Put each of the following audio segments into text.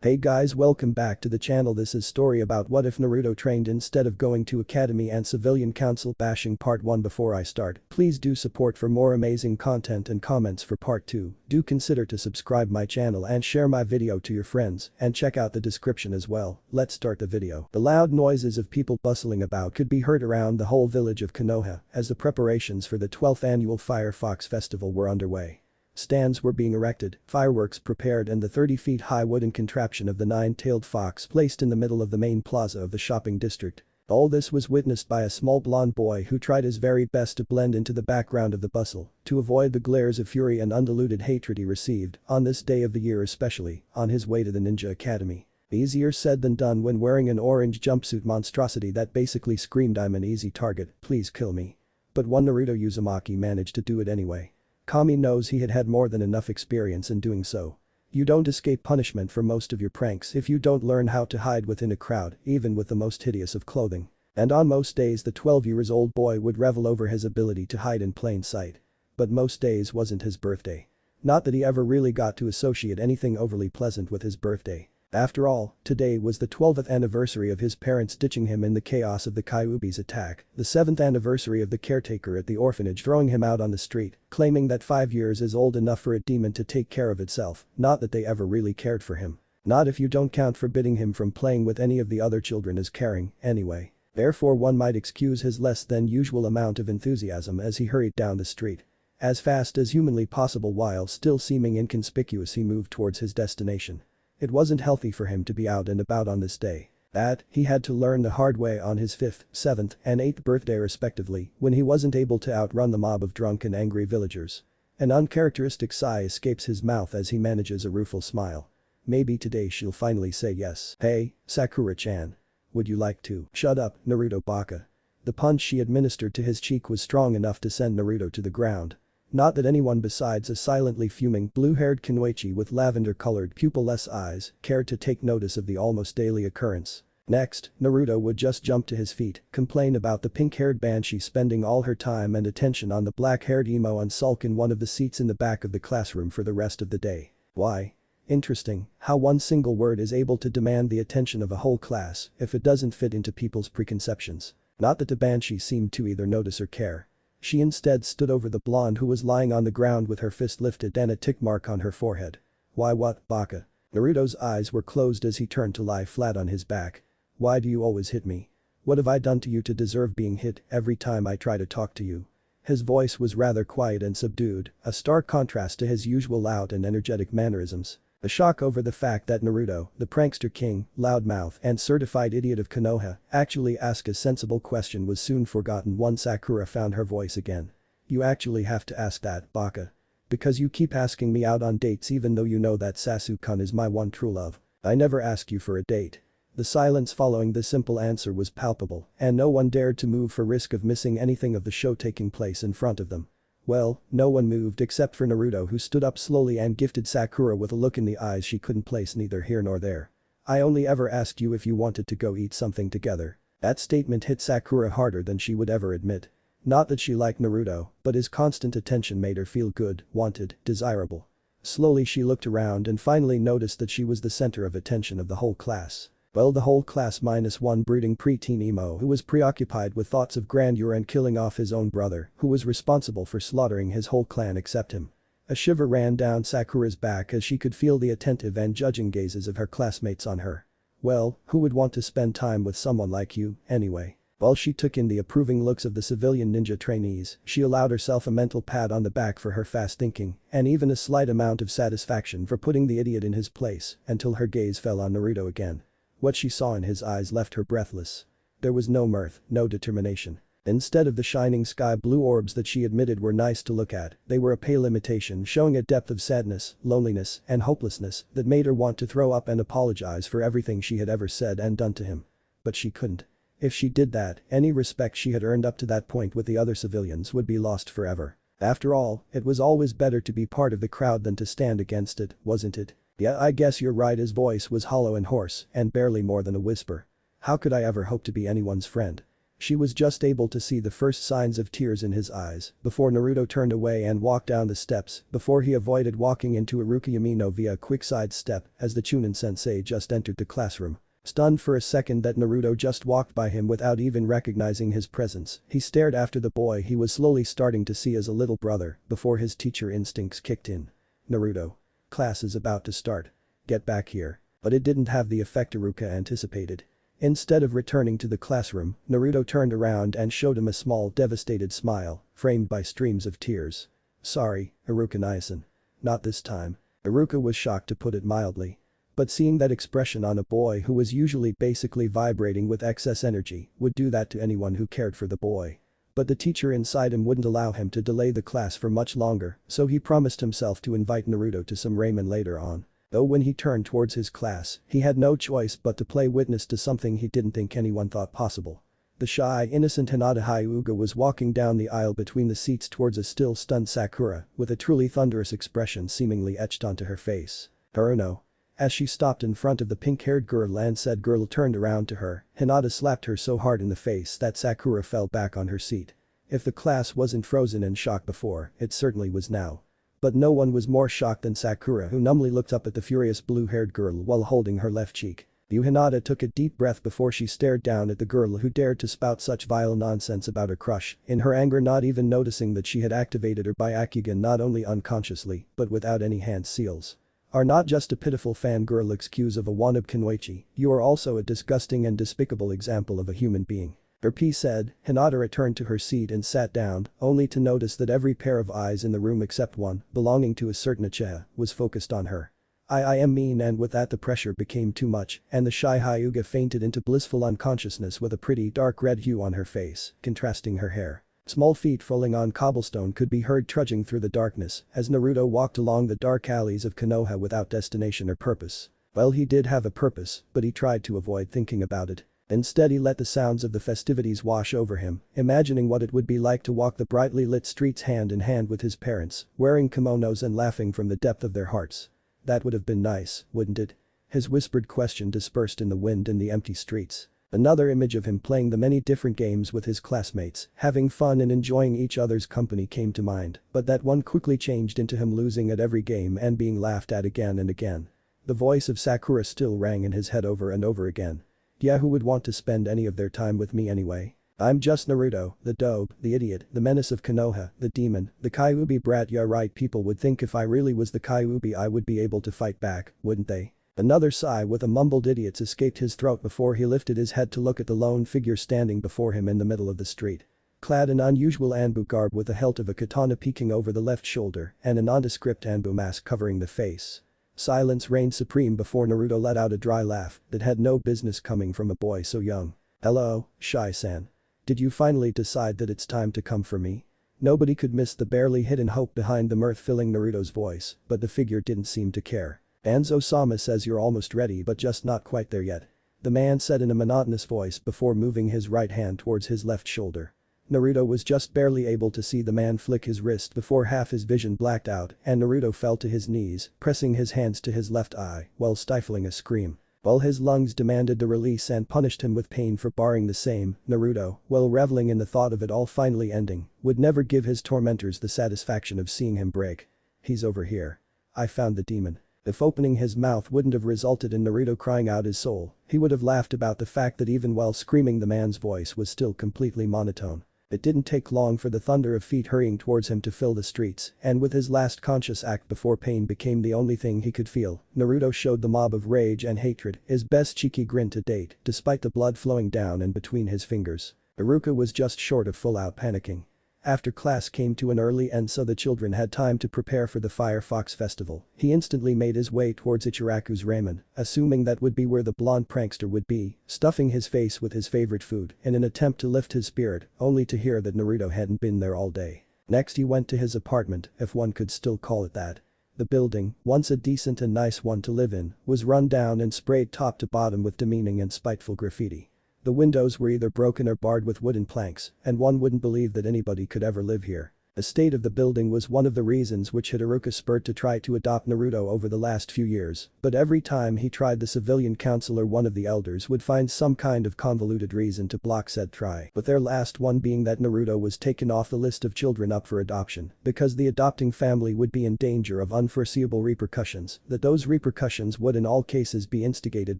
Hey guys, welcome back to the channel. This is story about what if Naruto trained instead of going to academy and civilian council bashing part 1. Before I start, please do support for more amazing content and comments for part 2. Do consider to subscribe my channel and share my video to your friends and check out the description as well. Let's start the video. The loud noises of people bustling about could be heard around the whole village of Konoha as the preparations for the 12th annual Fire Fox Festival were underway. Stands were being erected, fireworks prepared and the 30-feet-high wooden contraption of the nine-tailed fox placed in the middle of the main plaza of the shopping district. All this was witnessed by a small blonde boy who tried his very best to blend into the background of the bustle to avoid the glares of fury and undiluted hatred he received on this day of the year, especially on his way to the Ninja Academy. Easier said than done when wearing an orange jumpsuit monstrosity that basically screamed, "I'm an easy target, please kill me." But one Naruto Uzumaki managed to do it anyway. Kami knows he had had more than enough experience in doing so. You don't escape punishment for most of your pranks if you don't learn how to hide within a crowd, even with the most hideous of clothing. And on most days the 12-year-old boy would revel over his ability to hide in plain sight. But most days wasn't his birthday. Not that he ever really got to associate anything overly pleasant with his birthday. After all, today was the 12th anniversary of his parents ditching him in the chaos of the Kyuubi's attack, the 7th anniversary of the caretaker at the orphanage throwing him out on the street, claiming that 5 years is old enough for a demon to take care of itself, not that they ever really cared for him. Not if you don't count forbidding him from playing with any of the other children as caring, anyway. Therefore one might excuse his less than usual amount of enthusiasm as he hurried down the street. As fast as humanly possible while still seeming inconspicuous he moved towards his destination. It wasn't healthy for him to be out and about on this day. That, he had to learn the hard way on his 5th, 7th, and 8th birthday respectively when he wasn't able to outrun the mob of drunk and angry villagers. An uncharacteristic sigh escapes his mouth as he manages a rueful smile. Maybe today she'll finally say yes. "Hey, Sakura-chan. Would you like to shut up, Naruto baka?" The punch she administered to his cheek was strong enough to send Naruto to the ground. Not that anyone besides a silently fuming blue-haired Kunoichi with lavender-colored pupil-less eyes cared to take notice of the almost daily occurrence. Next, Naruto would just jump to his feet, complain about the pink-haired banshee spending all her time and attention on the black-haired emo and sulk in one of the seats in the back of the classroom for the rest of the day. Why? Interesting how one single word is able to demand the attention of a whole class if it doesn't fit into people's preconceptions. Not that the banshee seemed to either notice or care. She instead stood over the blonde who was lying on the ground with her fist lifted and a tick mark on her forehead. "Why what, baka?" Naruto's eyes were closed as he turned to lie flat on his back. "Why do you always hit me? What have I done to you to deserve being hit every time I try to talk to you?" His voice was rather quiet and subdued, a stark contrast to his usual loud and energetic mannerisms. The shock over the fact that Naruto, the prankster king, loudmouth and certified idiot of Konoha, actually asked a sensible question was soon forgotten once Sakura found her voice again. "You actually have to ask that, baka. Because you keep asking me out on dates even though you know that Sasuke-kun is my one true love. I never asked you for a date." The silence following the simple answer was palpable and no one dared to move for risk of missing anything of the show taking place in front of them. Well, no one moved except for Naruto who stood up slowly and gifted Sakura with a look in the eyes she couldn't place neither here nor there. "I only ever asked you if you wanted to go eat something together." That statement hit Sakura harder than she would ever admit. Not that she liked Naruto, but his constant attention made her feel good, wanted, desirable. Slowly she looked around and finally noticed that she was the center of attention of the whole class. Well, the whole class minus one brooding preteen emo who was preoccupied with thoughts of grandeur and killing off his own brother who was responsible for slaughtering his whole clan except him. A shiver ran down Sakura's back as she could feel the attentive and judging gazes of her classmates on her. Well, who would want to spend time with someone like you, anyway? While she took in the approving looks of the civilian ninja trainees, she allowed herself a mental pat on the back for her fast thinking and even a slight amount of satisfaction for putting the idiot in his place until her gaze fell on Naruto again. What she saw in his eyes left her breathless. There was no mirth, no determination. Instead of the shining sky blue orbs that she admitted were nice to look at, they were a pale imitation showing a depth of sadness, loneliness, and hopelessness that made her want to throw up and apologize for everything she had ever said and done to him. But she couldn't. If she did that, any respect she had earned up to that point with the other civilians would be lost forever. After all, it was always better to be part of the crowd than to stand against it, wasn't it? "Yeah, I guess you're right." His voice was hollow and hoarse and barely more than a whisper. "How could I ever hope to be anyone's friend? She was just able to see the first signs of tears in his eyes before Naruto turned away and walked down the steps before he avoided walking into Iruka Yamino via a quick side step as the Chunin sensei just entered the classroom. Stunned for a second that Naruto just walked by him without even recognizing his presence, he stared after the boy he was slowly starting to see as a little brother before his teacher instincts kicked in. Naruto. Class is about to start. Get back here. But it didn't have the effect Iruka anticipated. Instead of returning to the classroom, Naruto turned around and showed him a small devastated smile, framed by streams of tears. Sorry, Iruka-san. Not this time. Iruka was shocked to put it mildly. But seeing that expression on a boy who was usually basically vibrating with excess energy would do that to anyone who cared for the boy. But the teacher inside him wouldn't allow him to delay the class for much longer, so he promised himself to invite Naruto to some ramen later on. Though when he turned towards his class, he had no choice but to play witness to something he didn't think anyone thought possible. The shy, innocent Hinata Hyuga was walking down the aisle between the seats towards a still stunned Sakura, with a truly thunderous expression seemingly etched onto her face. Haruno. As she stopped in front of the pink-haired girl and said girl turned around to her, Hinata slapped her so hard in the face that Sakura fell back on her seat. If the class wasn't frozen in shock before, it certainly was now. But no one was more shocked than Sakura, who numbly looked up at the furious blue-haired girl while holding her left cheek. Hinata took a deep breath before she stared down at the girl who dared to spout such vile nonsense about her crush, in her anger not even noticing that she had activated her Byakugan not only unconsciously but without any hand seals. Are not just a pitiful fangirl excuse of a wannabe Kunoichi, you are also a disgusting and despicable example of a human being. Her P said, Hinata returned to her seat and sat down, only to notice that every pair of eyes in the room except one, belonging to a certain Uchiha, was focused on her. I am mean, and with that the pressure became too much and the shy Hyuga fainted into blissful unconsciousness with a pretty dark red hue on her face, contrasting her hair. Small feet falling on cobblestone could be heard trudging through the darkness as Naruto walked along the dark alleys of Konoha without destination or purpose. Well, he did have a purpose, but he tried to avoid thinking about it. Instead he let the sounds of the festivities wash over him, imagining what it would be like to walk the brightly lit streets hand in hand with his parents, wearing kimonos and laughing from the depth of their hearts. That would have been nice, wouldn't it? His whispered question dispersed in the wind in the empty streets. Another image of him playing the many different games with his classmates, having fun and enjoying each other's company came to mind, but that one quickly changed into him losing at every game and being laughed at again and again. The voice of Sakura still rang in his head over and over again. Yeah, who would want to spend any of their time with me anyway? I'm just Naruto, the dope, the idiot, the menace of Konoha, the demon, the Kyuubi brat. Yeah right, people would think if I really was the Kyuubi I would be able to fight back, wouldn't they? Another sigh with a mumbled idiots escaped his throat before he lifted his head to look at the lone figure standing before him in the middle of the street. Clad in unusual Anbu garb with the hilt of a katana peeking over the left shoulder and a nondescript Anbu mask covering the face. Silence reigned supreme before Naruto let out a dry laugh that had no business coming from a boy so young. Hello, Shy-san. Did you finally decide that it's time to come for me? Nobody could miss the barely hidden hope behind the mirth filling Naruto's voice, but the figure didn't seem to care. Danzo-sama says you're almost ready but just not quite there yet. The man said in a monotonous voice before moving his right hand towards his left shoulder. Naruto was just barely able to see the man flick his wrist before half his vision blacked out and Naruto fell to his knees, pressing his hands to his left eye while stifling a scream. While his lungs demanded the release and punished him with pain for barring the same, Naruto, while reveling in the thought of it all finally ending, would never give his tormentors the satisfaction of seeing him break. He's over here. I found the demon. If opening his mouth wouldn't have resulted in Naruto crying out his soul, he would have laughed about the fact that even while screaming the man's voice was still completely monotone. It didn't take long for the thunder of feet hurrying towards him to fill the streets, and with his last conscious act before pain became the only thing he could feel, Naruto showed the mob of rage and hatred his best cheeky grin to date despite the blood flowing down and between his fingers. Iruka was just short of full-out panicking. After class came to an early end so the children had time to prepare for the Firefox festival, he instantly made his way towards Ichiraku's ramen, assuming that would be where the blonde prankster would be, stuffing his face with his favorite food in an attempt to lift his spirit, only to hear that Naruto hadn't been there all day. Next he went to his apartment, if one could still call it that. The building, once a decent and nice one to live in, was run down and sprayed top to bottom with demeaning and spiteful graffiti. The windows were either broken or barred with wooden planks, and one wouldn't believe that anybody could ever live here. The state of the building was one of the reasons which had Iruka spurred to try to adopt Naruto over the last few years, but every time he tried the civilian council or one of the elders would find some kind of convoluted reason to block said try, but their last one being that Naruto was taken off the list of children up for adoption because the adopting family would be in danger of unforeseeable repercussions, that those repercussions would in all cases be instigated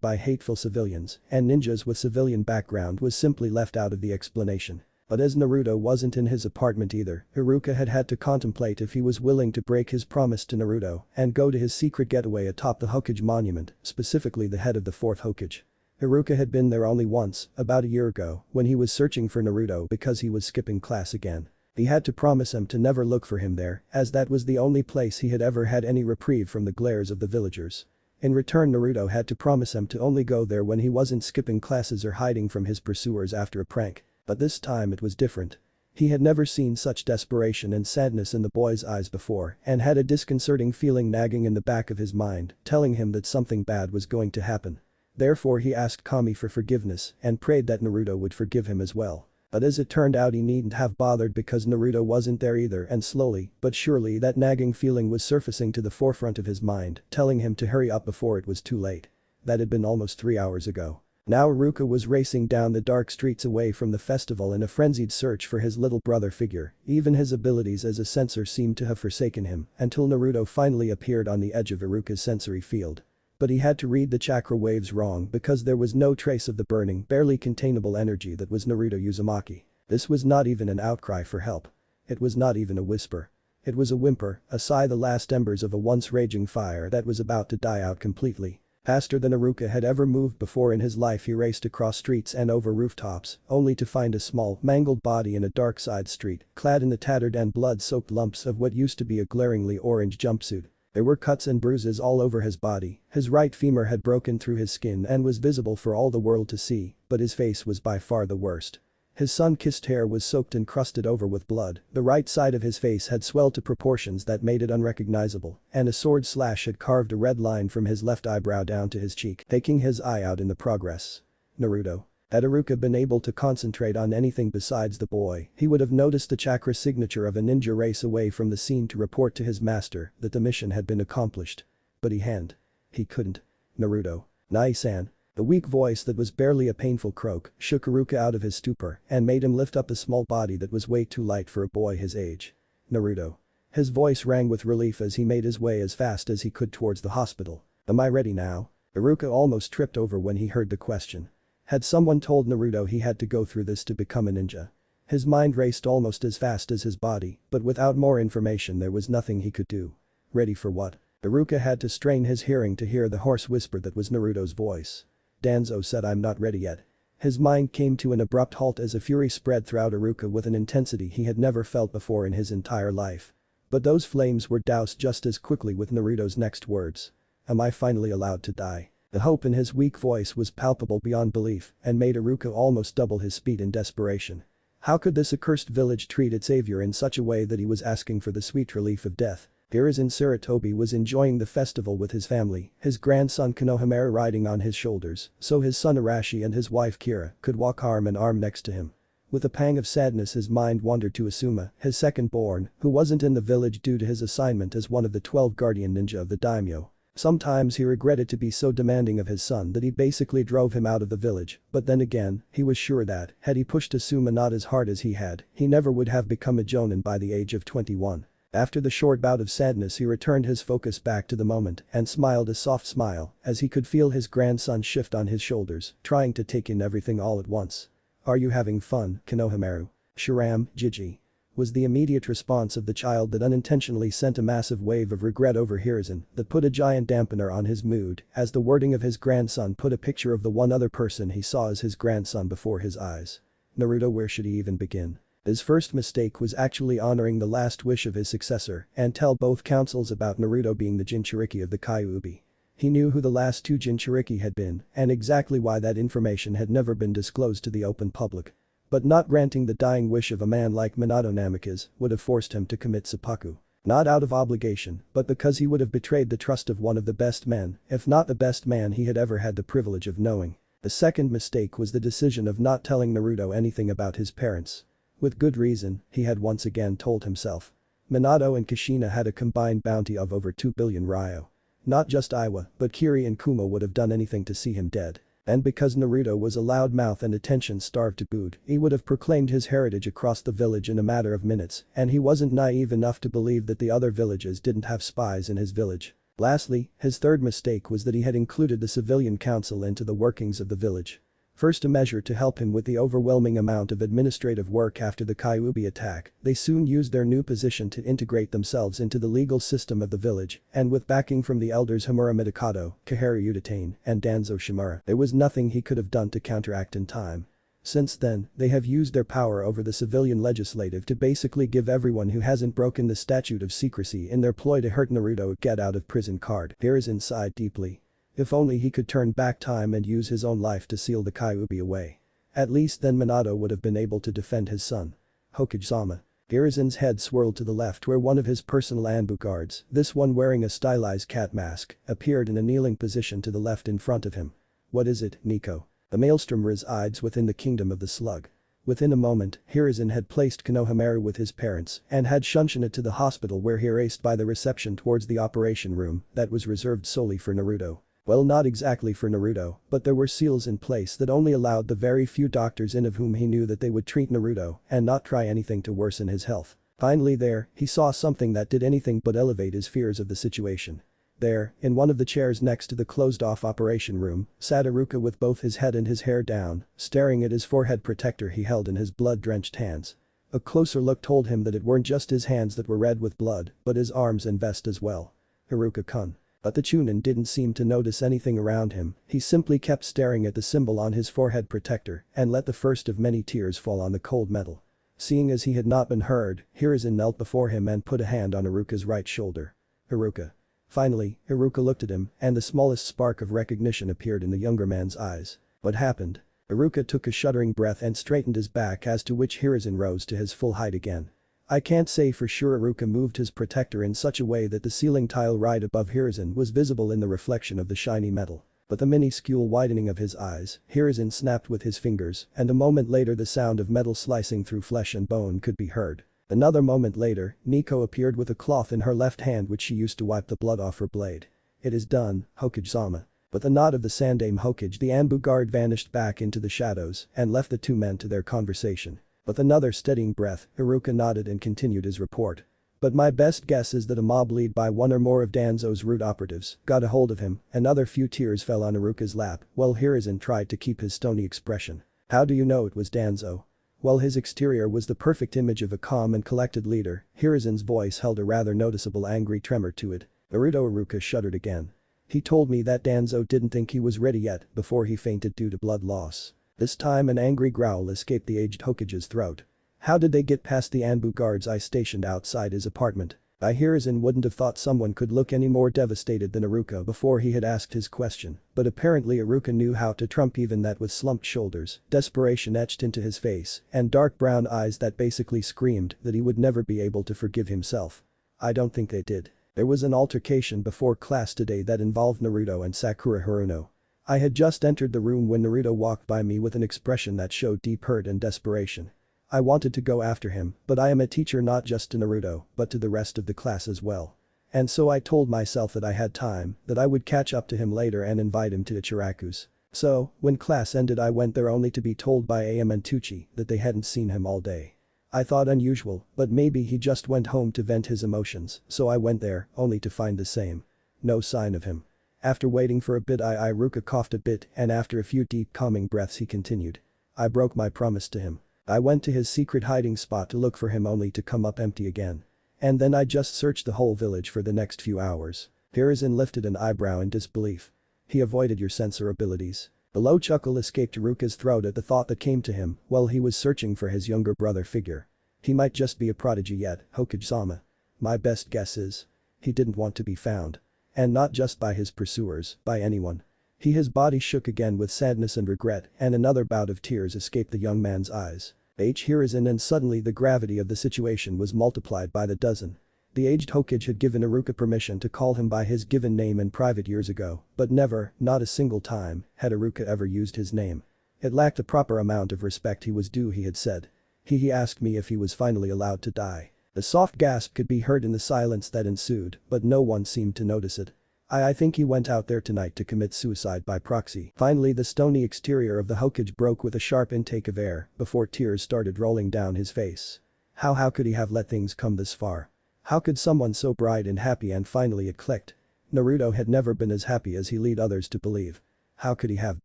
by hateful civilians, and ninjas with civilian background was simply left out of the explanation. But as Naruto wasn't in his apartment either, Iruka had to contemplate if he was willing to break his promise to Naruto and go to his secret getaway atop the Hokage monument, specifically the head of the 4th Hokage. Iruka had been there only once, about a year ago, when he was searching for Naruto because he was skipping class again. He had to promise him to never look for him there, as that was the only place he had ever had any reprieve from the glares of the villagers. In return, Naruto had to promise him to only go there when he wasn't skipping classes or hiding from his pursuers after a prank. But this time it was different. He had never seen such desperation and sadness in the boy's eyes before and had a disconcerting feeling nagging in the back of his mind, telling him that something bad was going to happen. Therefore he asked Kami for forgiveness and prayed that Naruto would forgive him as well. But as it turned out, he needn't have bothered because Naruto wasn't there either, and slowly but surely that nagging feeling was surfacing to the forefront of his mind, telling him to hurry up before it was too late. That had been almost 3 hours ago. Now Iruka was racing down the dark streets away from the festival in a frenzied search for his little brother figure. Even his abilities as a sensor seemed to have forsaken him until Naruto finally appeared on the edge of Iruka's sensory field. But he had to read the chakra waves wrong because there was no trace of the burning, barely containable energy that was Naruto Uzumaki. This was not even an outcry for help. It was not even a whisper. It was a whimper, a sigh, the last embers of a once raging fire that was about to die out completely. Faster than Iruka had ever moved before in his life, he raced across streets and over rooftops, only to find a small, mangled body in a dark side street, clad in the tattered and blood-soaked lumps of what used to be a glaringly orange jumpsuit. There were cuts and bruises all over his body, his right femur had broken through his skin and was visible for all the world to see, but his face was by far the worst. His sun-kissed hair was soaked and crusted over with blood, the right side of his face had swelled to proportions that made it unrecognizable, and a sword slash had carved a red line from his left eyebrow down to his cheek, taking his eye out in the progress. Naruto. Had Iruka been able to concentrate on anything besides the boy, he would have noticed the chakra signature of a ninja race away from the scene to report to his master that the mission had been accomplished. But he hadn't. He couldn't. Naruto. Nai-san. The weak voice that was barely a painful croak shook Iruka out of his stupor and made him lift up a small body that was way too light for a boy his age. Naruto. His voice rang with relief as he made his way as fast as he could towards the hospital. Am I ready now? Iruka almost tripped over when he heard the question. Had someone told Naruto he had to go through this to become a ninja? His mind raced almost as fast as his body, but without more information there was nothing he could do. Ready for what? Iruka had to strain his hearing to hear the hoarse whisper that was Naruto's voice. Danzo said, I'm not ready yet. His mind came to an abrupt halt as a fury spread throughout Iruka with an intensity he had never felt before in his entire life. But those flames were doused just as quickly with Naruto's next words. Am I finally allowed to die? The hope in his weak voice was palpable beyond belief and made Iruka almost double his speed in desperation. How could this accursed village treat its savior in such a way that he was asking for the sweet relief of death? Hiruzen Sarutobi was enjoying the festival with his family, his grandson Konohamaru riding on his shoulders, so his son Arashi and his wife Kira could walk arm in arm next to him. With a pang of sadness his mind wandered to Asuma, his second-born, who wasn't in the village due to his assignment as one of the 12 guardian ninja of the daimyo. Sometimes he regretted to be so demanding of his son that he basically drove him out of the village, but then again, he was sure that, had he pushed Asuma not as hard as he had, he never would have become a jonin by the age of 21. After the short bout of sadness he returned his focus back to the moment and smiled a soft smile as he could feel his grandson shift on his shoulders, trying to take in everything all at once. Are you having fun, Konohamaru? Shiram, Jiji. Was the immediate response of the child that unintentionally sent a massive wave of regret over Hiruzen that put a giant dampener on his mood as the wording of his grandson put a picture of the one other person he saw as his grandson before his eyes. Naruto, where should he even begin? His first mistake was actually honoring the last wish of his successor and tell both councils about Naruto being the Jinchuriki of the Kyuubi. He knew who the last two Jinchuriki had been and exactly why that information had never been disclosed to the open public. But not granting the dying wish of a man like Minato Namikaze would have forced him to commit seppuku. Not out of obligation, but because he would have betrayed the trust of one of the best men, if not the best man he had ever had the privilege of knowing. The second mistake was the decision of not telling Naruto anything about his parents. With good reason, he had once again told himself. Minato and Kushina had a combined bounty of over 2 billion ryo. Not just Iwa, but Kiri and Kuma would have done anything to see him dead. And because Naruto was a loudmouth and attention-starved to boot, he would have proclaimed his heritage across the village in a matter of minutes, and he wasn't naive enough to believe that the other villages didn't have spies in his village. Lastly, his third mistake was that he had included the civilian council into the workings of the village. First, a measure to help him with the overwhelming amount of administrative work after the Kyuubi attack, they soon used their new position to integrate themselves into the legal system of the village, and with backing from the elders Homura Midokado, Kaharu Utatane, and Danzo Shimura, there was nothing he could have done to counteract in time. Since then, they have used their power over the civilian legislative to basically give everyone who hasn't broken the statute of secrecy in their ploy to hurt Naruto a get-out-of-prison card. Hiruzen sighed deeply. If only he could turn back time and use his own life to seal the Kyuubi away. At least then Minato would have been able to defend his son. Hokage-sama. Hiruzen's head swirled to the left where one of his personal Anbu guards, this one wearing a stylized cat mask, appeared in a kneeling position to the left in front of him. What is it, Nico? The maelstrom resides within the kingdom of the slug. Within a moment, Hiruzen had placed Konohamaru with his parents and had shunted to the hospital where he raced by the reception towards the operation room that was reserved solely for Naruto. Well, not exactly for Naruto, but there were seals in place that only allowed the very few doctors in of whom he knew that they would treat Naruto and not try anything to worsen his health. Finally there, he saw something that did anything but elevate his fears of the situation. There, in one of the chairs next to the closed-off operation room, sat Iruka with both his head and his hair down, staring at his forehead protector he held in his blood-drenched hands. A closer look told him that it weren't just his hands that were red with blood, but his arms and vest as well. Iruka-kun. But the Chunin didn't seem to notice anything around him, he simply kept staring at the symbol on his forehead protector and let the first of many tears fall on the cold metal. Seeing as he had not been heard, Hiruzen knelt before him and put a hand on Iruka's right shoulder. Iruka. Finally, Iruka looked at him and the smallest spark of recognition appeared in the younger man's eyes. What happened? Iruka took a shuddering breath and straightened his back, as to which Hiruzen rose to his full height again. I can't say for sure. Iruka moved his protector in such a way that the ceiling tile right above Hiruzen was visible in the reflection of the shiny metal. But the minuscule widening of his eyes, Hiruzen snapped with his fingers, and a moment later the sound of metal slicing through flesh and bone could be heard. Another moment later, Nico appeared with a cloth in her left hand which she used to wipe the blood off her blade. It is done, Hokage-sama. With a nod of the Sandaime Hokage, the Anbu guard vanished back into the shadows and left the two men to their conversation. With another steadying breath, Iruka nodded and continued his report. But my best guess is that a mob led by one or more of Danzo's root operatives got a hold of him. Another few tears fell on Iruka's lap while Hiruzen tried to keep his stony expression. How do you know it was Danzo? While his exterior was the perfect image of a calm and collected leader, Hiruzen's voice held a rather noticeable angry tremor to it. Iruka shuddered again. He told me that Danzo didn't think he was ready yet before he fainted due to blood loss. This time an angry growl escaped the aged Hokage's throat. How did they get past the Anbu guards I stationed outside his apartment? Hiruzen wouldn't have thought someone could look any more devastated than Iruka before he had asked his question, but apparently Iruka knew how to trump even that with slumped shoulders, desperation etched into his face, and dark brown eyes that basically screamed that he would never be able to forgive himself. I don't think they did. There was an altercation before class today that involved Naruto and Sakura Haruno. I had just entered the room when Naruto walked by me with an expression that showed deep hurt and desperation. I wanted to go after him, but I am a teacher not just to Naruto, but to the rest of the class as well. And so I told myself that I had time, that I would catch up to him later and invite him to Ichiraku's. So, when class ended I went there only to be told by Am and Tucci that they hadn't seen him all day. I thought unusual, but maybe he just went home to vent his emotions, so I went there, only to find the same. No sign of him. After waiting for a bit Iruka coughed a bit and after a few deep calming breaths he continued. I broke my promise to him. I went to his secret hiding spot to look for him only to come up empty again. And then I just searched the whole village for the next few hours. Hiruzen lifted an eyebrow in disbelief. He avoided your censor abilities. A low chuckle escaped Iruka's throat at the thought that came to him while he was searching for his younger brother figure. He might just be a prodigy yet, Hokage-sama. My best guess is. He didn't want to be found. And not just by his pursuers, by anyone. His body shook again with sadness and regret and another bout of tears escaped the young man's eyes. Hiruzen and suddenly the gravity of the situation was multiplied by the dozen. The aged Hokage had given Iruka permission to call him by his given name in private years ago, but never, not a single time, had Iruka ever used his name. It lacked the proper amount of respect he was due, he had said. He asked me if he was finally allowed to die. A soft gasp could be heard in the silence that ensued, but no one seemed to notice it. I think he went out there tonight to commit suicide by proxy. Finally the stony exterior of the Hokage broke with a sharp intake of air before tears started rolling down his face. How could he have let things come this far? How could someone so bright and happy, and finally it clicked. Naruto had never been as happy as he led others to believe. How could he have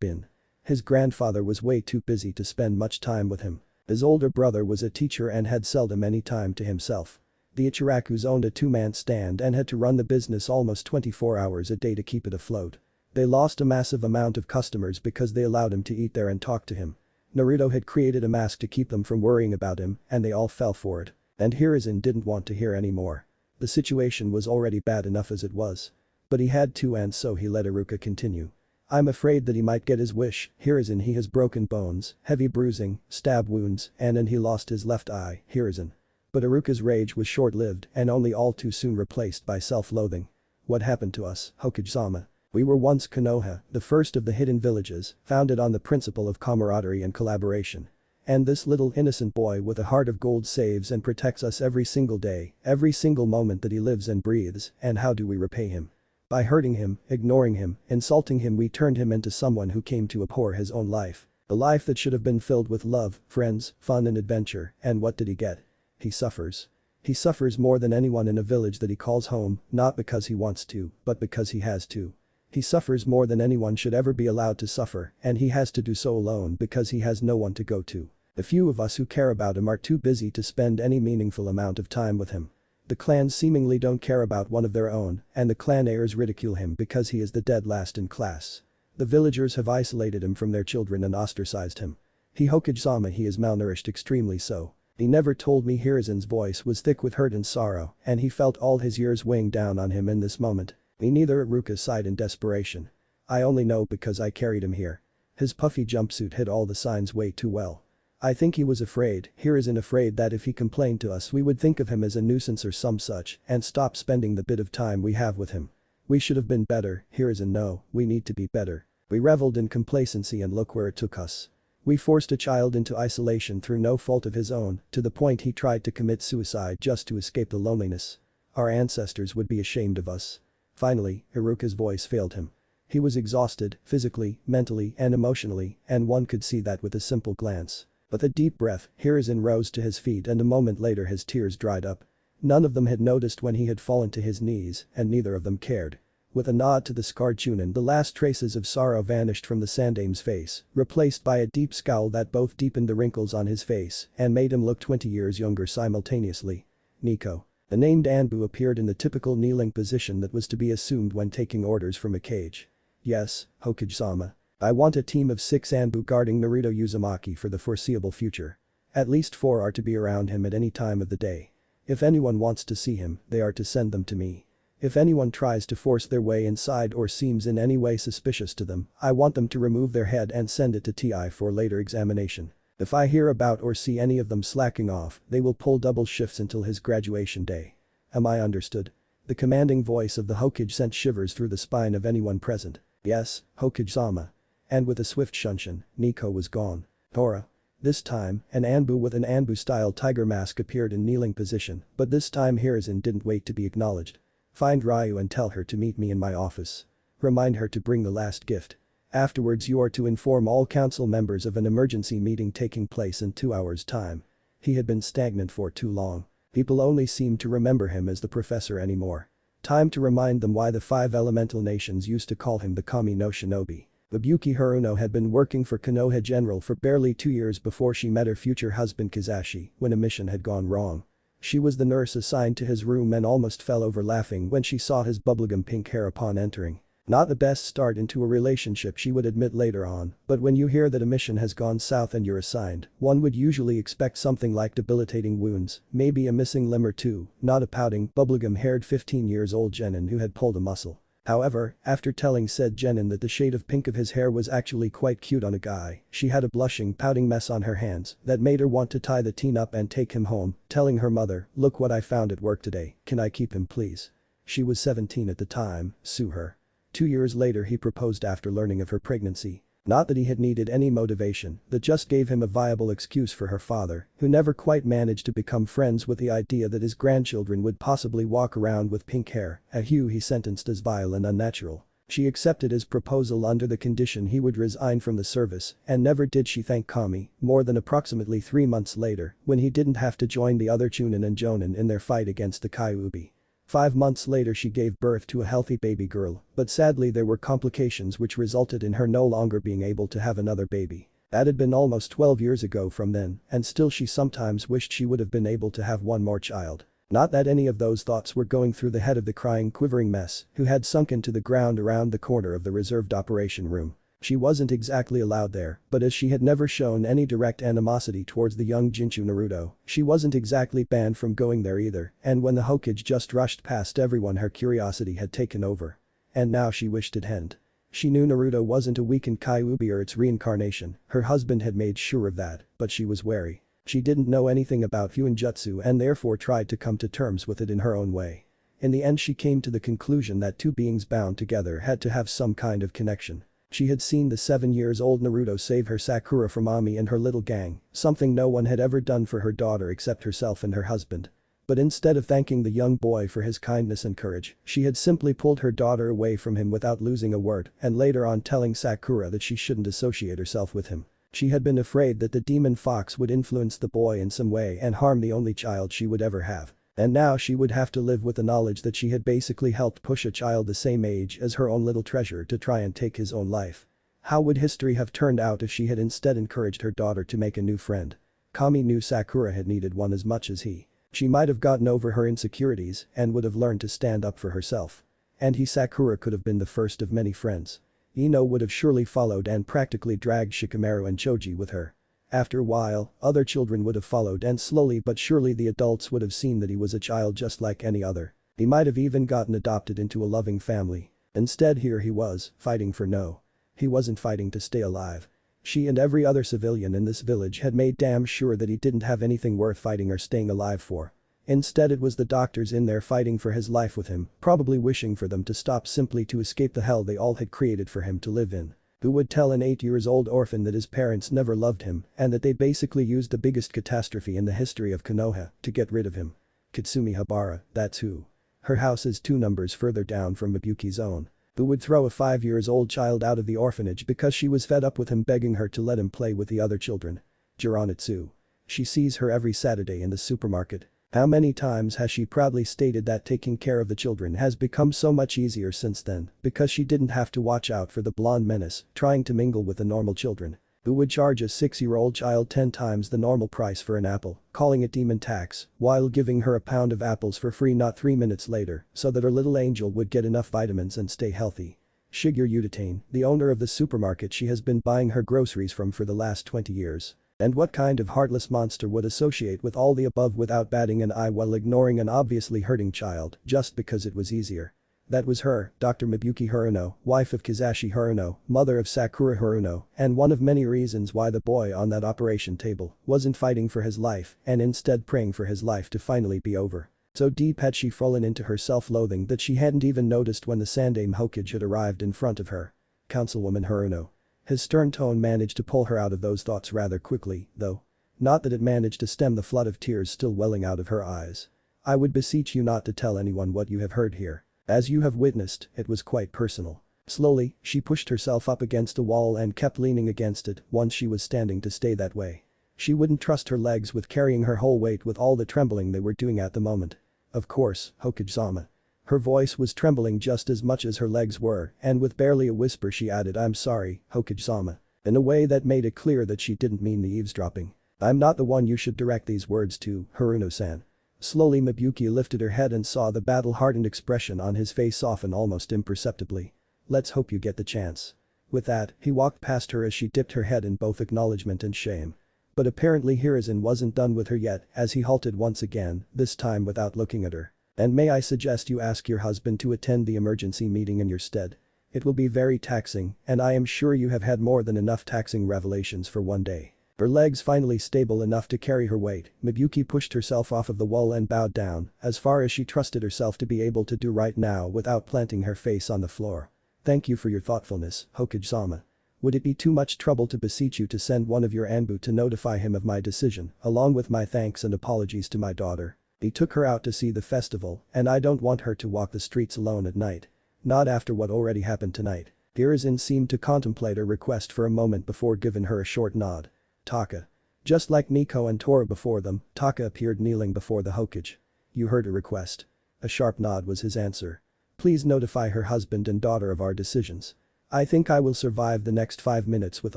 been? His grandfather was way too busy to spend much time with him. His older brother was a teacher and had seldom any time to himself. The Ichirakus owned a two-man stand and had to run the business almost 24 hours a day to keep it afloat. They lost a massive amount of customers because they allowed him to eat there and talk to him. Naruto had created a mask to keep them from worrying about him, and they all fell for it. And Hiruzen didn't want to hear anymore. The situation was already bad enough as it was. But he had to, and so he let Iruka continue. I'm afraid that he might get his wish. Hiruzen, he has broken bones, heavy bruising, stab wounds, and then he lost his left eye. Hiruzen. But Iruka's rage was short-lived and only all too soon replaced by self-loathing. What happened to us, Hokage-sama? We were once Konoha, the first of the hidden villages, founded on the principle of camaraderie and collaboration. And this little innocent boy with a heart of gold saves and protects us every single day, every single moment that he lives and breathes, and how do we repay him? By hurting him, ignoring him, insulting him, we turned him into someone who came to abhor his own life. A life that should have been filled with love, friends, fun and adventure, and what did he get? He suffers. He suffers more than anyone in a village that he calls home, not because he wants to, but because he has to. He suffers more than anyone should ever be allowed to suffer, and he has to do so alone because he has no one to go to. The few of us who care about him are too busy to spend any meaningful amount of time with him. The clans seemingly don't care about one of their own, and the clan heirs ridicule him because he is the dead last in class. The villagers have isolated him from their children and ostracized him. Hokage-sama, he is malnourished, extremely so. He never told me. Hiruzen's voice was thick with hurt and sorrow, and he felt all his years weighing down on him in this moment. Neither. Iruka sighed in desperation. I only know because I carried him here. His puffy jumpsuit hid all the signs way too well. I think he was afraid, Hiruzen afraid that if he complained to us we would think of him as a nuisance or some such and stop spending the bit of time we have with him. We should have been better, Hiruzen, no, we need to be better. We reveled in complacency and look where it took us. We forced a child into isolation through no fault of his own, to the point he tried to commit suicide just to escape the loneliness. Our ancestors would be ashamed of us. Finally, Iruka's voice failed him. He was exhausted, physically, mentally and emotionally, and one could see that with a simple glance. With a deep breath, Hiruzen rose to his feet and a moment later his tears dried up. None of them had noticed when he had fallen to his knees, and neither of them cared. With a nod to the scarred Chunin, the last traces of sorrow vanished from the Sandame's face, replaced by a deep scowl that both deepened the wrinkles on his face and made him look 20 years younger simultaneously. Nico. The named Anbu appeared in the typical kneeling position that was to be assumed when taking orders from a cage. Yes, Hokage-sama. I want a team of 6 Anbu guarding Naruto Uzumaki for the foreseeable future. At least 4 are to be around him at any time of the day. If anyone wants to see him, they are to send them to me. If anyone tries to force their way inside or seems in any way suspicious to them, I want them to remove their head and send it to TI for later examination. If I hear about or see any of them slacking off, they will pull double shifts until his graduation day. Am I understood? The commanding voice of the Hokage sent shivers through the spine of anyone present. Yes, Hokage-sama. And with a swift shunshin, Nico was gone. Tora. This time, an Anbu with an Anbu-style tiger mask appeared in kneeling position, but this time Hiruzen didn't wait to be acknowledged. Find Ryu and tell her to meet me in my office. Remind her to bring the last gift. Afterwards you are to inform all council members of an emergency meeting taking place in 2 hours' time. He had been stagnant for too long. People only seemed to remember him as the professor anymore. Time to remind them why the 5 elemental nations used to call him the Kami no Shinobi. Ibuki Haruno had been working for Konoha General for barely 2 years before she met her future husband Kizashi when a mission had gone wrong. She was the nurse assigned to his room and almost fell over laughing when she saw his bubblegum pink hair upon entering. Not the best start into a relationship, she would admit later on, but when you hear that a mission has gone south and you're assigned, one would usually expect something like debilitating wounds, maybe a missing limb or two, not a pouting, bubblegum-haired 15-years-old genin who had pulled a muscle. However, after telling said genin that the shade of pink of his hair was actually quite cute on a guy, she had a blushing, pouting mess on her hands that made her want to tie the teen up and take him home, telling her mother, "Look what I found at work today, can I keep him please?" She was 17 at the time, sue her. 2 years later he proposed after learning of her pregnancy. Not that he had needed any motivation, that just gave him a viable excuse for her father, who never quite managed to become friends with the idea that his grandchildren would possibly walk around with pink hair, a hue he sentenced as vile and unnatural. She accepted his proposal under the condition he would resign from the service, and never did she thank Kami, more than approximately 3 months later, when he didn't have to join the other Chunin and Jonin in their fight against the Kyuubi. 5 months later she gave birth to a healthy baby girl, but sadly there were complications which resulted in her no longer being able to have another baby. That had been almost 12 years ago from then, and still she sometimes wished she would have been able to have one more child. Not that any of those thoughts were going through the head of the crying, quivering mess who had sunk into the ground around the corner of the reserved operation room. She wasn't exactly allowed there, but as she had never shown any direct animosity towards the young Jinchu Naruto, she wasn't exactly banned from going there either, and when the Hokage just rushed past everyone her curiosity had taken over. And now she wished it hadn't. She knew Naruto wasn't a weakened Kyuubi or its reincarnation, her husband had made sure of that, but she was wary. She didn't know anything about Fuinjutsu and therefore tried to come to terms with it in her own way. In the end she came to the conclusion that two beings bound together had to have some kind of connection. She had seen the 7-year-old Naruto save her Sakura from Ami and her little gang, something no one had ever done for her daughter except herself and her husband. But instead of thanking the young boy for his kindness and courage, she had simply pulled her daughter away from him without losing a word and later on telling Sakura that she shouldn't associate herself with him. She had been afraid that the demon fox would influence the boy in some way and harm the only child she would ever have. And now she would have to live with the knowledge that she had basically helped push a child the same age as her own little treasure to try and take his own life. How would history have turned out if she had instead encouraged her daughter to make a new friend? Kami knew Sakura had needed one as much as he. She might have gotten over her insecurities and would have learned to stand up for herself. And Sakura could have been the first of many friends. Ino would have surely followed and practically dragged Shikamaru and Choji with her. After a while, other children would have followed and slowly but surely the adults would have seen that he was a child just like any other. He might have even gotten adopted into a loving family. Instead here he was, fighting for no. He wasn't fighting to stay alive. She and every other civilian in this village had made damn sure that he didn't have anything worth fighting or staying alive for. Instead it was the doctors in there fighting for his life with him, probably wishing for them to stop simply to escape the hell they all had created for him to live in. Who would tell an 8-year-old orphan that his parents never loved him and that they basically used the biggest catastrophe in the history of Konoha to get rid of him? Kitsumi Habara, that's who. Her house is 2 numbers further down from Mibuki's own. Who would throw a 5-year-old child out of the orphanage because she was fed up with him begging her to let him play with the other children? Jiranitsu. She sees her every Saturday in the supermarket. How many times has she proudly stated that taking care of the children has become so much easier since then because she didn't have to watch out for the blonde menace trying to mingle with the normal children. Who would charge a 6-year-old child 10 times the normal price for an apple, calling it demon tax, while giving her a pound of apples for free not 3 minutes later so that her little angel would get enough vitamins and stay healthy? Shigeru Utatane, the owner of the supermarket she has been buying her groceries from for the last 20 years. And what kind of heartless monster would associate with all the above without batting an eye while ignoring an obviously hurting child just because it was easier? That was her, Dr. Mibuki Haruno, wife of Kizashi Haruno, mother of Sakura Haruno, and one of many reasons why the boy on that operation table wasn't fighting for his life and instead praying for his life to finally be over. So deep had she fallen into her self-loathing that she hadn't even noticed when the Sandaime Hokage had arrived in front of her. Councilwoman Haruno. His stern tone managed to pull her out of those thoughts rather quickly, though. Not that it managed to stem the flood of tears still welling out of her eyes. I would beseech you not to tell anyone what you have heard here. As you have witnessed, it was quite personal. Slowly, she pushed herself up against a wall and kept leaning against it once she was standing to stay that way. She wouldn't trust her legs with carrying her whole weight with all the trembling they were doing at the moment. Of course, Hokage-sama. Her voice was trembling just as much as her legs were, and with barely a whisper she added, I'm sorry, Hokage-sama. In a way that made it clear that she didn't mean the eavesdropping. I'm not the one you should direct these words to, Haruno-san. Slowly Mibuki lifted her head and saw the battle-hardened expression on his face soften almost imperceptibly. Let's hope you get the chance. With that, he walked past her as she dipped her head in both acknowledgement and shame. But apparently Hiruzen wasn't done with her yet as he halted once again, this time without looking at her. And may I suggest you ask your husband to attend the emergency meeting in your stead? It will be very taxing, and I am sure you have had more than enough taxing revelations for one day. Her legs finally stable enough to carry her weight, Mibuki pushed herself off of the wall and bowed down, as far as she trusted herself to be able to do right now without planting her face on the floor. Thank you for your thoughtfulness, Hokage-sama. Would it be too much trouble to beseech you to send one of your Anbu to notify him of my decision, along with my thanks and apologies to my daughter? He took her out to see the festival, and I don't want her to walk the streets alone at night. Not after what already happened tonight. Hiruzen seemed to contemplate her request for a moment before giving her a short nod. Taka. Just like Miko and Tora before them, Taka appeared kneeling before the Hokage. You heard a request. A sharp nod was his answer. Please notify her husband and daughter of our decisions. I think I will survive the next 5 minutes with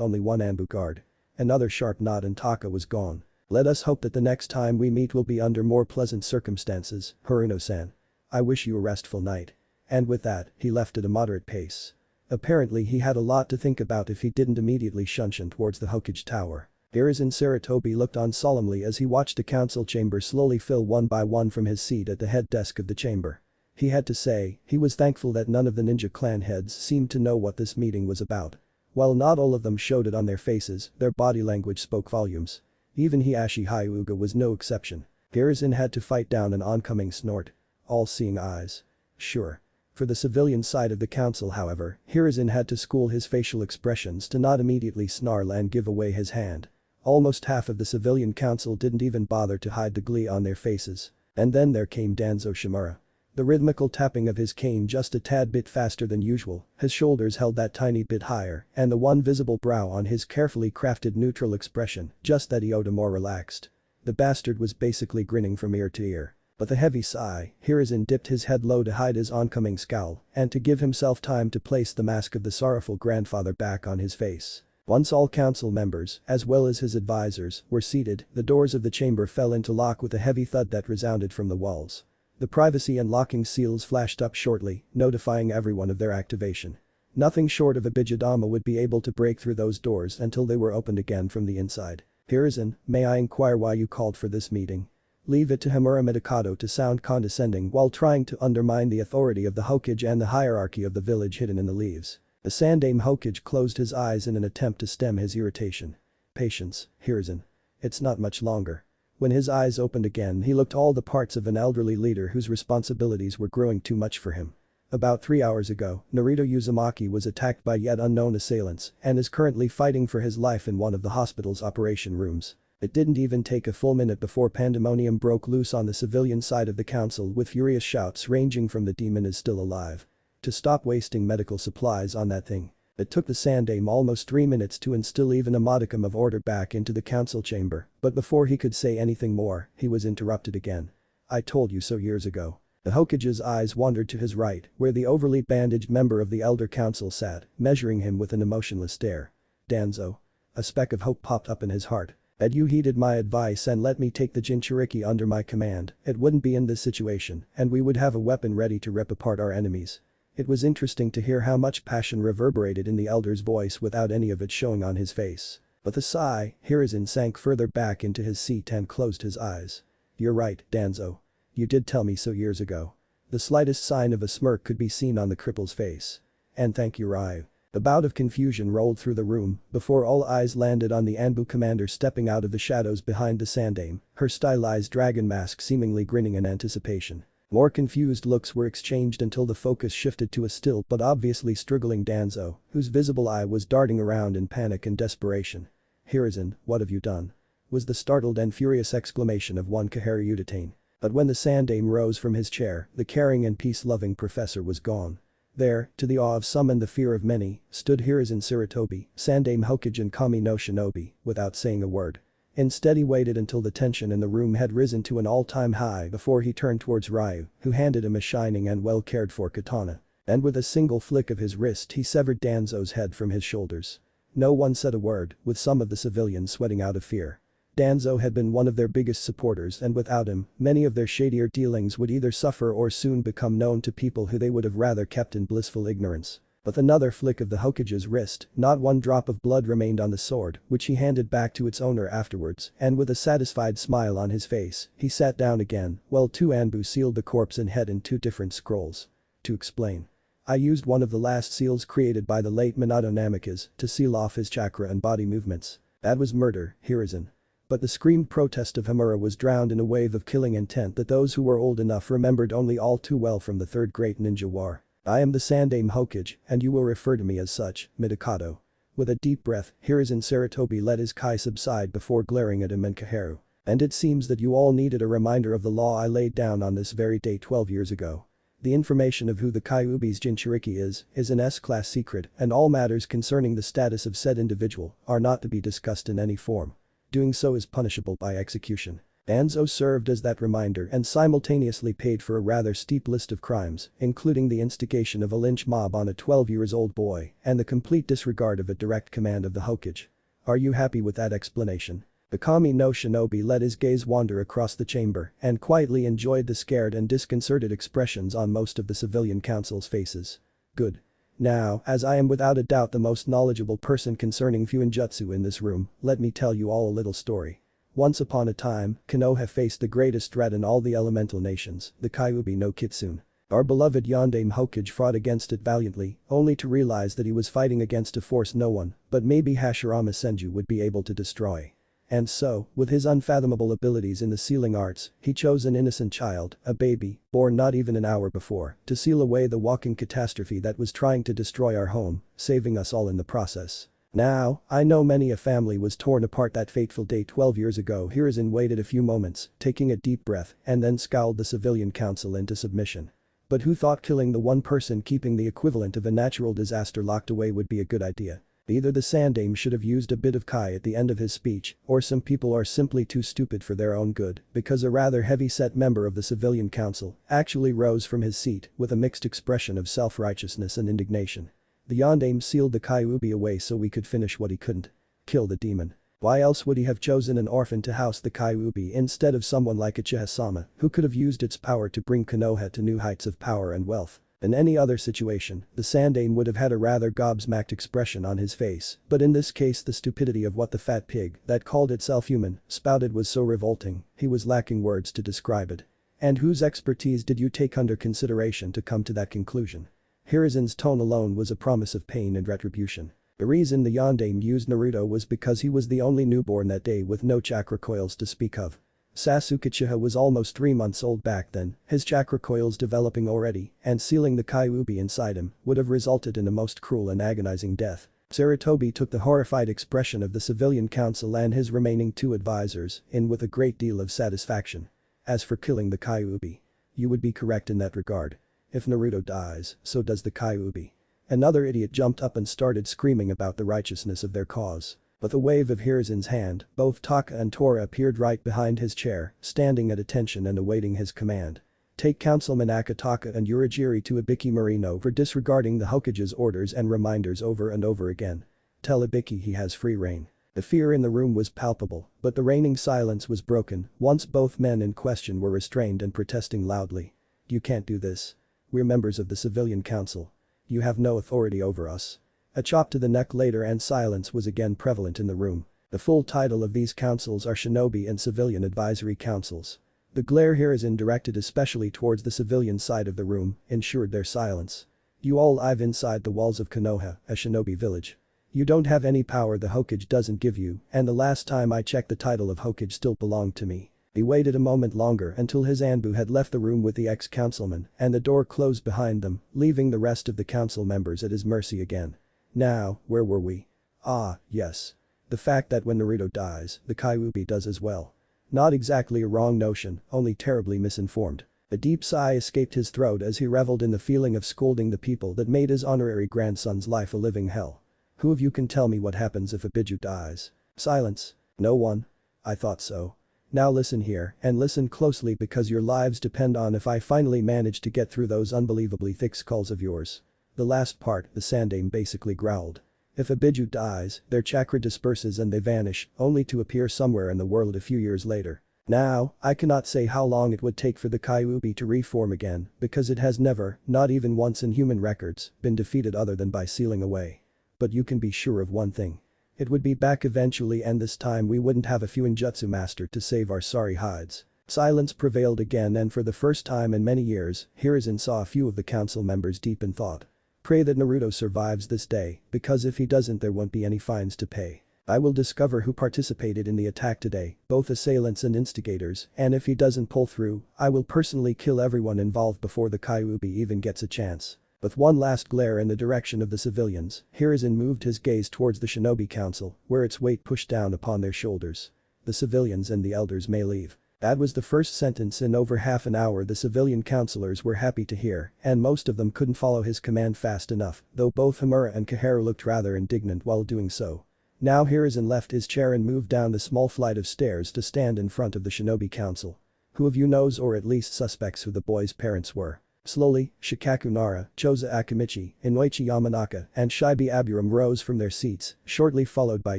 only one Anbu guard. Another sharp nod and Taka was gone. Let us hope that the next time we meet will be under more pleasant circumstances, Haruno-san. I wish you a restful night. And with that, he left at a moderate pace. Apparently he had a lot to think about if he didn't immediately shuntion towards the Hokage tower. Hiruzen Sarutobi looked on solemnly as he watched the council chamber slowly fill one by one from his seat at the head desk of the chamber. He had to say, he was thankful that none of the ninja clan heads seemed to know what this meeting was about. While not all of them showed it on their faces, their body language spoke volumes. Even Hiashi Hyuga was no exception. Hiruzen had to fight down an oncoming snort. All-seeing eyes. Sure. For the civilian side of the council however, Hiruzen had to school his facial expressions to not immediately snarl and give away his hand. Almost half of the civilian council didn't even bother to hide the glee on their faces. And then there came Danzo Shimura. The rhythmical tapping of his cane just a tad bit faster than usual, his shoulders held that tiny bit higher, and the one visible brow on his carefully crafted neutral expression, just that iota more relaxed. The bastard was basically grinning from ear to ear. With a heavy sigh, Hiruzen dipped his head low to hide his oncoming scowl and to give himself time to place the mask of the sorrowful grandfather back on his face. Once all council members, as well as his advisors, were seated, the doors of the chamber fell into lock with a heavy thud that resounded from the walls. The privacy and locking seals flashed up shortly, notifying everyone of their activation. Nothing short of a Bijidama would be able to break through those doors until they were opened again from the inside. Hiruzen, may I inquire why you called for this meeting? Leave it to Himura Midokado to sound condescending while trying to undermine the authority of the Hokage and the hierarchy of the village hidden in the leaves. The Sandaime Hokage closed his eyes in an attempt to stem his irritation. Patience, Hiruzen. It's not much longer. When his eyes opened again he looked all the parts of an elderly leader whose responsibilities were growing too much for him. About 3 hours ago, Naruto Uzumaki was attacked by yet unknown assailants and is currently fighting for his life in one of the hospital's operation rooms. It didn't even take a full minute before pandemonium broke loose on the civilian side of the council with furious shouts ranging from "the demon is still alive" to "stop wasting medical supplies on that thing." It took the Sandaime almost 3 minutes to instill even a modicum of order back into the council chamber, but before he could say anything more, he was interrupted again. I told you so years ago. The Hokage's eyes wandered to his right, where the overly bandaged member of the Elder Council sat, measuring him with an emotionless stare. Danzo. A speck of hope popped up in his heart. Had you heeded my advice and let me take the Jinchuriki under my command, it wouldn't be in this situation, and we would have a weapon ready to rip apart our enemies. It was interesting to hear how much passion reverberated in the elder's voice without any of it showing on his face. With a sigh, Hiruzen sank further back into his seat and closed his eyes. You're right, Danzo. You did tell me so years ago. The slightest sign of a smirk could be seen on the cripple's face. And thank you, Ryu. A bout of confusion rolled through the room before all eyes landed on the Anbu commander stepping out of the shadows behind the Sandaime, her stylized dragon mask seemingly grinning in anticipation. More confused looks were exchanged until the focus shifted to a still but obviously struggling Danzo, whose visible eye was darting around in panic and desperation. Hiruzen, what have you done? Was the startled and furious exclamation of one Kaharu Udatane. But when the Sandaime rose from his chair, the caring and peace-loving professor was gone. There, to the awe of some and the fear of many, stood Hiruzen Sarutobi, Sandaime Hokage and Kami no Shinobi, without saying a word. Instead he waited until the tension in the room had risen to an all-time high before he turned towards Ryu, who handed him a shining and well-cared-for katana. And with a single flick of his wrist he severed Danzo's head from his shoulders. No one said a word, with some of the civilians sweating out of fear. Danzo had been one of their biggest supporters and without him, many of their shadier dealings would either suffer or soon become known to people who they would have rather kept in blissful ignorance. With another flick of the Hokage's wrist, not one drop of blood remained on the sword, which he handed back to its owner afterwards, and with a satisfied smile on his face, he sat down again, while two Anbu sealed the corpse and head in 2 different scrolls. To explain. I used one of the last seals created by the late Minato Namikaze to seal off his chakra and body movements. That was murder, Hiruzen. But the screamed protest of Himura was drowned in a wave of killing intent that those who were old enough remembered only all too well from the Third Great Ninja War. I am the Sandaime Hokage, and you will refer to me as such, Midokado. With a deep breath, Hiruzen Sarutobi let his kai subside before glaring at him and Kaharu. And it seems that you all needed a reminder of the law I laid down on this very day 12 years ago. The information of who the Kyuubi's Jinchuriki is an S-class secret and all matters concerning the status of said individual are not to be discussed in any form. Doing so is punishable by execution. Danzo served as that reminder and simultaneously paid for a rather steep list of crimes, including the instigation of a lynch mob on a 12-year-old boy and the complete disregard of a direct command of the Hokage. Are you happy with that explanation? Akami no Shinobi let his gaze wander across the chamber and quietly enjoyed the scared and disconcerted expressions on most of the civilian council's faces. Good. Now, as I am without a doubt the most knowledgeable person concerning Fuinjutsu in this room, let me tell you all a little story. Once upon a time, Konoha faced the greatest threat in all the elemental nations, the Kyuubi no Kitsune. Our beloved Yondaime Hokage fought against it valiantly, only to realize that he was fighting against a force no one, but maybe Hashirama Senju would be able to destroy. And so, with his unfathomable abilities in the sealing arts, he chose an innocent child, a baby, born not even an hour before, to seal away the walking catastrophe that was trying to destroy our home, saving us all in the process. Now, I know many a family was torn apart that fateful day 12 years ago. Hiruzen waited a few moments, taking a deep breath, and then scowled the civilian council into submission. But who thought killing the one person keeping the equivalent of a natural disaster locked away would be a good idea? Either the Sandaime should have used a bit of kai at the end of his speech, or some people are simply too stupid for their own good, because a rather heavy-set member of the civilian council actually rose from his seat with a mixed expression of self-righteousness and indignation. The Yondaime sealed the Kyuubi away so we could finish what he couldn't. Kill the demon. Why else would he have chosen an orphan to house the Kyuubi instead of someone like Uchiha-sama, who could have used its power to bring Konoha to new heights of power and wealth? In any other situation, the Sandaime would have had a rather gobsmacked expression on his face, but in this case the stupidity of what the fat pig, that called itself human, spouted was so revolting, he was lacking words to describe it. And whose expertise did you take under consideration to come to that conclusion? Hiruzen's tone alone was a promise of pain and retribution. The reason the Yondaime used Naruto was because he was the only newborn that day with no chakra coils to speak of. Sasuke Uchiha was almost 3 months old back then, his chakra coils developing already, and sealing the Kyuubi inside him would have resulted in a most cruel and agonizing death. Sarutobi took the horrified expression of the civilian council and his remaining 2 advisors in with a great deal of satisfaction. As for killing the Kyuubi, you would be correct in that regard. If Naruto dies, so does the Kyuubi. Another idiot jumped up and started screaming about the righteousness of their cause. With a wave of Hiruzen's hand, both Taka and Tora appeared right behind his chair, standing at attention and awaiting his command. Take Councilman Akataka and Urajiri to Ibiki Marino for disregarding the Hokage's orders and reminders over and over again. Tell Ibiki he has free rein. The fear in the room was palpable, but the reigning silence was broken once both men in question were restrained and protesting loudly. You can't do this. We're members of the civilian council. You have no authority over us. A chop to the neck later and silence was again prevalent in the room. The full title of these councils are Shinobi and Civilian Advisory Councils. The glare Hiruzen directed especially towards the civilian side of the room ensured their silence. You all live inside the walls of Konoha, a shinobi village. You don't have any power the Hokage doesn't give you, and the last time I checked the title of Hokage still belonged to me. He waited a moment longer until his Anbu had left the room with the ex-councilman and the door closed behind them, leaving the rest of the council members at his mercy again. Now, where were we? Ah, yes. The fact that when Naruto dies, the Kyuubi does as well. Not exactly a wrong notion, only terribly misinformed. A deep sigh escaped his throat as he reveled in the feeling of scolding the people that made his honorary grandson's life a living hell. Who of you can tell me what happens if a Biju dies? Silence. No one? I thought so. Now listen here, and listen closely because your lives depend on if I finally manage to get through those unbelievably thick skulls of yours. The last part, the Sandaime basically growled. If a Biju dies, their chakra disperses and they vanish, only to appear somewhere in the world a few years later. Now, I cannot say how long it would take for the Kyuubi to reform again, because it has never, not even once in human records, been defeated other than by sealing away. But you can be sure of one thing. It would be back eventually and this time we wouldn't have a Fuinjutsu master to save our sorry hides. Silence prevailed again and for the first time in many years, Hiruzen saw a few of the council members deep in thought. Pray that Naruto survives this day, because if he doesn't there won't be any fines to pay. I will discover who participated in the attack today, both assailants and instigators, and if he doesn't pull through, I will personally kill everyone involved before the Kyuubi even gets a chance. With one last glare in the direction of the civilians, Hiruzen moved his gaze towards the Shinobi Council, where its weight pushed down upon their shoulders. The civilians and the elders may leave. That was the first sentence in over half an hour the civilian councillors were happy to hear, and most of them couldn't follow his command fast enough, though both Hamura and Kaharu looked rather indignant while doing so. Now Hiruzen left his chair and moved down the small flight of stairs to stand in front of the Shinobi Council. Who of you knows or at least suspects who the boy's parents were? Slowly, Shikaku Nara, Choza Akimichi, Inoichi Yamanaka, and Shibi Aburam rose from their seats, shortly followed by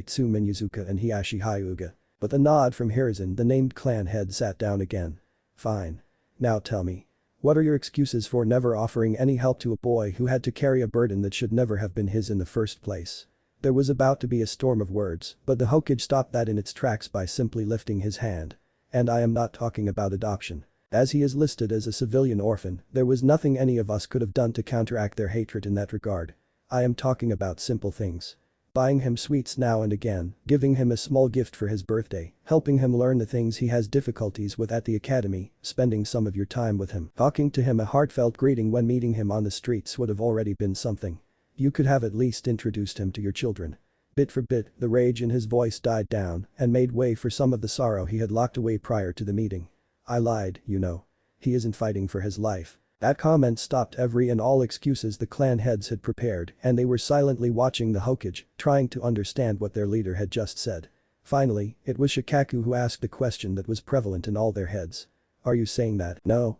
Tsumin Yuzuka and Hiashi Hyuga. With a nod from Hiruzen, the named clan head sat down again. Fine. Now tell me. What are your excuses for never offering any help to a boy who had to carry a burden that should never have been his in the first place? There was about to be a storm of words, but the Hokage stopped that in its tracks by simply lifting his hand. And I am not talking about adoption. As he is listed as a civilian orphan, there was nothing any of us could have done to counteract their hatred in that regard. I am talking about simple things. Buying him sweets now and again, giving him a small gift for his birthday, helping him learn the things he has difficulties with at the academy, spending some of your time with him, talking to him, a heartfelt greeting when meeting him on the streets would have already been something. You could have at least introduced him to your children. Bit for bit, the rage in his voice died down and made way for some of the sorrow he had locked away prior to the meeting. I lied, you know. He isn't fighting for his life. That comment stopped every and all excuses the clan heads had prepared, and they were silently watching the Hokage, trying to understand what their leader had just said. Finally, it was Shikaku who asked the question that was prevalent in all their heads. Are you saying that? No.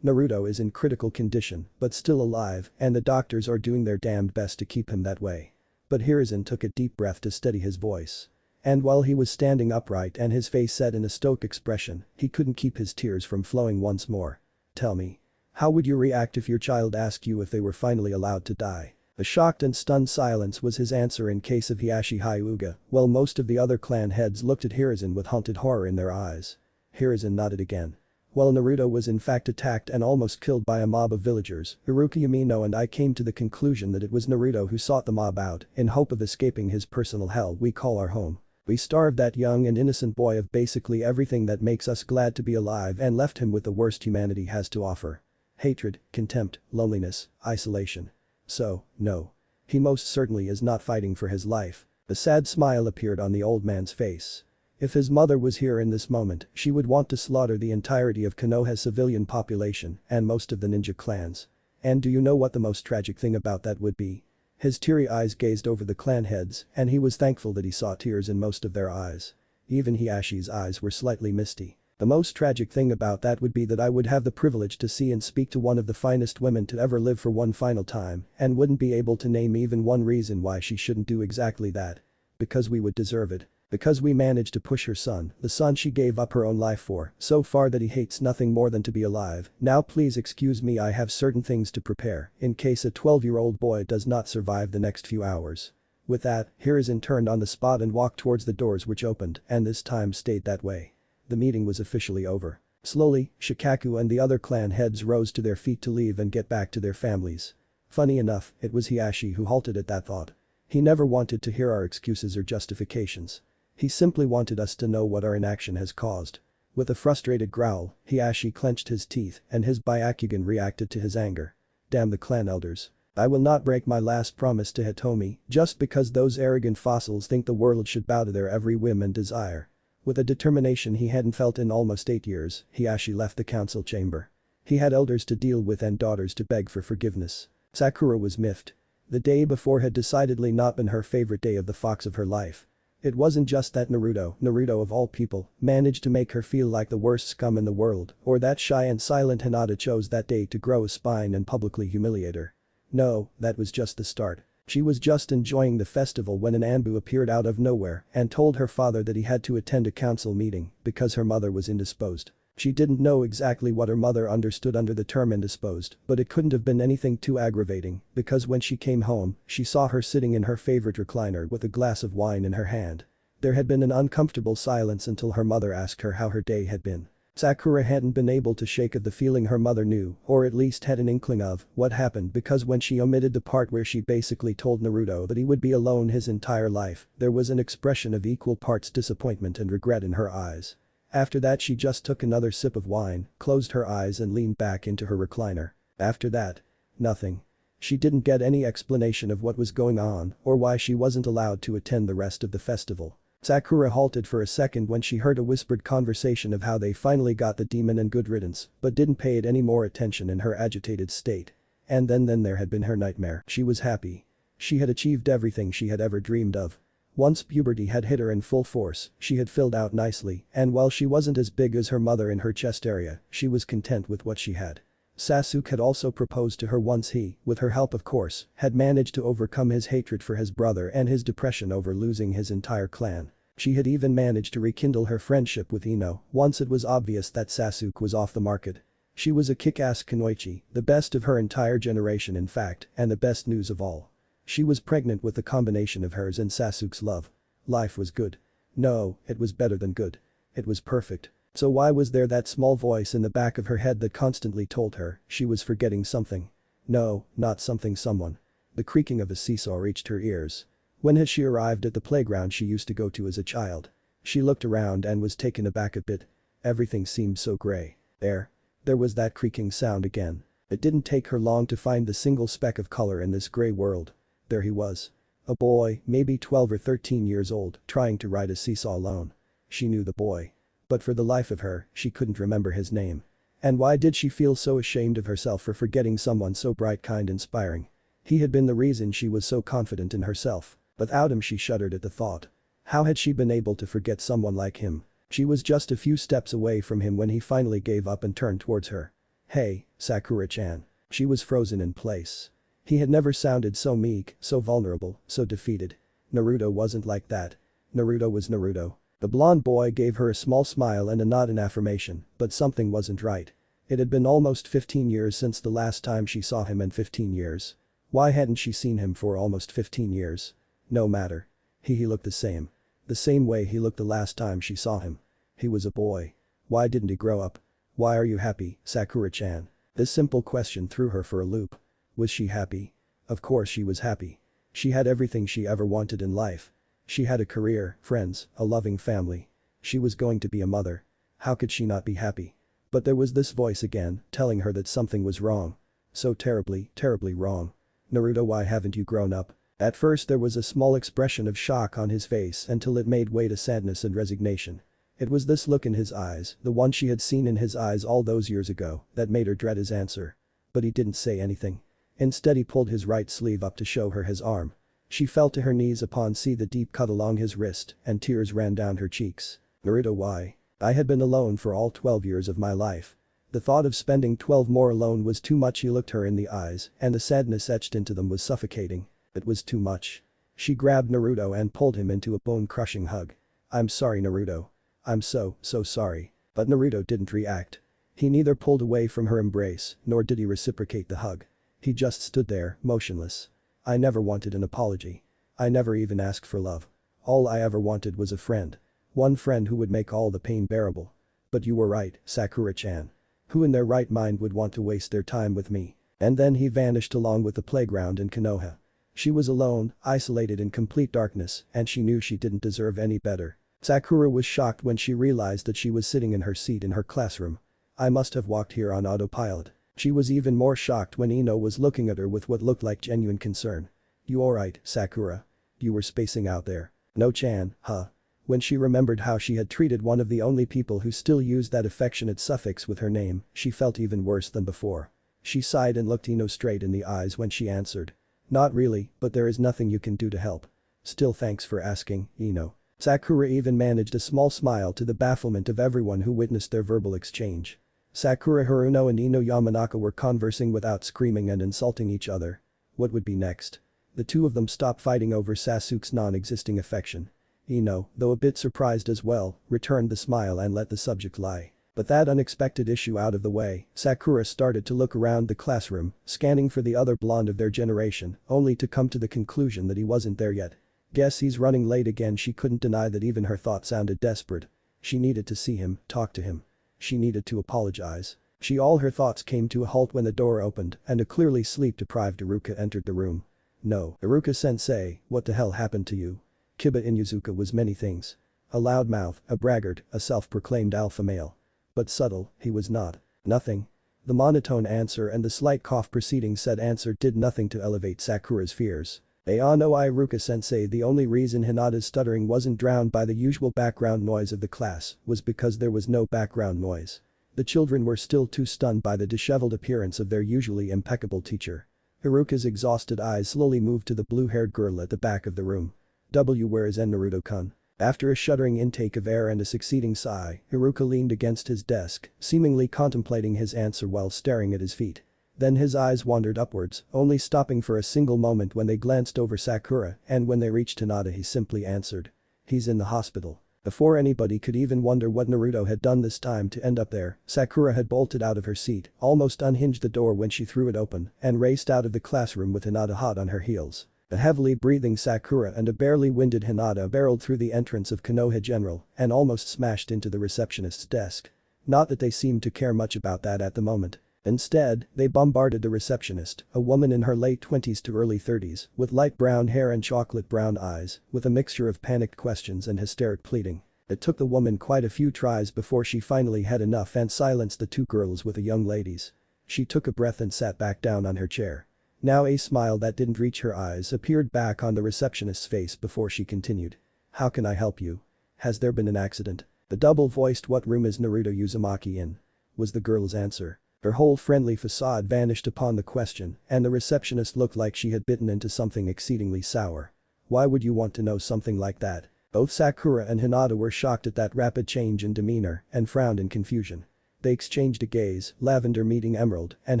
Naruto is in critical condition, but still alive, and the doctors are doing their damned best to keep him that way. But Hiruzen took a deep breath to steady his voice. And while he was standing upright and his face set in a stoic expression, he couldn't keep his tears from flowing once more. Tell me. How would you react if your child asked you if they were finally allowed to die? A shocked and stunned silence was his answer in case of Hiashi Hyuga, while most of the other clan heads looked at Hiruzen with haunted horror in their eyes. Hiruzen nodded again. While Naruto was in fact attacked and almost killed by a mob of villagers, Iruka Yamino and I came to the conclusion that it was Naruto who sought the mob out in hope of escaping his personal hell we call our home. We starved that young and innocent boy of basically everything that makes us glad to be alive and left him with the worst humanity has to offer. Hatred, contempt, loneliness, isolation. So, no. He most certainly is not fighting for his life. A sad smile appeared on the old man's face. If his mother was here in this moment, she would want to slaughter the entirety of Konoha's civilian population and most of the ninja clans. And do you know what the most tragic thing about that would be? His teary eyes gazed over the clan heads, and he was thankful that he saw tears in most of their eyes. Even Hiashi's eyes were slightly misty. The most tragic thing about that would be that I would have the privilege to see and speak to one of the finest women to ever live for one final time and wouldn't be able to name even one reason why she shouldn't do exactly that. Because we would deserve it. Because we managed to push her son, the son she gave up her own life for, so far that he hates nothing more than to be alive. Now please excuse me, I have certain things to prepare in case a 12-year-old boy does not survive the next few hours. With that, Hiruzen turned on the spot and walked towards the doors which opened and this time stayed that way. The meeting was officially over. Slowly, Shikaku and the other clan heads rose to their feet to leave and get back to their families. Funny enough, it was Hiashi who halted at that thought. He never wanted to hear our excuses or justifications. He simply wanted us to know what our inaction has caused. With a frustrated growl, Hiashi clenched his teeth and his Byakugan reacted to his anger. Damn the clan elders. I will not break my last promise to Hitomi just because those arrogant fossils think the world should bow to their every whim and desire. With a determination he hadn't felt in almost 8 years, Hiashi left the council chamber. He had elders to deal with and daughters to beg for forgiveness. Sakura was miffed. The day before had decidedly not been her favorite day of the fox of her life. It wasn't just that Naruto of all people, managed to make her feel like the worst scum in the world, or that shy and silent Hinata chose that day to grow a spine and publicly humiliate her. No, that was just the start. She was just enjoying the festival when an Anbu appeared out of nowhere and told her father that he had to attend a council meeting because her mother was indisposed. She didn't know exactly what her mother understood under the term indisposed, but it couldn't have been anything too aggravating because when she came home, she saw her sitting in her favorite recliner with a glass of wine in her hand. There had been an uncomfortable silence until her mother asked her how her day had been. Sakura hadn't been able to shake of the feeling her mother knew, or at least had an inkling of, what happened because when she omitted the part where she basically told Naruto that he would be alone his entire life, there was an expression of equal parts disappointment and regret in her eyes. After that she just took another sip of wine, closed her eyes and leaned back into her recliner. After that, nothing. She didn't get any explanation of what was going on or why she wasn't allowed to attend the rest of the festival. Sakura halted for a second when she heard a whispered conversation of how they finally got the demon and good riddance, but didn't pay it any more attention in her agitated state. And then there had been her nightmare. She was happy. She had achieved everything she had ever dreamed of. Once puberty had hit her in full force, she had filled out nicely, and while she wasn't as big as her mother in her chest area, she was content with what she had. Sasuke had also proposed to her once he, with her help of course, had managed to overcome his hatred for his brother and his depression over losing his entire clan. She had even managed to rekindle her friendship with Ino once it was obvious that Sasuke was off the market. She was a kick-ass kunoichi, the best of her entire generation in fact, and the best news of all. She was pregnant with the combination of hers and Sasuke's love. Life was good. No, it was better than good. It was perfect. So why was there that small voice in the back of her head that constantly told her she was forgetting something? No, not something someone. The creaking of a seesaw reached her ears. When had she arrived at the playground she used to go to as a child? She looked around and was taken aback a bit. Everything seemed so gray. There was that creaking sound again. It didn't take her long to find the single speck of color in this gray world. There he was. A boy, maybe 12 or 13 years old, trying to ride a seesaw alone. She knew the boy. But for the life of her, she couldn't remember his name. And why did she feel so ashamed of herself for forgetting someone so bright, kind, inspiring? He had been the reason she was so confident in herself. Without him she shuddered at the thought. How had she been able to forget someone like him? She was just a few steps away from him when he finally gave up and turned towards her. Hey, Sakura-chan. She was frozen in place. He had never sounded so meek, so vulnerable, so defeated. Naruto wasn't like that. Naruto was Naruto. The blonde boy gave her a small smile and a nod in affirmation, but something wasn't right. It had been almost 15 years since the last time she saw him and 15 years. Why hadn't she seen him for almost 15 years? No matter. He looked the same. The same way he looked the last time she saw him. He was a boy. Why didn't he grow up? Why are you happy, Sakura-chan? This simple question threw her for a loop. Was she happy? Of course she was happy. She had everything she ever wanted in life. She had a career, friends, a loving family. She was going to be a mother. How could she not be happy? But there was this voice again, telling her that something was wrong. So terribly, terribly wrong. Naruto, why haven't you grown up? At first there was a small expression of shock on his face until it made way to sadness and resignation. It was this look in his eyes, the one she had seen in his eyes all those years ago, that made her dread his answer. But he didn't say anything. Instead he pulled his right sleeve up to show her his arm. She fell to her knees upon see the deep cut along his wrist and tears ran down her cheeks. Naruto, why? I had been alone for all 12 years of my life. The thought of spending 12 more alone was too much. He looked her in the eyes and the sadness etched into them was suffocating. It was too much. She grabbed Naruto and pulled him into a bone-crushing hug. I'm sorry, Naruto. I'm so sorry. But Naruto didn't react. He neither pulled away from her embrace nor did he reciprocate the hug. He just stood there, motionless. I never wanted an apology. I never even asked for love. All I ever wanted was a friend. One friend who would make all the pain bearable. But you were right, Sakura-chan. Who in their right mind would want to waste their time with me? And then he vanished along with the playground in Konoha. She was alone, isolated in complete darkness, and she knew she didn't deserve any better. Sakura was shocked when she realized that she was sitting in her seat in her classroom. I must have walked here on autopilot. She was even more shocked when Ino was looking at her with what looked like genuine concern. You alright, Sakura? You were spacing out there. No-chan, huh? When she remembered how she had treated one of the only people who still used that affectionate suffix with her name, she felt even worse than before. She sighed and looked Ino straight in the eyes when she answered. Not really, but there is nothing you can do to help. Still, thanks for asking, Ino. Sakura even managed a small smile to the bafflement of everyone who witnessed their verbal exchange. Sakura, Haruno and Ino Yamanaka were conversing without screaming and insulting each other. What would be next? The two of them stopped fighting over Sasuke's non-existing affection. Ino, though a bit surprised as well, returned the smile and let the subject lie. But that unexpected issue out of the way, Sakura started to look around the classroom, scanning for the other blonde of their generation, only to come to the conclusion that he wasn't there yet. Guess he's running late again. She couldn't deny that even her thought sounded desperate. She needed to see him, talk to him. She needed to apologize. All her thoughts came to a halt when the door opened and a clearly sleep-deprived Iruka entered the room. No, Iruka-sensei, what the hell happened to you? Kiba Inuzuka was many things. A loudmouth, a braggart, a self-proclaimed alpha male. But subtle, he was not. Nothing. The monotone answer and the slight cough preceding said answer did nothing to elevate Sakura's fears. No, Iruka-sensei, the only reason Hinata's stuttering wasn't drowned by the usual background noise of the class was because there was no background noise. The children were still too stunned by the disheveled appearance of their usually impeccable teacher. Iruka's exhausted eyes slowly moved to the blue-haired girl at the back of the room. Where is Naruto-kun? After a shuddering intake of air and a succeeding sigh, Iruka leaned against his desk, seemingly contemplating his answer while staring at his feet. Then his eyes wandered upwards, only stopping for a single moment when they glanced over Sakura, and when they reached Hinata he simply answered. He's in the hospital. Before anybody could even wonder what Naruto had done this time to end up there, Sakura had bolted out of her seat, almost unhinged the door when she threw it open, and raced out of the classroom with Hinata hot on her heels. A heavily breathing Sakura and a barely winded Hinata barreled through the entrance of Konoha General and almost smashed into the receptionist's desk. Not that they seemed to care much about that at the moment. Instead, they bombarded the receptionist, a woman in her late 20s to early 30s, with light brown hair and chocolate brown eyes, with a mixture of panicked questions and hysteric pleading. It took the woman quite a few tries before she finally had enough and silenced the two girls with the young ladies. She took a breath and sat back down on her chair. Now a smile that didn't reach her eyes appeared back on the receptionist's face before she continued. How can I help you? Has there been an accident? The double-voiced "What room is Naruto Uzumaki in?" was the girl's answer. Her whole friendly facade vanished upon the question, and the receptionist looked like she had bitten into something exceedingly sour. Why would you want to know something like that? Both Sakura and Hinata were shocked at that rapid change in demeanor and frowned in confusion. They exchanged a gaze, lavender meeting emerald, and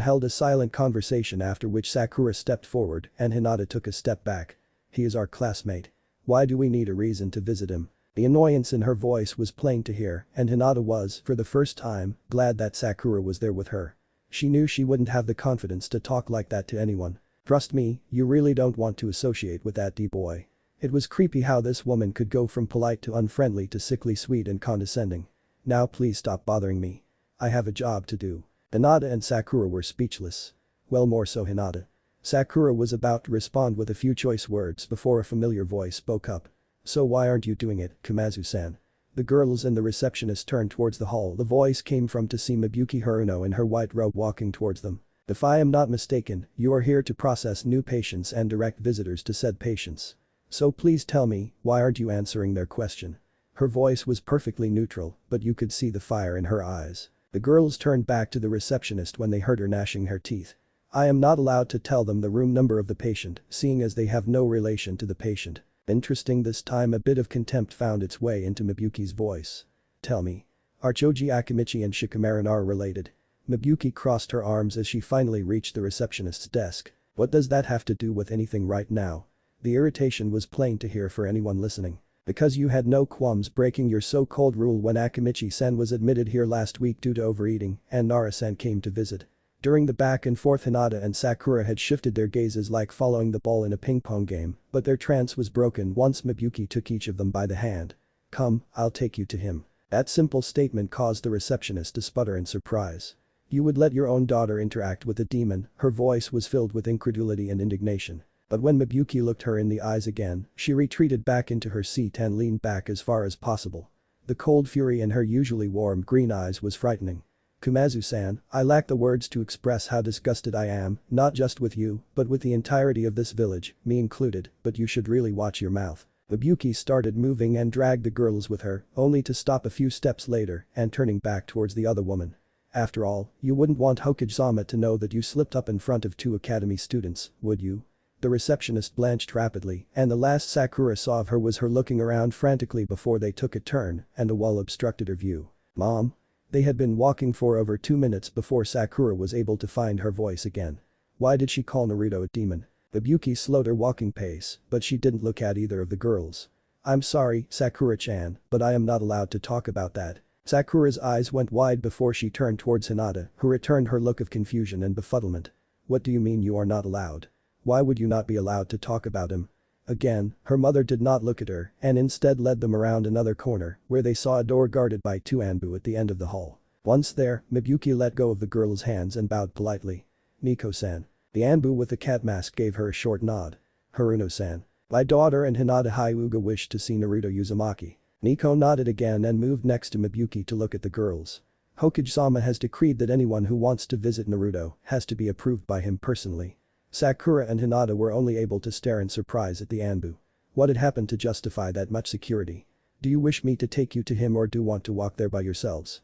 held a silent conversation after which Sakura stepped forward and Hinata took a step back. He is our classmate. Why do we need a reason to visit him? The annoyance in her voice was plain to hear, and Hinata was, for the first time, glad that Sakura was there with her. She knew she wouldn't have the confidence to talk like that to anyone. Trust me, you really don't want to associate with that D-boy. It was creepy how this woman could go from polite to unfriendly to sickly sweet and condescending. Now please stop bothering me. I have a job to do. Hinata and Sakura were speechless. Well, more so Hinata. Sakura was about to respond with a few choice words before a familiar voice spoke up. So why aren't you doing it, Komazu-san? The girls and the receptionist turned towards the hall the voice came from to see Miyuki Haruno in her white robe walking towards them. If I am not mistaken, you are here to process new patients and direct visitors to said patients. So please tell me, why aren't you answering their question? Her voice was perfectly neutral, but you could see the fire in her eyes. The girls turned back to the receptionist when they heard her gnashing her teeth. I am not allowed to tell them the room number of the patient, seeing as they have no relation to the patient. Interesting, this time a bit of contempt found its way into Miyuki's voice. Tell me. Are Choji Akimichi and Shikamaru related? Miyuki crossed her arms as she finally reached the receptionist's desk. What does that have to do with anything right now? The irritation was plain to hear for anyone listening. Because you had no qualms breaking your so-called rule when Akimichi-san was admitted here last week due to overeating and Nara-san came to visit. During the back and forth Hinata and Sakura had shifted their gazes like following the ball in a ping-pong game, but their trance was broken once Miyuki took each of them by the hand. Come, I'll take you to him. That simple statement caused the receptionist to sputter in surprise. You would let your own daughter interact with a demon? Her voice was filled with incredulity and indignation. But when Miyuki looked her in the eyes again, she retreated back into her seat and leaned back as far as possible. The cold fury in her usually warm green eyes was frightening. Komazu-san, I lack the words to express how disgusted I am, not just with you, but with the entirety of this village, me included, but you should really watch your mouth. Miyuki started moving and dragged the girls with her, only to stop a few steps later and turning back towards the other woman. After all, you wouldn't want Hokage-sama to know that you slipped up in front of 2 academy students, would you? The receptionist blanched rapidly, and the last Sakura saw of her was her looking around frantically before they took a turn and a wall obstructed her view. Mom? They had been walking for over 2 minutes before Sakura was able to find her voice again. Why did she call Naruto a demon? Miyuki slowed her walking pace, but she didn't look at either of the girls. I'm sorry, Sakura-chan, but I am not allowed to talk about that. Sakura's eyes went wide before she turned towards Hinata, who returned her look of confusion and befuddlement. What do you mean you are not allowed? Why would you not be allowed to talk about him? Again, her mother did not look at her and instead led them around another corner where they saw a door guarded by 2 Anbu at the end of the hall. Once there, Miyuki let go of the girl's hands and bowed politely. Nico-san. The Anbu with the cat mask gave her a short nod. Haruno-san. My daughter and Hinata Hyuga wish to see Naruto Uzumaki. Nico nodded again and moved next to Miyuki to look at the girls. Hokage-sama has decreed that anyone who wants to visit Naruto has to be approved by him personally. Sakura and Hinata were only able to stare in surprise at the Anbu. What had happened to justify that much security? Do you wish me to take you to him or do want to walk there by yourselves?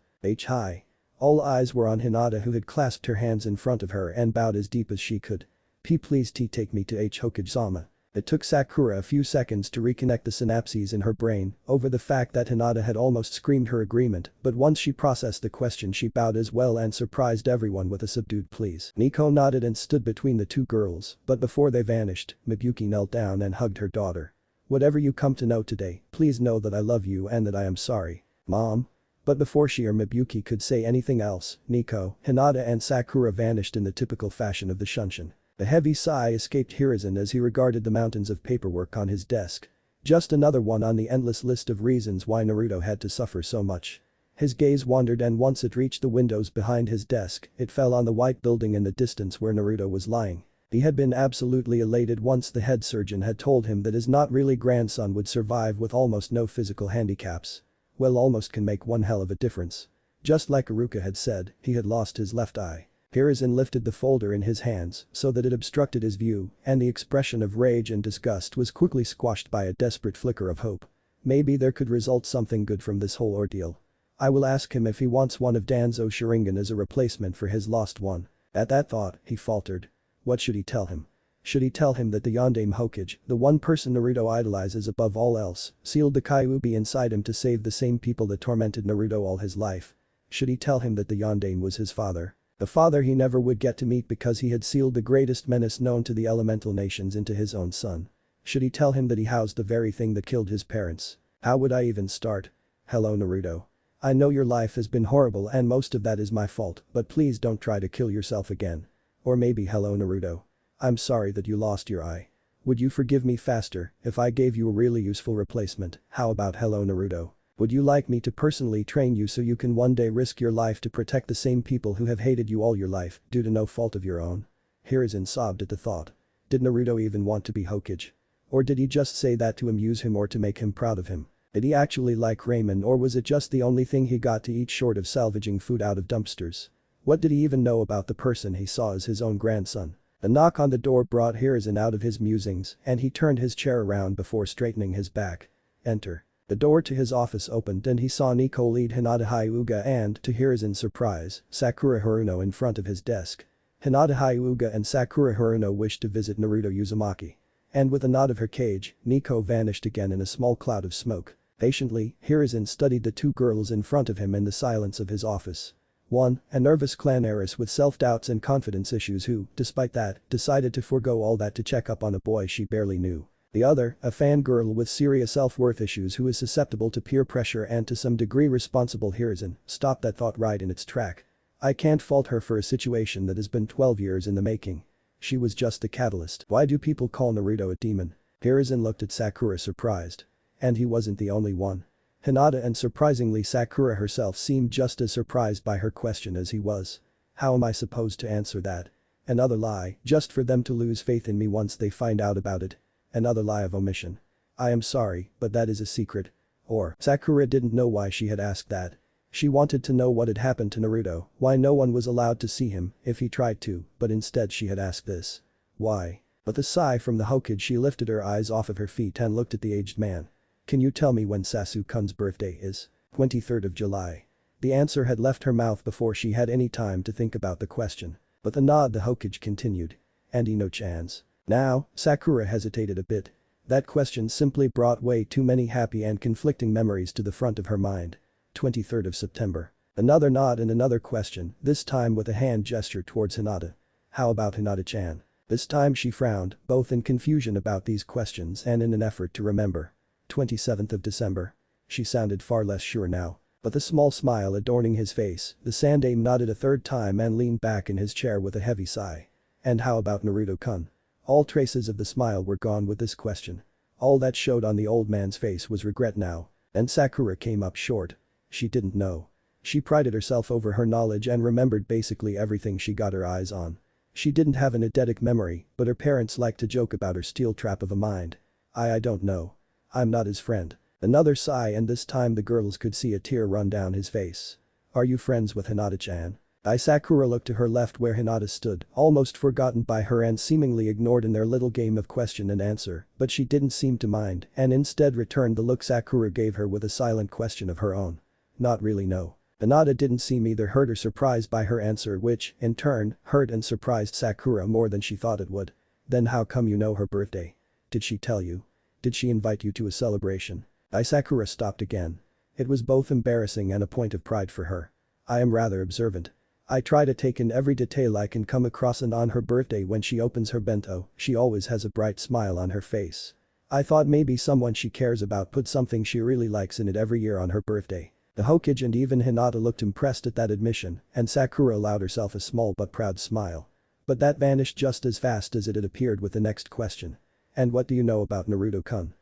Hi. All eyes were on Hinata, who had clasped her hands in front of her and bowed as deep as she could. Please take me to Hokage-sama. It took Sakura a few seconds to reconnect the synapses in her brain over the fact that Hinata had almost screamed her agreement, but once she processed the question she bowed as well and surprised everyone with a subdued please. Nico nodded and stood between the two girls, but before they vanished, Mibuyuki knelt down and hugged her daughter. Whatever you come to know today, please know that I love you and that I am sorry. Mom? But before she or Mibuyuki could say anything else, Nico, Hinata and Sakura vanished in the typical fashion of the Shunshin. A heavy sigh escaped Hiruzen as he regarded the mountains of paperwork on his desk. Just another one on the endless list of reasons why Naruto had to suffer so much. His gaze wandered and once it reached the windows behind his desk, it fell on the white building in the distance where Naruto was lying. He had been absolutely elated once the head surgeon had told him that his not really grandson would survive with almost no physical handicaps. Well, almost can make one hell of a difference. Just like Iruka had said, he had lost his left eye. Hiruzen lifted the folder in his hands so that it obstructed his view, and the expression of rage and disgust was quickly squashed by a desperate flicker of hope. Maybe there could result something good from this whole ordeal. I will ask him if he wants one of Danzo Sharingan as a replacement for his lost one. At that thought, he faltered. What should he tell him? Should he tell him that the Yondaime Hokage, the one person Naruto idolizes above all else, sealed the Kyuubi inside him to save the same people that tormented Naruto all his life? Should he tell him that the Yondaime was his father? The father he never would get to meet because he had sealed the greatest menace known to the elemental nations into his own son. Should he tell him that he housed the very thing that killed his parents? How would I even start? Hello Naruto. I know your life has been horrible and most of that is my fault, but please don't try to kill yourself again. Or maybe hello Naruto. I'm sorry that you lost your eye. Would you forgive me faster if I gave you a really useful replacement? How about hello Naruto? Would you like me to personally train you so you can one day risk your life to protect the same people who have hated you all your life due to no fault of your own? Hiruzen sobbed at the thought. Did Naruto even want to be Hokage? Or did he just say that to amuse him or to make him proud of him? Did he actually like ramen or was it just the only thing he got to eat short of salvaging food out of dumpsters? What did he even know about the person he saw as his own grandson? A knock on the door brought Hiruzen out of his musings and he turned his chair around before straightening his back. Enter. The door to his office opened and he saw Nico lead Hinata Hyuga and, to Hiruzen's surprise, Sakura Haruno in front of his desk. Hinata Hyuga and Sakura Haruno wished to visit Naruto Uzumaki. And with a nod of her cage, Nico vanished again in a small cloud of smoke. Patiently, Hiruzen studied the two girls in front of him in the silence of his office. One, a nervous clan heiress with self-doubts and confidence issues who, despite that, decided to forego all that to check up on a boy she barely knew. The other, a fangirl with serious self-worth issues who is susceptible to peer pressure and to some degree responsible. Hiruzen stopped that thought right in its track. I can't fault her for a situation that has been 12 years in the making. She was just the catalyst. Why do people call Naruto a demon? Hiruzen looked at Sakura surprised. And he wasn't the only one. Hinata and surprisingly Sakura herself seemed just as surprised by her question as he was. How am I supposed to answer that? Another lie, just for them to lose faith in me once they find out about it. Another lie of omission. I am sorry, but that is a secret. Or, Sakura didn't know why she had asked that. She wanted to know what had happened to Naruto, why no one was allowed to see him if he tried to, but instead she had asked this. Why? With a sigh from the Hokage she lifted her eyes off of her feet and looked at the aged man. Can you tell me when Sasuke-kun's birthday is? 23rd of July. The answer had left her mouth before she had any time to think about the question. But the nod the Hokage continued. And no chance. Now, Sakura hesitated a bit. That question simply brought way too many happy and conflicting memories to the front of her mind. 23rd of September. Another nod and another question, this time with a hand gesture towards Hinata. How about Hinata-chan? This time she frowned, both in confusion about these questions and in an effort to remember. 27th of December. She sounded far less sure now. But the small smile adorning his face, the Sandaime nodded a third time and leaned back in his chair with a heavy sigh. And how about Naruto-kun? All traces of the smile were gone with this question. All that showed on the old man's face was regret now. And Sakura came up short. She didn't know. She prided herself over her knowledge and remembered basically everything she got her eyes on. She didn't have an eidetic memory, but her parents liked to joke about her steel trap of a mind. I don't know. I'm not his friend. Another sigh and this time the girls could see a tear run down his face. Are you friends with Hinata-chan? Sakura looked to her left where Hinata stood, almost forgotten by her and seemingly ignored in their little game of question and answer, but she didn't seem to mind and instead returned the look Sakura gave her with a silent question of her own. Not really, no. Hinata didn't seem either hurt or surprised by her answer, which, in turn, hurt and surprised Sakura more than she thought it would. Then how come you know her birthday? Did she tell you? Did she invite you to a celebration? Sakura stopped again. It was both embarrassing and a point of pride for her. I am rather observant. I try to take in every detail I can come across, and on her birthday when she opens her bento, she always has a bright smile on her face. I thought maybe someone she cares about put something she really likes in it every year on her birthday. The Hokage and even Hinata looked impressed at that admission, and Sakura allowed herself a small but proud smile. But that vanished just as fast as it had appeared with the next question. And what do you know about Naruto-kun?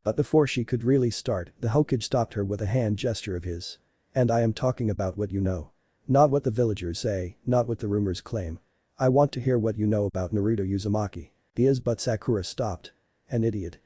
But before she could really start, the Hokage stopped her with a hand gesture of his. And I am talking about what you know. Not what the villagers say, not what the rumors claim. I want to hear what you know about Naruto Uzumaki. But Sakura stopped. An idiot.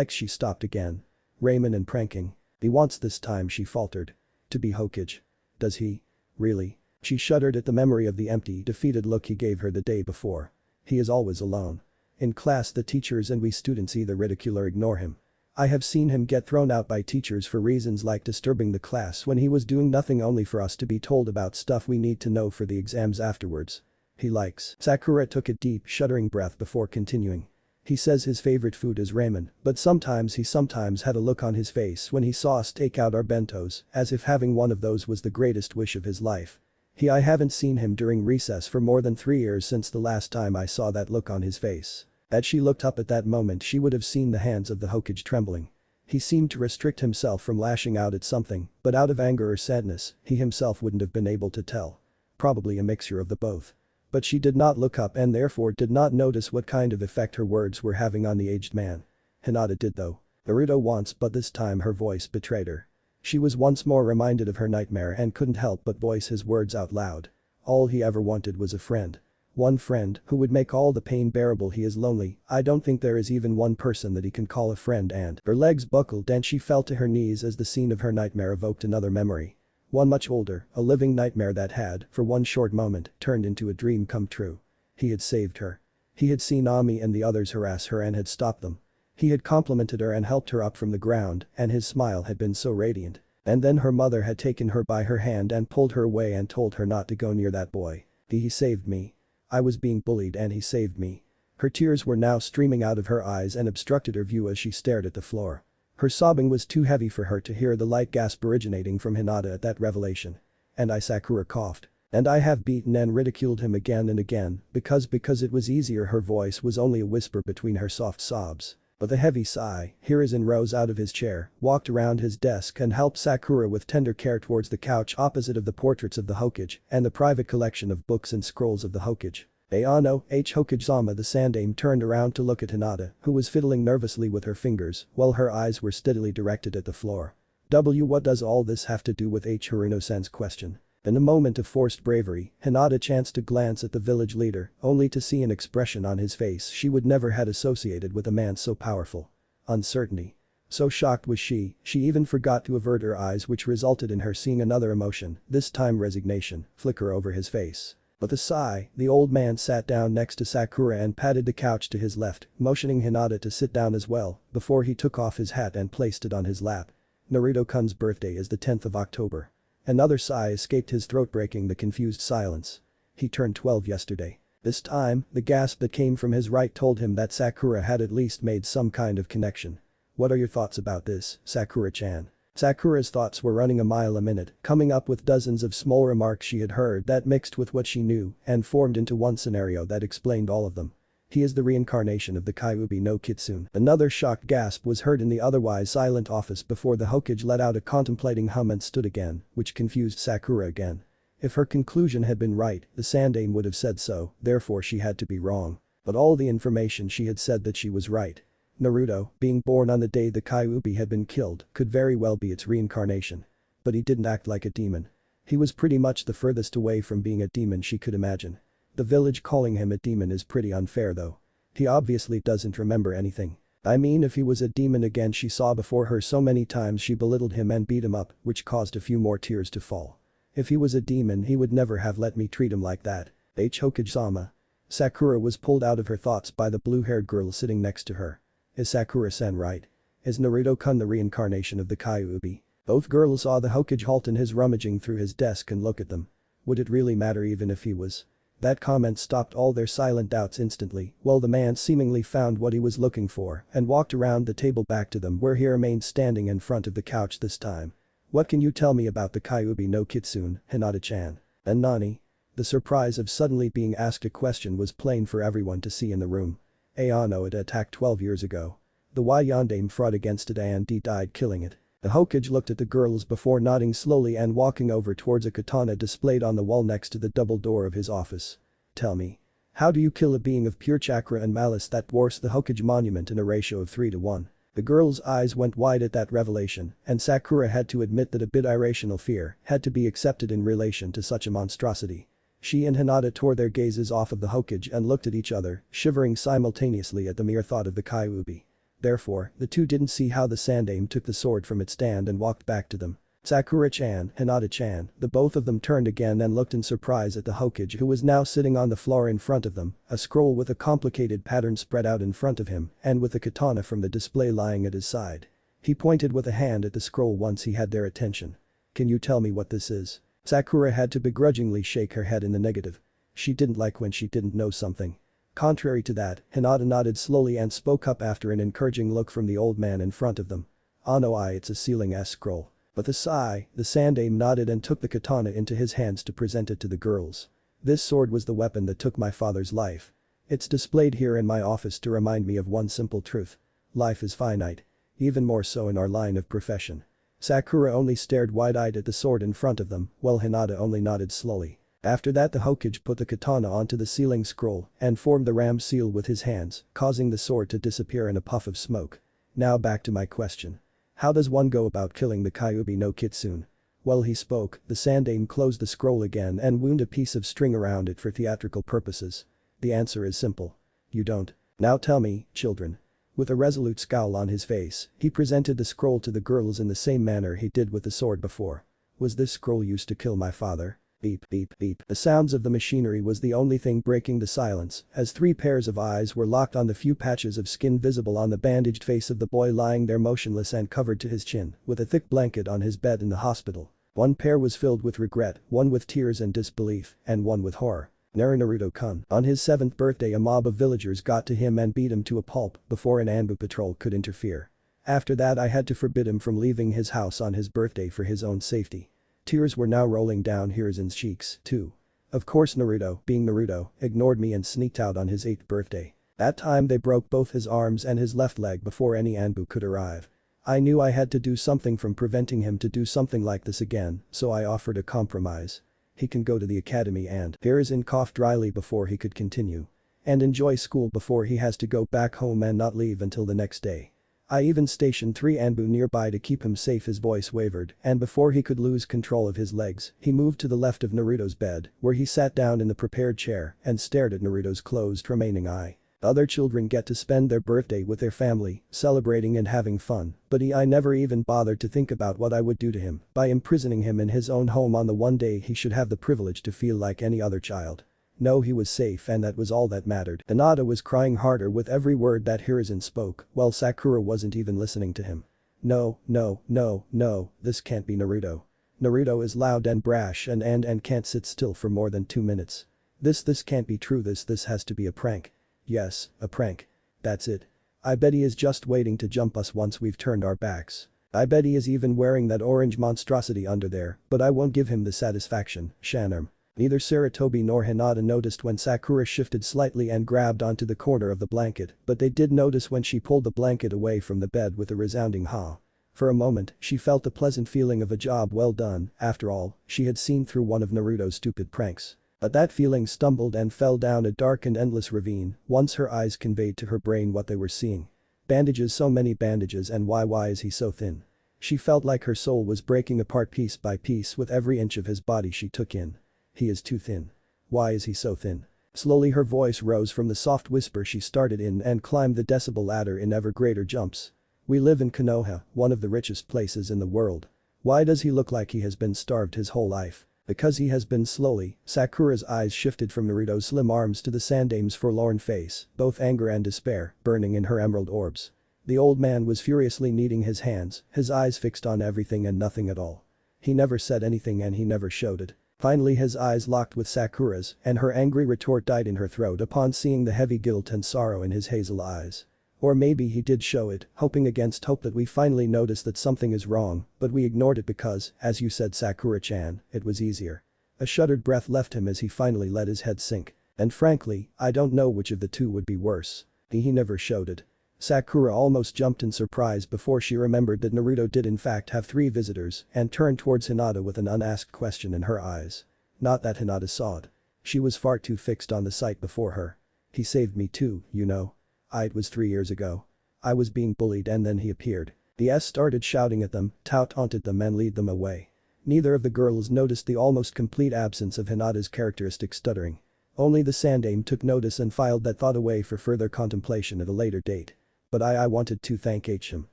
She stopped again. Ramen and pranking. Wants this time, she faltered. To be Hokage. Does he? Really? She shuddered at the memory of the empty, defeated look he gave her the day before. He is always alone. In class the teachers and we students either ridicule or ignore him. I have seen him get thrown out by teachers for reasons like disturbing the class when he was doing nothing, only for us to be told about stuff we need to know for the exams afterwards. He likes. Sakura took a deep, shuddering breath before continuing. He says his favorite food is ramen, but he sometimes had a look on his face when he saw us take out our bentos, as if having one of those was the greatest wish of his life. I haven't seen him during recess for more than 3 years since the last time I saw that look on his face. As she looked up at that moment, she would have seen the hands of the Hokage trembling. He seemed to restrict himself from lashing out at something, but out of anger or sadness, he himself wouldn't have been able to tell. Probably a mixture of the both. But she did not look up and therefore did not notice what kind of effect her words were having on the aged man. Hinata did though. Naruto once, but this time her voice betrayed her. She was once more reminded of her nightmare and couldn't help but voice his words out loud. All he ever wanted was a friend. One friend who would make all the pain bearable. He is lonely. I don't think there is even one person that he can call a friend, and her legs buckled and she fell to her knees as the scene of her nightmare evoked another memory. One much older, a living nightmare that had, for one short moment, turned into a dream come true. He had saved her. He had seen Ami and the others harass her and had stopped them. He had complimented her and helped her up from the ground, and his smile had been so radiant. And then her mother had taken her by her hand and pulled her away and told her not to go near that boy. He saved me. I was being bullied and he saved me. Her tears were now streaming out of her eyes and obstructed her view as she stared at the floor. Her sobbing was too heavy for her to hear the light gasp originating from Hinata at that revelation. And Sakura coughed. And I have beaten and ridiculed him again and again because it was easier. Her voice was only a whisper between her soft sobs. With a heavy sigh, Hiruzen rose out of his chair, walked around his desk and helped Sakura with tender care towards the couch opposite of the portraits of the Hokage and the private collection of books and scrolls of the Hokage. Ayano, Hokage-sama. The Sandaime turned around to look at Hinata, who was fiddling nervously with her fingers while her eyes were steadily directed at the floor. What does all this have to do with Haruno-san's question? In a moment of forced bravery, Hinata chanced to glance at the village leader, only to see an expression on his face she would never had associated with a man so powerful. Uncertainty. So shocked was she even forgot to avert her eyes, which resulted in her seeing another emotion, this time resignation, flicker over his face. With a sigh, the old man sat down next to Sakura and patted the couch to his left, motioning Hinata to sit down as well, before he took off his hat and placed it on his lap. Naruto-kun's birthday is the 10th of October. Another sigh escaped his throat, breaking the confused silence. He turned 12 yesterday. This time, the gasp that came from his right told him that Sakura had at least made some kind of connection. What are your thoughts about this, Sakura-chan? Sakura's thoughts were running a mile a minute, coming up with dozens of small remarks she had heard that mixed with what she knew and formed into one scenario that explained all of them. He is the reincarnation of the Kyuubi no Kitsune. Another shocked gasp was heard in the otherwise silent office before the Hokage let out a contemplating hum and stood again, which confused Sakura again. If her conclusion had been right, the Sandaime would have said so, therefore she had to be wrong. But all the information she had said that she was right. Naruto, being born on the day the Kyuubi had been killed, could very well be its reincarnation. But he didn't act like a demon. He was pretty much the furthest away from being a demon she could imagine. The village calling him a demon is pretty unfair though. He obviously doesn't remember anything. I mean, if he was a demon again, she saw before her so many times she belittled him and beat him up, which caused a few more tears to fall. If he was a demon he would never have let me treat him like that. Hokage-sama. Sakura was pulled out of her thoughts by the blue-haired girl sitting next to her. Is Sakura-sen right? Is Naruto-kun the reincarnation of the Kyuubi? Both girls saw the Hokage halt in his rummaging through his desk and look at them. Would it really matter even if he was? That comment stopped all their silent doubts instantly, while the man seemingly found what he was looking for and walked around the table back to them where he remained standing in front of the couch this time. What can you tell me about the Kyuubi no Kitsune, Hinata-chan? And Nani? The surprise of suddenly being asked a question was plain for everyone to see in the room. Ayano had attacked 12 years ago. The Yandame fought against it and he died killing it. The Hokage looked at the girls before nodding slowly and walking over towards a katana displayed on the wall next to the double door of his office. Tell me. How do you kill a being of pure chakra and malice that dwarfs the Hokage monument in a ratio of 3-1? The girl's eyes went wide at that revelation, and Sakura had to admit that a bit irrational fear had to be accepted in relation to such a monstrosity. She and Hinata tore their gazes off of the Hokage and looked at each other, shivering simultaneously at the mere thought of the Kyuubi. Therefore, the two didn't see how the Sandame took the sword from its stand and walked back to them. Sakura-chan, Hinata-chan, the both of them turned again and looked in surprise at the Hokage who was now sitting on the floor in front of them, a scroll with a complicated pattern spread out in front of him and with a katana from the display lying at his side. He pointed with a hand at the scroll once he had their attention. Can you tell me what this is? Sakura had to begrudgingly shake her head in the negative. She didn't like when she didn't know something. Contrary to that, Hinata nodded slowly and spoke up after an encouraging look from the old man in front of them. Oh no, it's a sealing-s scroll. With a sigh, the Sandame nodded and took the katana into his hands to present it to the girls. This sword was the weapon that took my father's life. It's displayed here in my office to remind me of one simple truth. Life is finite. Even more so in our line of profession. Sakura only stared wide-eyed at the sword in front of them, while Hinata only nodded slowly. After that the Hokage put the katana onto the sealing scroll and formed the ram seal with his hands, causing the sword to disappear in a puff of smoke. Now back to my question. How does one go about killing the Kyuubi no Kitsune? While he spoke, the Sandame closed the scroll again and wound a piece of string around it for theatrical purposes. The answer is simple. You don't. Now tell me, children. With a resolute scowl on his face, he presented the scroll to the girls in the same manner he did with the sword before. Was this scroll used to kill my father? Beep beep beep. The sounds of the machinery was the only thing breaking the silence as 3 pairs of eyes were locked on the few patches of skin visible on the bandaged face of the boy lying there motionless and covered to his chin with a thick blanket on his bed in the hospital. One pair was filled with regret, one with tears and disbelief, and one with horror. Naruto-kun. On his 7th birthday a mob of villagers got to him and beat him to a pulp before an Anbu patrol could interfere. After that I had to forbid him from leaving his house on his birthday for his own safety. Tears were now rolling down Hiruzen's cheeks, too. Of course Naruto, being Naruto, ignored me and sneaked out on his 8th birthday. That time they broke both his arms and his left leg before any Anbu could arrive. I knew I had to do something from preventing him to do something like this again, so I offered a compromise. He can go to the academy and Hiruzen coughed dryly before he could continue. And enjoy school before he has to go back home and not leave until the next day. I even stationed 3 Anbu nearby to keep him safe. His voice wavered and before he could lose control of his legs, he moved to the left of Naruto's bed where he sat down in the prepared chair and stared at Naruto's closed remaining eye. Other children get to spend their birthday with their family, celebrating and having fun, but I never even bothered to think about what I would do to him by imprisoning him in his own home on the one day he should have the privilege to feel like any other child. No, he was safe and that was all that mattered. Hinata was crying harder with every word that Hiruzen spoke, while Sakura wasn't even listening to him. No, no, no, no, this can't be Naruto. Naruto is loud and brash and can't sit still for more than 2 minutes. This can't be true. This has to be a prank. Yes, a prank. That's it. I bet he is just waiting to jump us once we've turned our backs. I bet he is even wearing that orange monstrosity under there, but I won't give him the satisfaction, Shanarm. Neither Sarutobi nor Hinata noticed when Sakura shifted slightly and grabbed onto the corner of the blanket, but they did notice when she pulled the blanket away from the bed with a resounding ha. For a moment, she felt the pleasant feeling of a job well done. After all, she had seen through one of Naruto's stupid pranks. But that feeling stumbled and fell down a dark and endless ravine once her eyes conveyed to her brain what they were seeing. Bandages, so many bandages, and why is he so thin? She felt like her soul was breaking apart piece by piece with every inch of his body she took in. He is too thin. Why is he so thin? Slowly her voice rose from the soft whisper she started in and climbed the decibel ladder in ever greater jumps. We live in Konoha, one of the richest places in the world. Why does he look like he has been starved his whole life? Because he has been slowly, Sakura's eyes shifted from Naruto's slim arms to the Sandame's forlorn face, both anger and despair, burning in her emerald orbs. The old man was furiously kneading his hands, his eyes fixed on everything and nothing at all. He never said anything and he never showed it. Finally his eyes locked with Sakura's and her angry retort died in her throat upon seeing the heavy guilt and sorrow in his hazel eyes. Or maybe he did show it, hoping against hope that we finally notice that something is wrong, but we ignored it because, as you said Sakura-chan, it was easier. A shuddered breath left him as he finally let his head sink. And frankly, I don't know which of the two would be worse. He never showed it. Sakura almost jumped in surprise before she remembered that Naruto did in fact have 3 visitors and turned towards Hinata with an unasked question in her eyes. Not that Hinata saw it. She was far too fixed on the sight before her. He saved me too, you know. It was 3 years ago. I was being bullied and then he appeared. The S started shouting at them, taunted them and lead them away. Neither of the girls noticed the almost complete absence of Hinata's characteristic stuttering. Only the Sandame took notice and filed that thought away for further contemplation at a later date. But I wanted to thank him.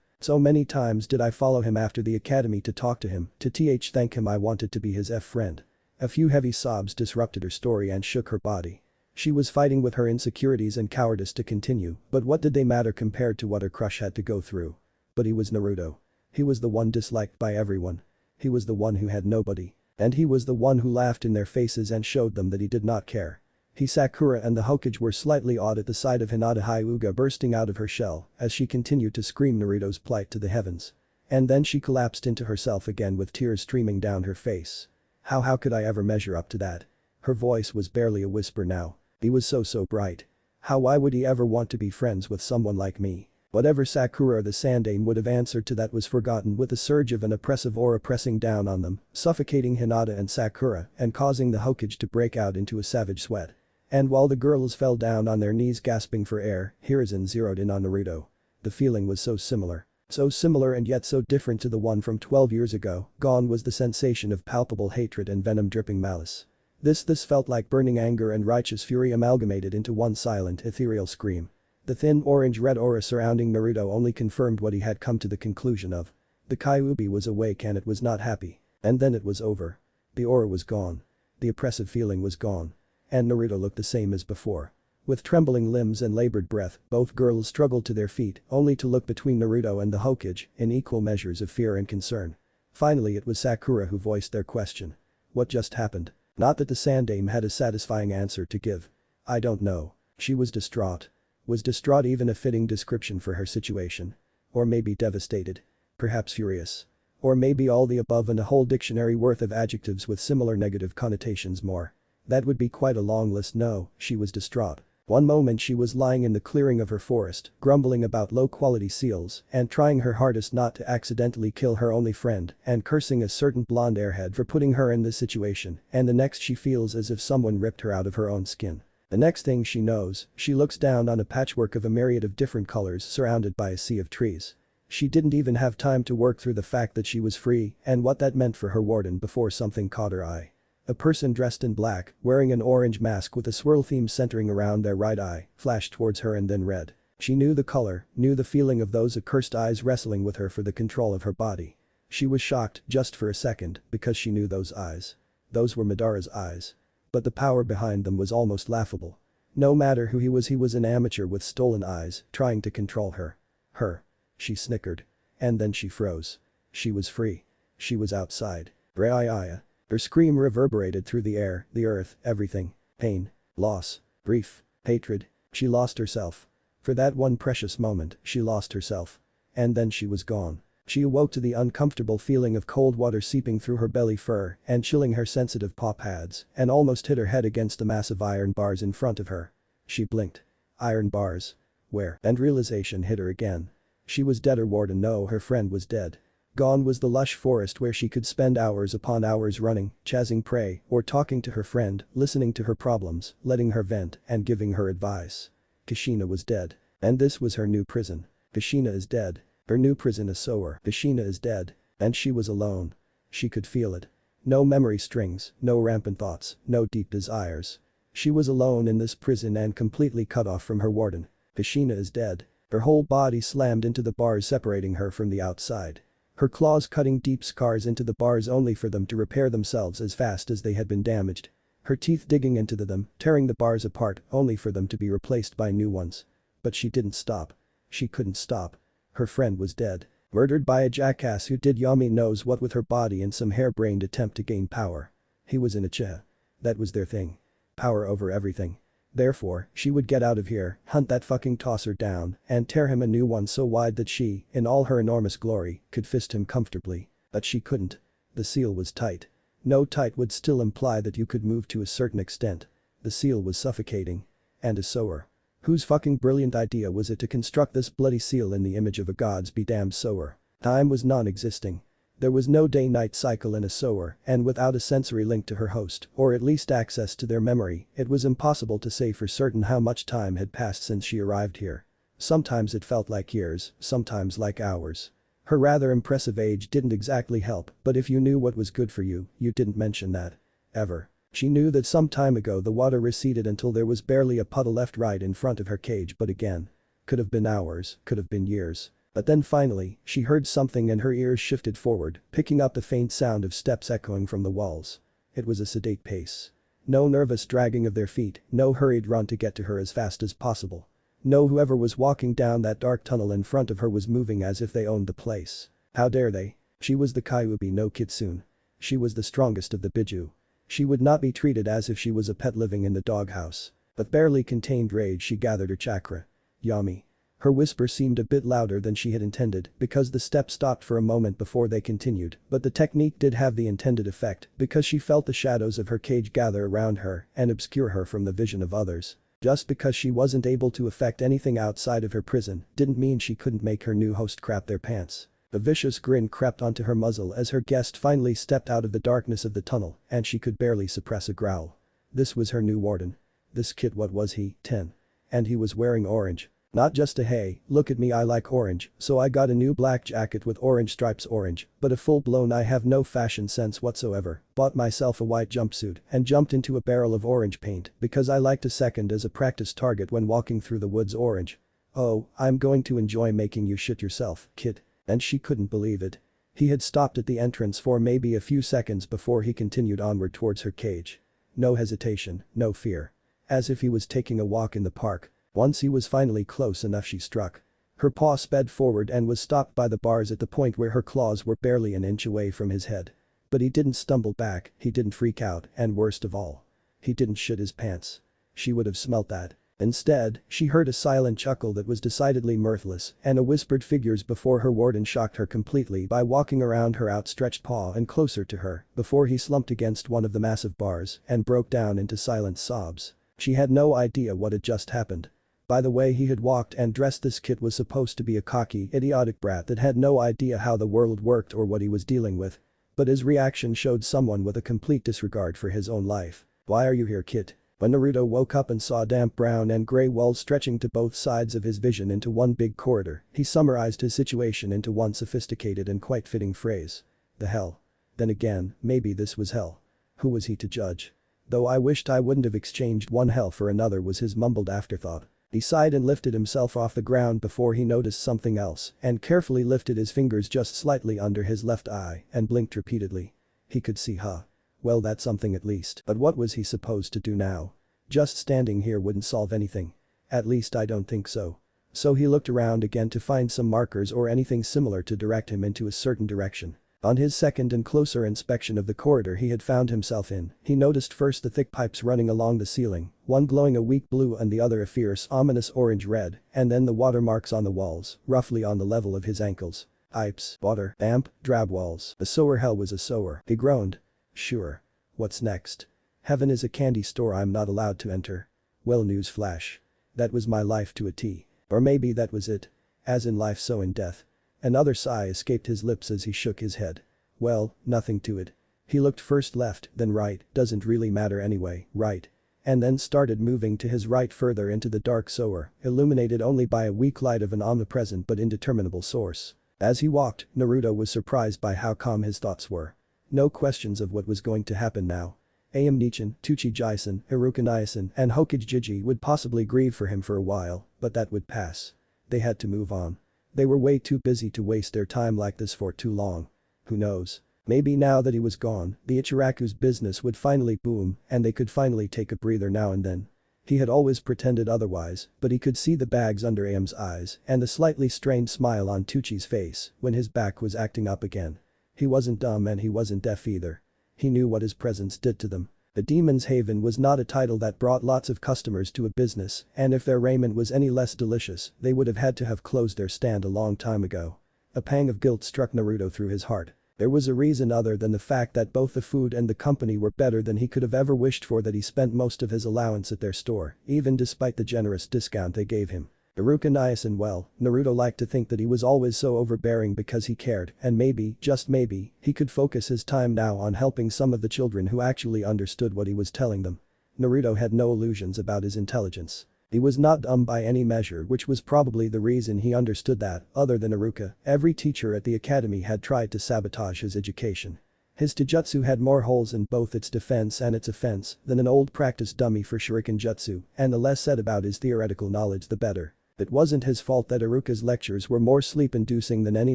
So many times did I follow him after the academy to talk to him, to thank him I wanted to be his friend. A few heavy sobs disrupted her story and shook her body. She was fighting with her insecurities and cowardice to continue, but what did they matter compared to what her crush had to go through? But he was Naruto. He was the one disliked by everyone. He was the one who had nobody. And he was the one who laughed in their faces and showed them that he did not care. Sakura and the Hokage were slightly awed at the sight of Hinata Hyuga bursting out of her shell as she continued to scream Naruto's plight to the heavens. And then she collapsed into herself again with tears streaming down her face. How could I ever measure up to that? Her voice was barely a whisper now. He was so bright. Why would he ever want to be friends with someone like me? Whatever Sakura or the Sandame would have answered to that was forgotten with a surge of an oppressive aura pressing down on them, suffocating Hinata and Sakura and causing the Hokage to break out into a savage sweat. And while the girls fell down on their knees gasping for air, Hiruzen zeroed in on Naruto. The feeling was so similar. So similar and yet so different to the one from 12 years ago. Gone was the sensation of palpable hatred and venom-dripping malice. This felt like burning anger and righteous fury amalgamated into one silent, ethereal scream. The thin orange-red aura surrounding Naruto only confirmed what he had come to the conclusion of. The Kyuubi was awake and it was not happy. And then it was over. The aura was gone. The oppressive feeling was gone. And Naruto looked the same as before. With trembling limbs and labored breath, both girls struggled to their feet only to look between Naruto and the Hokage in equal measures of fear and concern. Finally it was Sakura who voiced their question. What just happened? Not that the Sandame had a satisfying answer to give. I don't know. She was distraught. Was distraught even a fitting description for her situation? Or maybe devastated? Perhaps furious? Or maybe all the above and a whole dictionary worth of adjectives with similar negative connotations more? That would be quite a long list. No, she was distraught. One moment she was lying in the clearing of her forest, grumbling about low-quality seals and trying her hardest not to accidentally kill her only friend and cursing a certain blonde airhead for putting her in this situation, and the next she feels as if someone ripped her out of her own skin. The next thing she knows, she looks down on a patchwork of a myriad of different colors surrounded by a sea of trees. She didn't even have time to work through the fact that she was free and what that meant for her warden before something caught her eye. A person dressed in black, wearing an orange mask with a swirl theme centering around their right eye, flashed towards her and then red. She knew the color, knew the feeling of those accursed eyes wrestling with her for the control of her body. She was shocked just for a second because she knew those eyes. Those were Madara's eyes. But the power behind them was almost laughable. No matter who he was an amateur with stolen eyes, trying to control her. She snickered. And then she froze. She was free. She was outside. Raya. Her scream reverberated through the air, the earth, everything. Pain. Loss. Grief. Hatred. She lost herself. For that one precious moment, she lost herself. And then she was gone. She awoke to the uncomfortable feeling of cold water seeping through her belly fur and chilling her sensitive paw pads and almost hit her head against the massive iron bars in front of her. She blinked. Iron bars? Where? And realization hit her again. She was dead. Her warden, no, her friend was dead. Gone was the lush forest where she could spend hours upon hours running, chasing prey, or talking to her friend, listening to her problems, letting her vent, and giving her advice. Kushina was dead. And this was her new prison. Kushina is dead. Her new prison is sower. Kushina is dead. And she was alone. She could feel it. No memory strings, no rampant thoughts, no deep desires. She was alone in this prison and completely cut off from her warden. Kushina is dead. Her whole body slammed into the bars separating her from the outside. Her claws cutting deep scars into the bars only for them to repair themselves as fast as they had been damaged. Her teeth digging into them, tearing the bars apart only for them to be replaced by new ones. But she didn't stop. She couldn't stop. Her friend was dead. Murdered by a jackass who did Yami knows what with her body in some harebrained attempt to gain power. He was in a chair. That was their thing. Power over everything. Therefore, she would get out of here, hunt that fucking tosser down, and tear him a new one so wide that she, in all her enormous glory, could fist him comfortably. But she couldn't. The seal was tight. No, tight would still imply that you could move to a certain extent. The seal was suffocating. And a sewer. Whose fucking brilliant idea was it to construct this bloody seal in the image of a god's be damned sewer? Time was non-existing. There was no day-night cycle in a sewer, and without a sensory link to her host, or at least access to their memory, it was impossible to say for certain how much time had passed since she arrived here. Sometimes it felt like years, sometimes like hours. Her rather impressive age didn't exactly help, but if you knew what was good for you, you didn't mention that. Ever. She knew that some time ago the water receded until there was barely a puddle left right in front of her cage, but again. Could have been hours, could have been years. But then finally, she heard something and her ears shifted forward, picking up the faint sound of steps echoing from the walls. It was a sedate pace. No nervous dragging of their feet, no hurried run to get to her as fast as possible. No, whoever was walking down that dark tunnel in front of her was moving as if they owned the place. How dare they? She was the Kyuubi no Kitsune. She was the strongest of the Biju. She would not be treated as if she was a pet living in the doghouse. With barely contained rage she gathered her chakra. Yami. Her whisper seemed a bit louder than she had intended because the step stopped for a moment before they continued, but the technique did have the intended effect because she felt the shadows of her cage gather around her and obscure her from the vision of others. Just because she wasn't able to affect anything outside of her prison didn't mean she couldn't make her new host crap their pants. A vicious grin crept onto her muzzle as her guest finally stepped out of the darkness of the tunnel and she could barely suppress a growl. This was her new warden. This kid, what was he, 10? And he was wearing orange. Not just a hey, look at me, I like orange, so I got a new black jacket with orange stripes orange, but a full-blown I have no fashion sense whatsoever, bought myself a white jumpsuit and jumped into a barrel of orange paint because I liked a second as a practice target when walking through the woods orange. Oh, I'm going to enjoy making you shit yourself, kid. And she couldn't believe it. He had stopped at the entrance for maybe a few seconds before he continued onward towards her cage. No hesitation, no fear. As if he was taking a walk in the park. Once he was finally close enough she struck. Her paw sped forward and was stopped by the bars at the point where her claws were barely an inch away from his head. But he didn't stumble back, he didn't freak out, and worst of all. He didn't shit his pants. She would have smelt that. Instead, she heard a silent chuckle that was decidedly mirthless and a whispered figures before her warden shocked her completely by walking around her outstretched paw and closer to her before he slumped against one of the massive bars and broke down into silent sobs. She had no idea what had just happened. By the way he had walked and dressed, this kid was supposed to be a cocky, idiotic brat that had no idea how the world worked or what he was dealing with. But his reaction showed someone with a complete disregard for his own life. Why are you here, kid? When Naruto woke up and saw damp brown and gray walls stretching to both sides of his vision into one big corridor, he summarized his situation into one sophisticated and quite fitting phrase. The hell. Then again, maybe this was hell. Who was he to judge? Though I wished I wouldn't have exchanged one hell for another was his mumbled afterthought. He sighed and lifted himself off the ground before he noticed something else and carefully lifted his fingers just slightly under his left eye and blinked repeatedly. He could see, huh? Well, that's something at least. But what was he supposed to do now? Just standing here wouldn't solve anything. At least I don't think so. So he looked around again to find some markers or anything similar to direct him into a certain direction. On his second and closer inspection of the corridor he had found himself in, he noticed first the thick pipes running along the ceiling, one glowing a weak blue and the other a fierce, ominous orange-red, and then the watermarks on the walls, roughly on the level of his ankles. Pipes, water, damp, drab walls. A sewer, hell was a sewer, he groaned. Sure. What's next? Heaven is a candy store I'm not allowed to enter. Well, news flash. That was my life to a T. Or maybe that was it. As in life so in death. Another sigh escaped his lips as he shook his head. Well, nothing to it. He looked first left, then right, doesn't really matter anyway, right. And then started moving to his right further into the dark sewer, illuminated only by a weak light of an omnipresent but indeterminable source. As he walked, Naruto was surprised by how calm his thoughts were. No questions of what was going to happen now. Am Nichin, Tuchi Jisen, Iruka Niacin, and Hokage Jiji would possibly grieve for him for a while, but that would pass. They had to move on. They were way too busy to waste their time like this for too long. Who knows? Maybe now that he was gone, the Ichiraku's business would finally boom and they could finally take a breather now and then. He had always pretended otherwise, but he could see the bags under Am's eyes and the slightly strained smile on Tucci's face when his back was acting up again. He wasn't dumb and he wasn't deaf either. He knew what his presence did to them. The Demon's Haven was not a title that brought lots of customers to a business, and if their raiment was any less delicious, they would have had to have closed their stand a long time ago. A pang of guilt struck Naruto through his heart. There was a reason other than the fact that both the food and the company were better than he could have ever wished for that he spent most of his allowance at their store, even despite the generous discount they gave him. Iruka nice and well, Naruto liked to think that he was always so overbearing because he cared and maybe, just maybe, he could focus his time now on helping some of the children who actually understood what he was telling them. Naruto had no illusions about his intelligence. He was not dumb by any measure, which was probably the reason he understood that, other than Iruka, every teacher at the academy had tried to sabotage his education. His taijutsu had more holes in both its defense and its offense than an old practice dummy for shuriken jutsu, and the less said about his theoretical knowledge the better. It wasn't his fault that Iruka's lectures were more sleep-inducing than any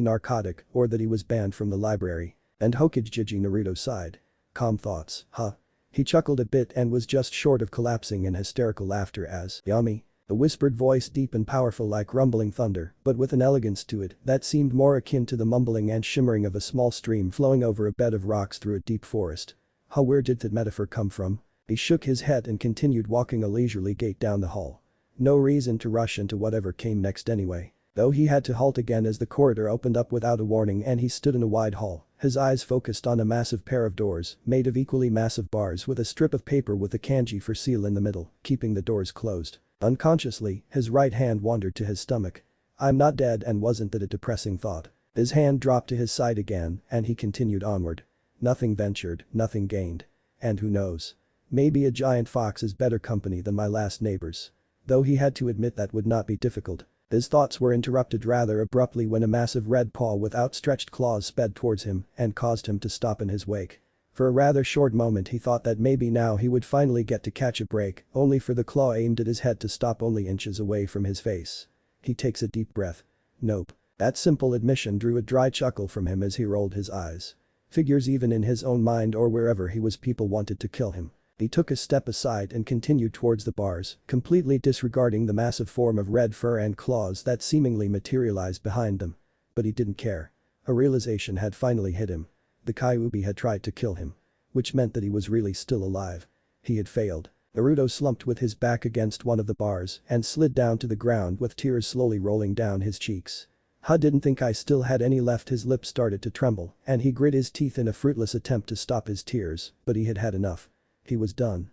narcotic or that he was banned from the library. And Hokage Naruto sighed. Calm thoughts, huh? He chuckled a bit and was just short of collapsing in hysterical laughter as, "Yummy." A whispered voice deep and powerful like rumbling thunder, but with an elegance to it that seemed more akin to the mumbling and shimmering of a small stream flowing over a bed of rocks through a deep forest. Where did that metaphor come from? He shook his head and continued walking a leisurely gait down the hall. No reason to rush into whatever came next anyway. Though he had to halt again as the corridor opened up without a warning and he stood in a wide hall, his eyes focused on a massive pair of doors made of equally massive bars with a strip of paper with a kanji for seal in the middle, keeping the doors closed. Unconsciously, his right hand wandered to his stomach. I'm not dead, and wasn't that a depressing thought? His hand dropped to his side again and he continued onward. Nothing ventured, nothing gained. And who knows? Maybe a giant fox is better company than my last neighbors. Though he had to admit that would not be difficult. His thoughts were interrupted rather abruptly when a massive red paw with outstretched claws sped towards him and caused him to stop in his wake. For a rather short moment he thought that maybe now he would finally get to catch a break, only for the claw aimed at his head to stop only inches away from his face. He takes a deep breath. Nope. That simple admission drew a dry chuckle from him as he rolled his eyes. Figures even in his own mind or wherever he was people wanted to kill him. He took a step aside and continued towards the bars, completely disregarding the massive form of red fur and claws that seemingly materialized behind them. But he didn't care. A realization had finally hit him. The Kyuubi had tried to kill him. Which meant that he was really still alive. He had failed. Naruto slumped with his back against one of the bars and slid down to the ground with tears slowly rolling down his cheeks. Didn't think I still had any left. His lips started to tremble and he grit his teeth in a fruitless attempt to stop his tears, but he had had enough. He was done.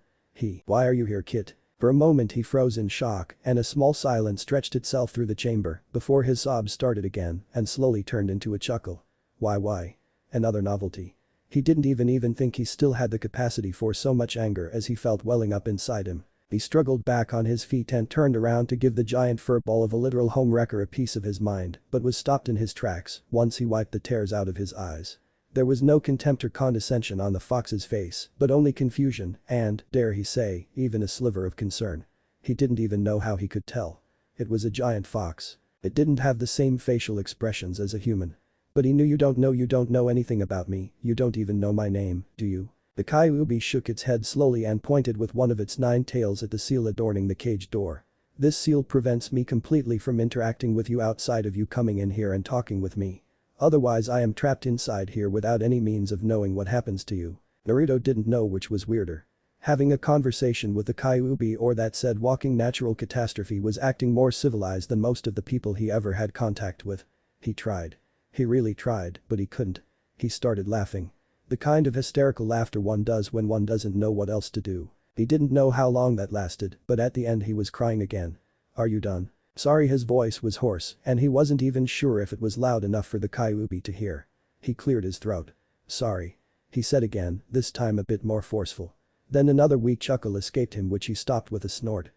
Why are you here, kid? For a moment he froze in shock and a small silence stretched itself through the chamber before his sobs started again and slowly turned into a chuckle. Why? Another novelty. He didn't even think he still had the capacity for so much anger as he felt welling up inside him. He struggled back on his feet and turned around to give the giant furball of a literal homewrecker a piece of his mind, but was stopped in his tracks once he wiped the tears out of his eyes. There was no contempt or condescension on the fox's face, but only confusion and, dare he say, even a sliver of concern. He didn't even know how he could tell. It was a giant fox. It didn't have the same facial expressions as a human. But he knew you don't know anything about me, you don't even know my name, do you? The Kyuubi shook its head slowly and pointed with one of its 9 tails at the seal adorning the cage door. This seal prevents me completely from interacting with you outside of you coming in here and talking with me. Otherwise I am trapped inside here without any means of knowing what happens to you. Naruto didn't know which was weirder. Having a conversation with the Kyuubi or that said walking natural catastrophe was acting more civilized than most of the people he ever had contact with. He tried. He really tried, but he couldn't. He started laughing. The kind of hysterical laughter one does when one doesn't know what else to do. He didn't know how long that lasted, but at the end he was crying again. Are you done? Sorry, his voice was hoarse and he wasn't even sure if it was loud enough for the Kyuubi to hear. He cleared his throat. Sorry. He said again, this time a bit more forceful. Then another weak chuckle escaped him which he stopped with a snort.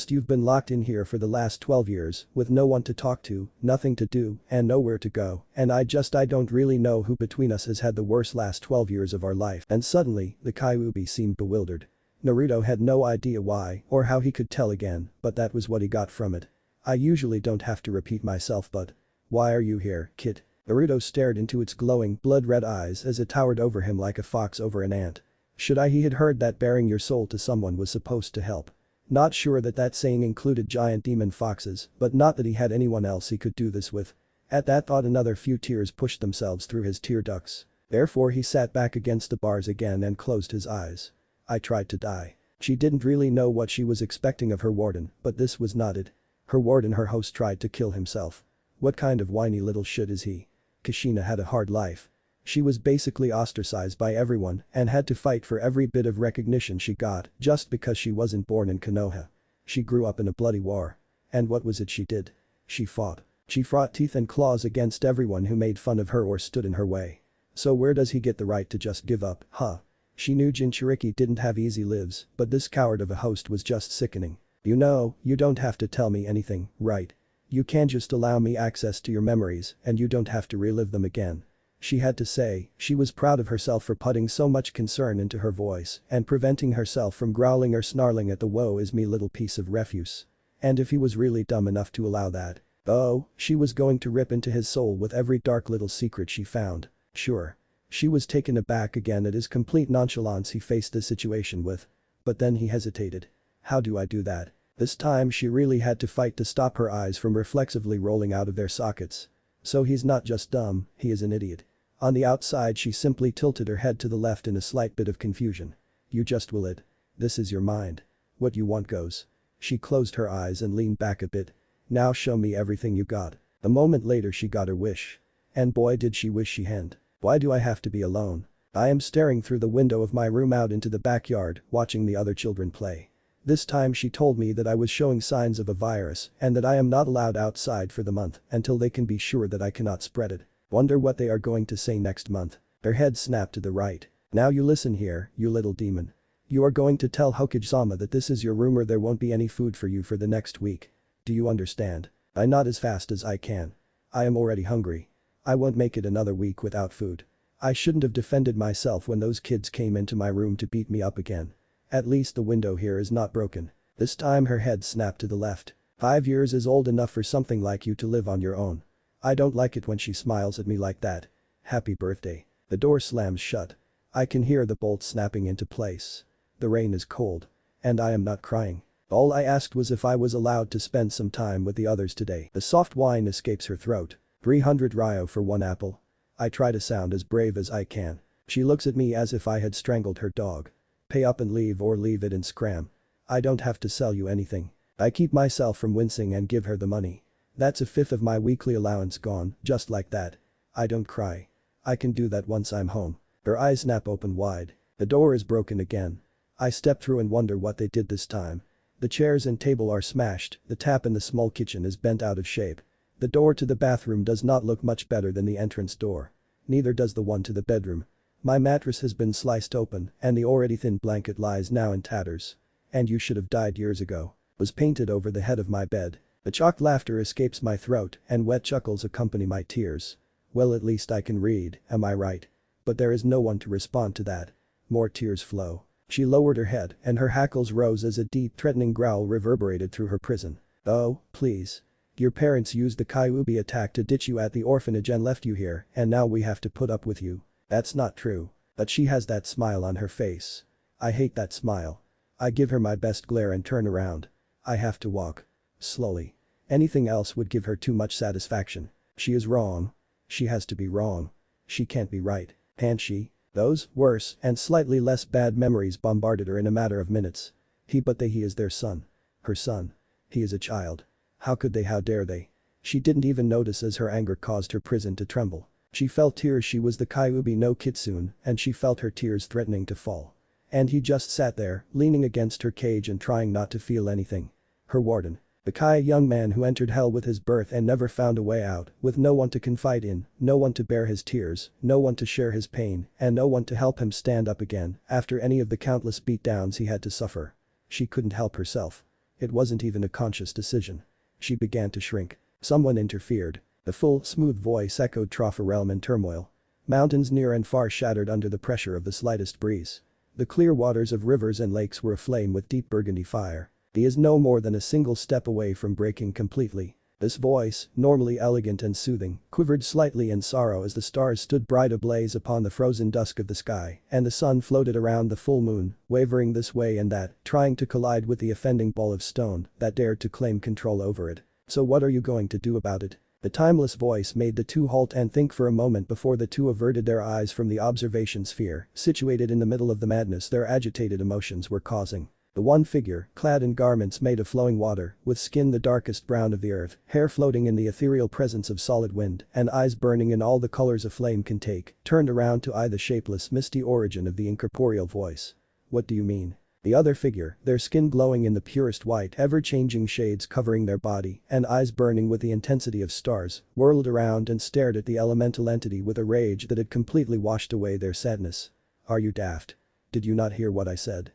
You've been locked in here for the last 12 years, with no one to talk to, nothing to do, and nowhere to go, and I don't really know who between us has had the worst last 12 years of our life. And suddenly, the Kyuubi seemed bewildered. Naruto had no idea why or how he could tell again, but that was what he got from it. I usually don't have to repeat myself, but Why are you here, kid? Naruto stared into its glowing, blood-red eyes as it towered over him like a fox over an ant. He had heard that bearing your soul to someone was supposed to help. Not sure that that saying included giant demon foxes, but not that he had anyone else he could do this with. At that thought another few tears pushed themselves through his tear ducts. Therefore he sat back against the bars again and closed his eyes. I tried to die. She didn't really know what she was expecting of her warden, but this was not it. Her warden, her host, tried to kill himself. What kind of whiny little shit is he? Kushina had a hard life. She was basically ostracized by everyone and had to fight for every bit of recognition she got just because she wasn't born in Konoha. She grew up in a bloody war. And what was it she did? She fought. She fought teeth and claws against everyone who made fun of her or stood in her way. So where does he get the right to just give up, huh? She knew Jinchuriki didn't have easy lives, but this coward of a host was just sickening. You know, you don't have to tell me anything, right? You can just allow me access to your memories and you don't have to relive them again. She had to say, she was proud of herself for putting so much concern into her voice and preventing herself from growling or snarling at the woe is me little piece of refuse. And if he was really dumb enough to allow that, oh, she was going to rip into his soul with every dark little secret she found. Sure. She was taken aback again at his complete nonchalance he faced the situation with. But then he hesitated. How do I do that? This time she really had to fight to stop her eyes from reflexively rolling out of their sockets. So he's not just dumb, he is an idiot. On the outside she simply tilted her head to the left in a slight bit of confusion. You just will it. This is your mind. What you want goes. She closed her eyes and leaned back a bit. Now show me everything you got. A moment later she got her wish. And boy did she wish she hadn't. Why do I have to be alone? I am staring through the window of my room out into the backyard, watching the other children play. This time she told me that I was showing signs of a virus and that I am not allowed outside for the month until they can be sure that I cannot spread it. Wonder what they are going to say next month. Her head snapped to the right. Now you listen here, you little demon. You are going to tell Hokage-sama that this is your room or there won't be any food for you for the next week. Do you understand? I nod as fast as I can. I am already hungry. I won't make it another week without food. I shouldn't have defended myself when those kids came into my room to beat me up again. At least the window here is not broken. This time her head snapped to the left. 5 years is old enough for something like you to live on your own. I don't like it when she smiles at me like that. Happy birthday. The door slams shut. I can hear the bolts snapping into place. The rain is cold. And I am not crying. All I asked was if I was allowed to spend some time with the others today. The soft whine escapes her throat. 300 ryo for 1 apple. I try to sound as brave as I can. She looks at me as if I had strangled her dog. Pay up and leave or leave it in scram. I don't have to sell you anything. I keep myself from wincing and give her the money. That's a fifth of my weekly allowance gone, just like that. I don't cry. I can do that once I'm home. Her eyes snap open wide. The door is broken again. I step through and wonder what they did this time. The chairs and table are smashed, the tap in the small kitchen is bent out of shape. The door to the bathroom does not look much better than the entrance door. Neither does the one to the bedroom. My mattress has been sliced open and the already thin blanket lies now in tatters. And you should have died years ago. Was painted over the head of my bed. The chalked laughter escapes my throat and wet chuckles accompany my tears. Well, at least I can read, am I right? But there is no one to respond to that. More tears flow. She lowered her head and her hackles rose as a deep threatening growl reverberated through her prison. Oh, please. Your parents used the Kyuubi attack to ditch you at the orphanage and left you here and now we have to put up with you. That's not true. But she has that smile on her face. I hate that smile. I give her my best glare and turn around. I have to walk. Slowly. Anything else would give her too much satisfaction. She is wrong. She has to be wrong. She can't be right, can't she? Those, worse, and slightly less bad memories bombarded her in a matter of minutes. He is their son. Her son. He is a child. How could they, how dare they? She didn't even notice as her anger caused her prison to tremble. She felt tears, she was the Kyuubi no Kitsune and she felt her tears threatening to fall. And he just sat there, leaning against her cage and trying not to feel anything. Her warden. The Kai young man who entered hell with his birth and never found a way out, with no one to confide in, no one to bear his tears, no one to share his pain, and no one to help him stand up again after any of the countless beatdowns he had to suffer. She couldn't help herself. It wasn't even a conscious decision. She began to shrink. Someone interfered. The full, smooth voice echoed through a realm in turmoil. Mountains near and far shattered under the pressure of the slightest breeze. The clear waters of rivers and lakes were aflame with deep burgundy fire. He is no more than a single step away from breaking completely. This voice, normally elegant and soothing, quivered slightly in sorrow as the stars stood bright ablaze upon the frozen dusk of the sky, and the sun floated around the full moon, wavering this way and that, trying to collide with the offending ball of stone that dared to claim control over it. So what are you going to do about it? The timeless voice made the two halt and think for a moment before the two averted their eyes from the observation sphere, situated in the middle of the madness their agitated emotions were causing. The one figure, clad in garments made of flowing water, with skin the darkest brown of the earth, hair floating in the ethereal presence of solid wind, and eyes burning in all the colors a flame can take, turned around to eye the shapeless misty origin of the incorporeal voice. What do you mean? The other figure, their skin glowing in the purest white, ever-changing shades covering their body, and eyes burning with the intensity of stars, whirled around and stared at the elemental entity with a rage that had completely washed away their sadness. Are you daft? Did you not hear what I said?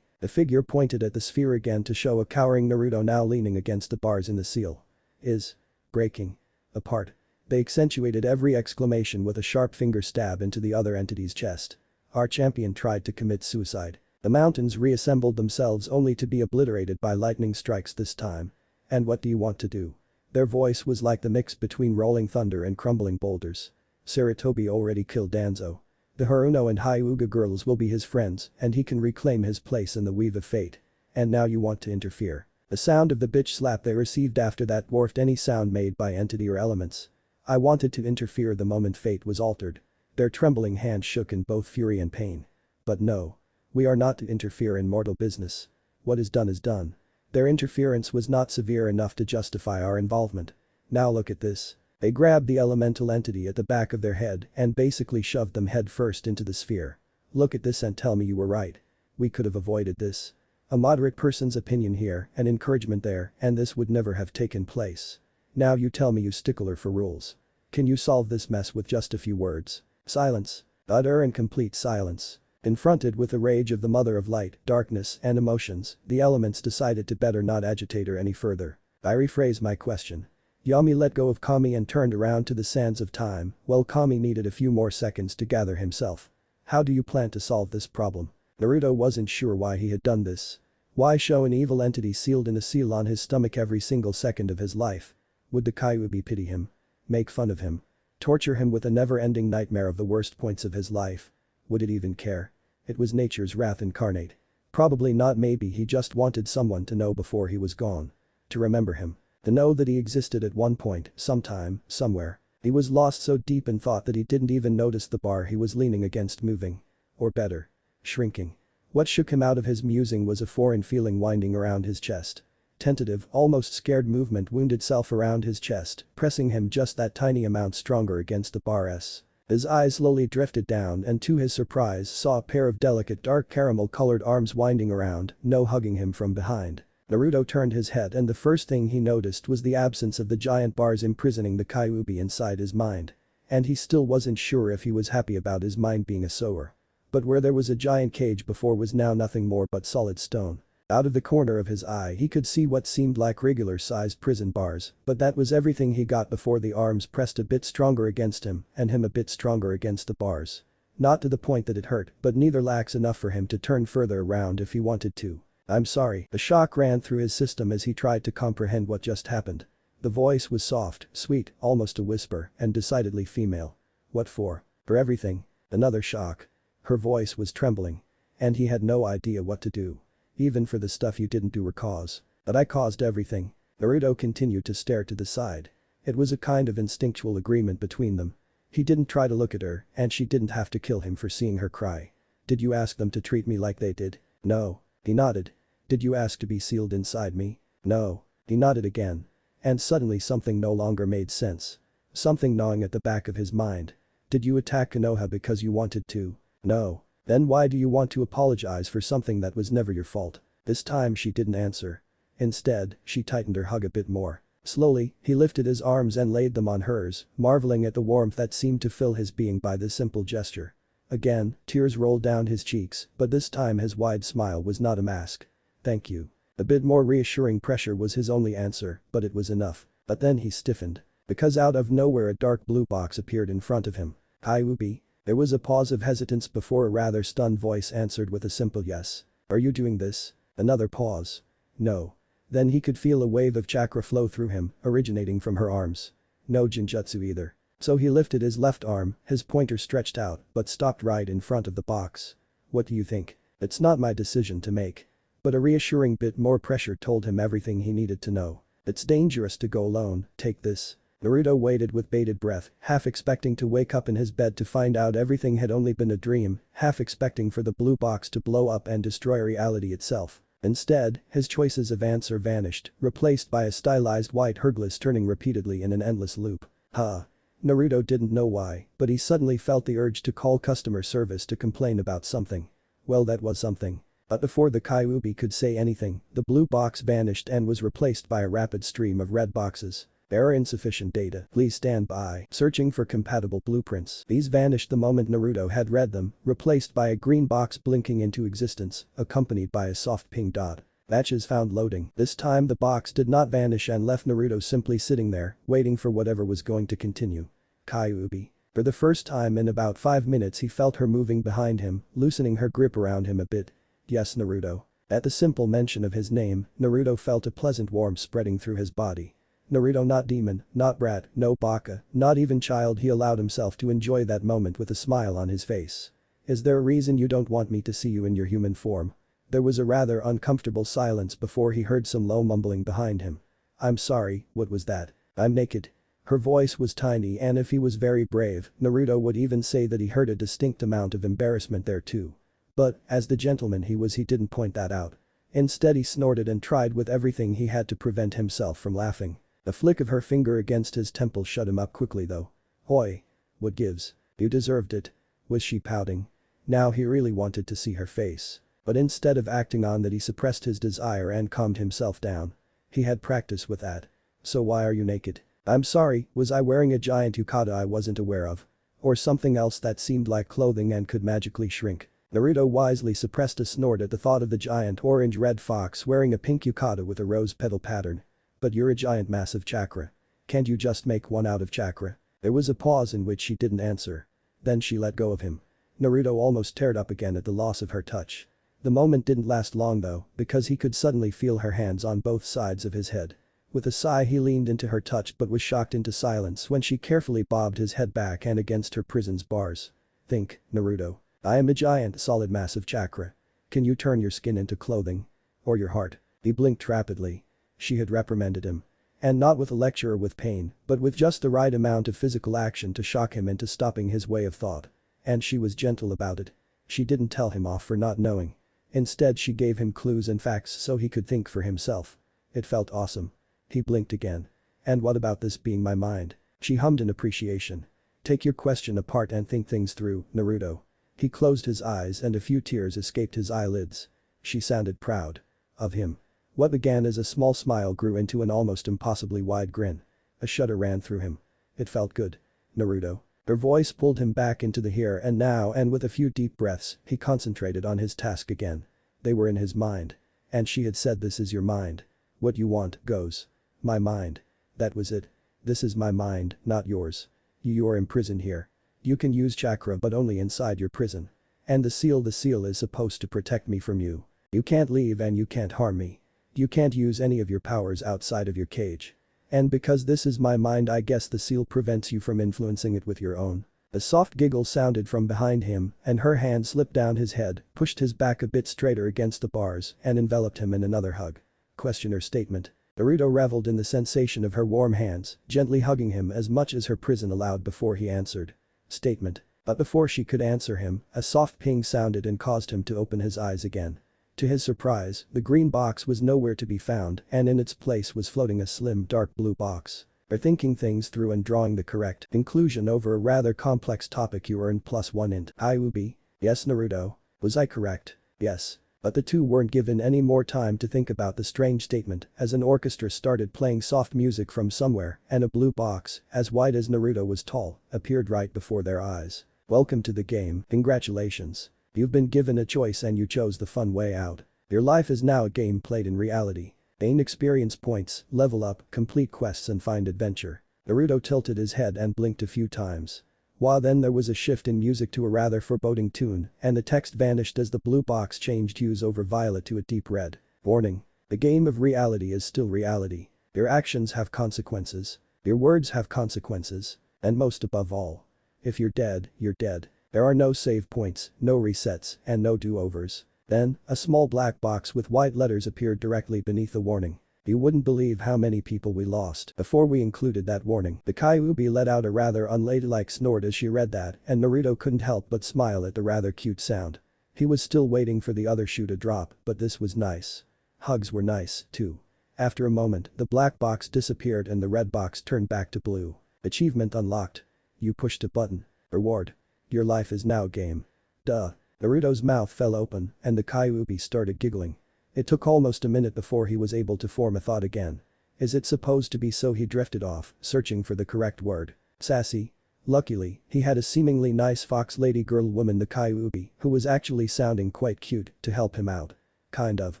The figure pointed at the sphere again to show a cowering Naruto now leaning against the bars in the seal. Is breaking apart. They accentuated every exclamation with a sharp finger stab into the other entity's chest. Our champion tried to commit suicide. The mountains reassembled themselves only to be obliterated by lightning strikes this time. And what do you want to do? Their voice was like the mix between rolling thunder and crumbling boulders. Sarutobi already killed Danzo. The Haruno and Hyuga girls will be his friends and he can reclaim his place in the weave of fate. And now you want to interfere. The sound of the bitch slap they received after that dwarfed any sound made by entity or elements. I wanted to interfere the moment fate was altered. Their trembling hands shook in both fury and pain. But no. We are not to interfere in mortal business. What is done is done. Their interference was not severe enough to justify our involvement. Now look at this. They grabbed the elemental entity at the back of their head and basically shoved them headfirst into the sphere. Look at this and tell me you were right. We could have avoided this. A moderate person's opinion here and encouragement there and this would never have taken place. Now you tell me you stickler for rules. Can you solve this mess with just a few words? Silence. Utter and complete silence. Confronted with the rage of the mother of light, darkness, and emotions, the elements decided to better not agitate her any further. I rephrase my question. Yami let go of Kami and turned around to the sands of time, while Kami needed a few more seconds to gather himself. How do you plan to solve this problem? Naruto wasn't sure why he had done this. Why show an evil entity sealed in a seal on his stomach every single second of his life? Would the Kyuubi pity him? Make fun of him? Torture him with a never-ending nightmare of the worst points of his life? Would it even care? It was nature's wrath incarnate. Probably not. Maybe he just wanted someone to know before he was gone. To remember him. To know that he existed at one point, sometime, somewhere. He was lost so deep in thought that he didn't even notice the bar he was leaning against moving. Or better. Shrinking. What shook him out of his musing was a foreign feeling winding around his chest. Tentative, almost scared movement wound itself around his chest, pressing him just that tiny amount stronger against the bars. His eyes slowly drifted down and to his surprise saw a pair of delicate dark caramel-colored arms winding around, no hugging him from behind. Naruto turned his head and the first thing he noticed was the absence of the giant bars imprisoning the Kyuubi inside his mind. And he still wasn't sure if he was happy about his mind being a sewer. But where there was a giant cage before was now nothing more but solid stone. Out of the corner of his eye he could see what seemed like regular-sized prison bars, but that was everything he got before the arms pressed a bit stronger against him and him a bit stronger against the bars. Not to the point that it hurt, but neither lax enough for him to turn further around if he wanted to. I'm sorry. A shock ran through his system as he tried to comprehend what just happened. The voice was soft, sweet, almost a whisper, and decidedly female. What for? For everything. Another shock. Her voice was trembling. And he had no idea what to do. Even for the stuff you didn't do or cause. But I caused everything. Naruto continued to stare to the side. It was a kind of instinctual agreement between them. He didn't try to look at her, and she didn't have to kill him for seeing her cry. Did you ask them to treat me like they did? No. He nodded. Did you ask to be sealed inside me? No. He nodded again. And suddenly something no longer made sense. Something gnawing at the back of his mind. Did you attack Konoha because you wanted to? No. Then why do you want to apologize for something that was never your fault? This time she didn't answer. Instead, she tightened her hug a bit more. Slowly, he lifted his arms and laid them on hers, marveling at the warmth that seemed to fill his being by this simple gesture. Again, tears rolled down his cheeks, but this time his wide smile was not a mask. Thank you. A bit more reassuring pressure was his only answer, but it was enough. But then he stiffened. Because out of nowhere a dark blue box appeared in front of him. Kyuubi? There was a pause of hesitance before a rather stunned voice answered with a simple yes. Are you doing this? Another pause. No. Then he could feel a wave of chakra flow through him, originating from her arms. No genjutsu either. So he lifted his left arm, his pointer stretched out, but stopped right in front of the box. What do you think? It's not my decision to make. But a reassuring bit more pressure told him everything he needed to know. It's dangerous to go alone, take this. Naruto waited with bated breath, half expecting to wake up in his bed to find out everything had only been a dream, half expecting for the blue box to blow up and destroy reality itself. Instead, his choices of answer vanished, replaced by a stylized white Hercules turning repeatedly in an endless loop. Naruto didn't know why, but he suddenly felt the urge to call customer service to complain about something. Well, that was something. But before the Kyuubi could say anything, the blue box vanished and was replaced by a rapid stream of red boxes. There are insufficient data, please stand by. Searching for compatible blueprints. These vanished the moment Naruto had read them, replaced by a green box blinking into existence, accompanied by a soft pink dot. Matches found loading. This time the box did not vanish and left Naruto simply sitting there, waiting for whatever was going to continue. Kyuubi. For the first time in about 5 minutes he felt her moving behind him, loosening her grip around him a bit. Yes, Naruto. At the simple mention of his name, Naruto felt a pleasant warmth spreading through his body. Naruto, not demon, not brat, no baka, not even child. He allowed himself to enjoy that moment with a smile on his face. Is there a reason you don't want me to see you in your human form? There was a rather uncomfortable silence before he heard some low mumbling behind him. I'm sorry, what was that? I'm naked. Her voice was tiny and if he was very brave, Naruto would even say that he heard a distinct amount of embarrassment there too. But, as the gentleman he was, he didn't point that out. Instead he snorted and tried with everything he had to prevent himself from laughing. A flick of her finger against his temple shut him up quickly though. Hoi. What gives? You deserved it. Was she pouting? Now he really wanted to see her face. But instead of acting on that he suppressed his desire and calmed himself down. He had practice with that. So why are you naked? I'm sorry, was I wearing a giant yukata I wasn't aware of? Or something else that seemed like clothing and could magically shrink? Naruto wisely suppressed a snort at the thought of the giant orange-red fox wearing a pink yukata with a rose petal pattern. But you're a giant massive chakra. Can't you just make one out of chakra? There was a pause in which she didn't answer. Then she let go of him. Naruto almost teared up again at the loss of her touch. The moment didn't last long though, because he could suddenly feel her hands on both sides of his head. With a sigh he leaned into her touch but was shocked into silence when she carefully bobbed his head back and against her prison's bars. Think, Naruto. I am a giant solid massive chakra. Can you turn your skin into clothing? Or your heart? He blinked rapidly. She had reprimanded him. And not with a lecture or with pain, but with just the right amount of physical action to shock him into stopping his way of thought. And she was gentle about it. She didn't tell him off for not knowing. Instead she gave him clues and facts so he could think for himself. It felt awesome. He blinked again. And what about this being my mind? She hummed in appreciation. Take your question apart and think things through, Naruto. He closed his eyes and a few tears escaped his eyelids. She sounded proud. Of him. What began as a small smile grew into an almost impossibly wide grin. A shudder ran through him. It felt good. Naruto. Her voice pulled him back into the here and now and with a few deep breaths, he concentrated on his task again. They were in his mind. And she had said this is your mind. What you want goes. My mind. That was it. This is my mind, not yours. You are imprisoned here. You can use chakra but only inside your prison. And the seal is supposed to protect me from you. You can't leave and you can't harm me. You can't use any of your powers outside of your cage. And because this is my mind I guess the seal prevents you from influencing it with your own. A soft giggle sounded from behind him and her hand slipped down his head, pushed his back a bit straighter against the bars and enveloped him in another hug. Questioner statement. Naruto reveled in the sensation of her warm hands, gently hugging him as much as her prison allowed before he answered. Statement. But before she could answer him, a soft ping sounded and caused him to open his eyes again. To his surprise, the green box was nowhere to be found and in its place was floating a slim dark blue box. For thinking things through and drawing the correct conclusion over a rather complex topic you earned +1 int. Kyuubi. Yes, Naruto. Was I correct? Yes. But the two weren't given any more time to think about the strange statement as an orchestra started playing soft music from somewhere and a blue box, as wide as Naruto was tall, appeared right before their eyes. Welcome to the game, congratulations. You've been given a choice and you chose the fun way out. Your life is now a game played in reality. Gain experience points, level up, complete quests and find adventure. Naruto tilted his head and blinked a few times. While then there was a shift in music to a rather foreboding tune and the text vanished as the blue box changed hues over violet to a deep red. Warning. The game of reality is still reality. Your actions have consequences. Your words have consequences. And most above all, if you're dead, you're dead. There are no save points, no resets, and no do-overs. Then, a small black box with white letters appeared directly beneath the warning. You wouldn't believe how many people we lost before we included that warning. The Kyuubi let out a rather unladylike snort as she read that, and Naruto couldn't help but smile at the rather cute sound. He was still waiting for the other shoe to drop, but this was nice. Hugs were nice, too. After a moment, the black box disappeared and the red box turned back to blue. Achievement unlocked. You pushed a button. Reward. Your life is now game. Duh. Naruto's mouth fell open, and the Kyuubi started giggling. It took almost a minute before he was able to form a thought again. Is it supposed to be so? He drifted off, searching for the correct word. Sassy. Luckily, he had a seemingly nice fox lady girl woman, the Kyuubi, who was actually sounding quite cute, to help him out. Kind of.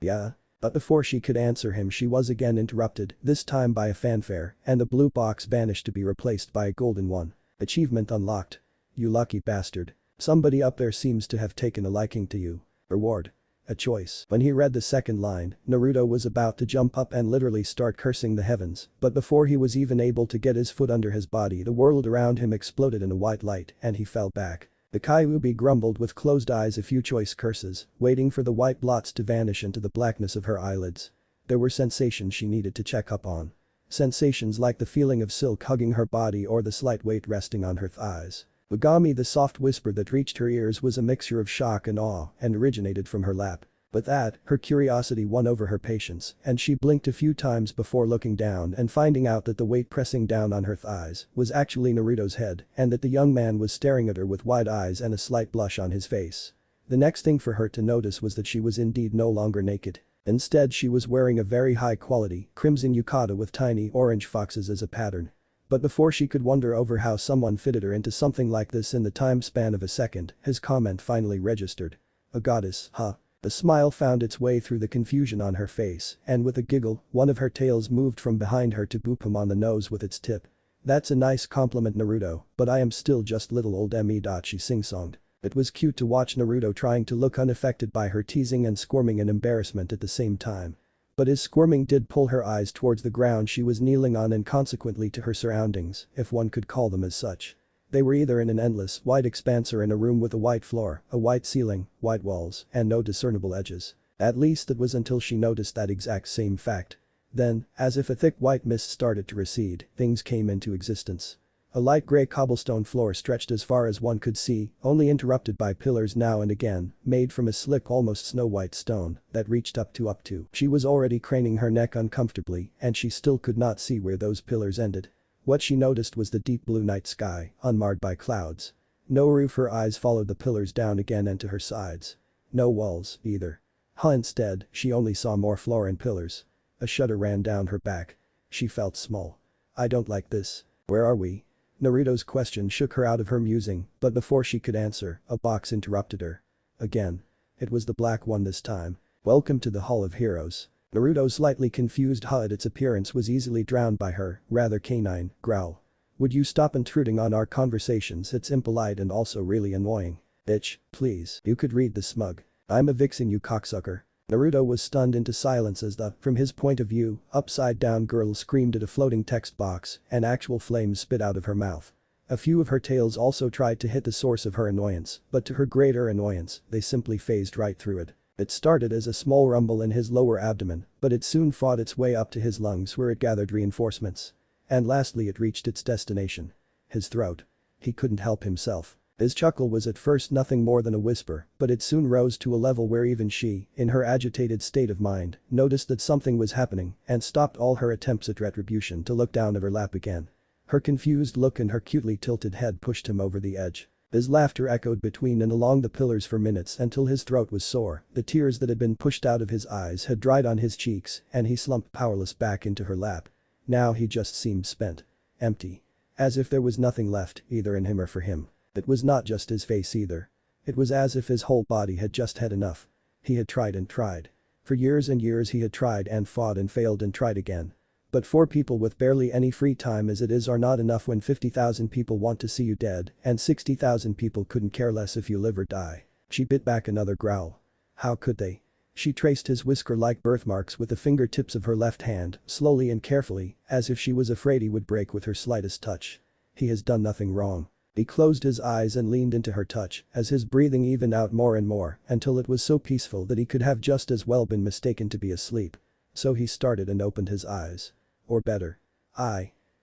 Yeah? But before she could answer him, she was again interrupted, this time by a fanfare, and the blue box vanished to be replaced by a golden one. Achievement unlocked. You lucky bastard. Somebody up there seems to have taken a liking to you. Reward. A choice. When he read the second line, Naruto was about to jump up and literally start cursing the heavens, but before he was even able to get his foot under his body, the world around him exploded in a white light and he fell back. The Kyuubi grumbled with closed eyes a few choice curses, waiting for the white blots to vanish into the blackness of her eyelids. There were sensations she needed to check up on. Sensations like the feeling of silk hugging her body or the slight weight resting on her thighs. Ugami, the soft whisper that reached her ears, was a mixture of shock and awe and originated from her lap. But that, her curiosity won over her patience, and she blinked a few times before looking down and finding out that the weight pressing down on her thighs was actually Naruto's head and that the young man was staring at her with wide eyes and a slight blush on his face. The next thing for her to notice was that she was indeed no longer naked. Instead, she was wearing a very high-quality crimson yukata with tiny orange foxes as a pattern. But before she could wonder over how someone fitted her into something like this in the time span of a second, his comment finally registered. A goddess, huh? A smile found its way through the confusion on her face, and with a giggle, one of her tails moved from behind her to boop him on the nose with its tip. That's a nice compliment, Naruto, but I am still just little old me. She sing-songed. It was cute to watch Naruto trying to look unaffected by her teasing and squirming in embarrassment at the same time. But his squirming did pull her eyes towards the ground she was kneeling on and consequently to her surroundings, if one could call them as such. They were either in an endless, white expanse or in a room with a white floor, a white ceiling, white walls, and no discernible edges. At least it was until she noticed that exact same fact. Then, as if a thick white mist started to recede, things came into existence. A light gray cobblestone floor stretched as far as one could see, only interrupted by pillars now and again, made from a slick almost snow-white stone that reached up to. She was already craning her neck uncomfortably and she still could not see where those pillars ended. What she noticed was the deep blue night sky, unmarred by clouds. No roof. Her eyes followed the pillars down again and to her sides. No walls, either. Instead, she only saw more floor and pillars. A shudder ran down her back. She felt small. I don't like this. Where are we? Naruto's question shook her out of her musing, but before she could answer, a box interrupted her. Again. It was the black one this time. Welcome to the Hall of Heroes. Naruto's slightly confused huh at its appearance was easily drowned by her, rather canine, growl. Would you stop intruding on our conversations? It's impolite and also really annoying. Bitch, please. You could read the smug. I'm a vixen, you cocksucker. Naruto was stunned into silence as the, from his point of view, upside-down girl screamed at a floating text box and actual flames spit out of her mouth. A few of her tails also tried to hit the source of her annoyance, but to her greater annoyance, they simply phased right through it. It started as a small rumble in his lower abdomen, but it soon fought its way up to his lungs where it gathered reinforcements. And lastly it reached its destination. His throat. He couldn't help himself. His chuckle was at first nothing more than a whisper, but it soon rose to a level where even she, in her agitated state of mind, noticed that something was happening and stopped all her attempts at retribution to look down at her lap again. Her confused look and her cutely tilted head pushed him over the edge. His laughter echoed between and along the pillars for minutes until his throat was sore, the tears that had been pushed out of his eyes had dried on his cheeks and he slumped powerless back into her lap. Now he just seemed spent. Empty. As if there was nothing left, either in him or for him. It was not just his face either. It was as if his whole body had just had enough. He had tried and tried. For years and years he had tried and fought and failed and tried again. But 4 people with barely any free time as it is are not enough when 50,000 people want to see you dead and 60,000 people couldn't care less if you live or die. She bit back another growl. How could they? She traced his whisker-like birthmarks with the fingertips of her left hand, slowly and carefully, as if she was afraid he would break with her slightest touch. He has done nothing wrong. He closed his eyes and leaned into her touch as his breathing evened out more and more until it was so peaceful that he could have just as well been mistaken to be asleep. So he started and opened his eyes. Or better.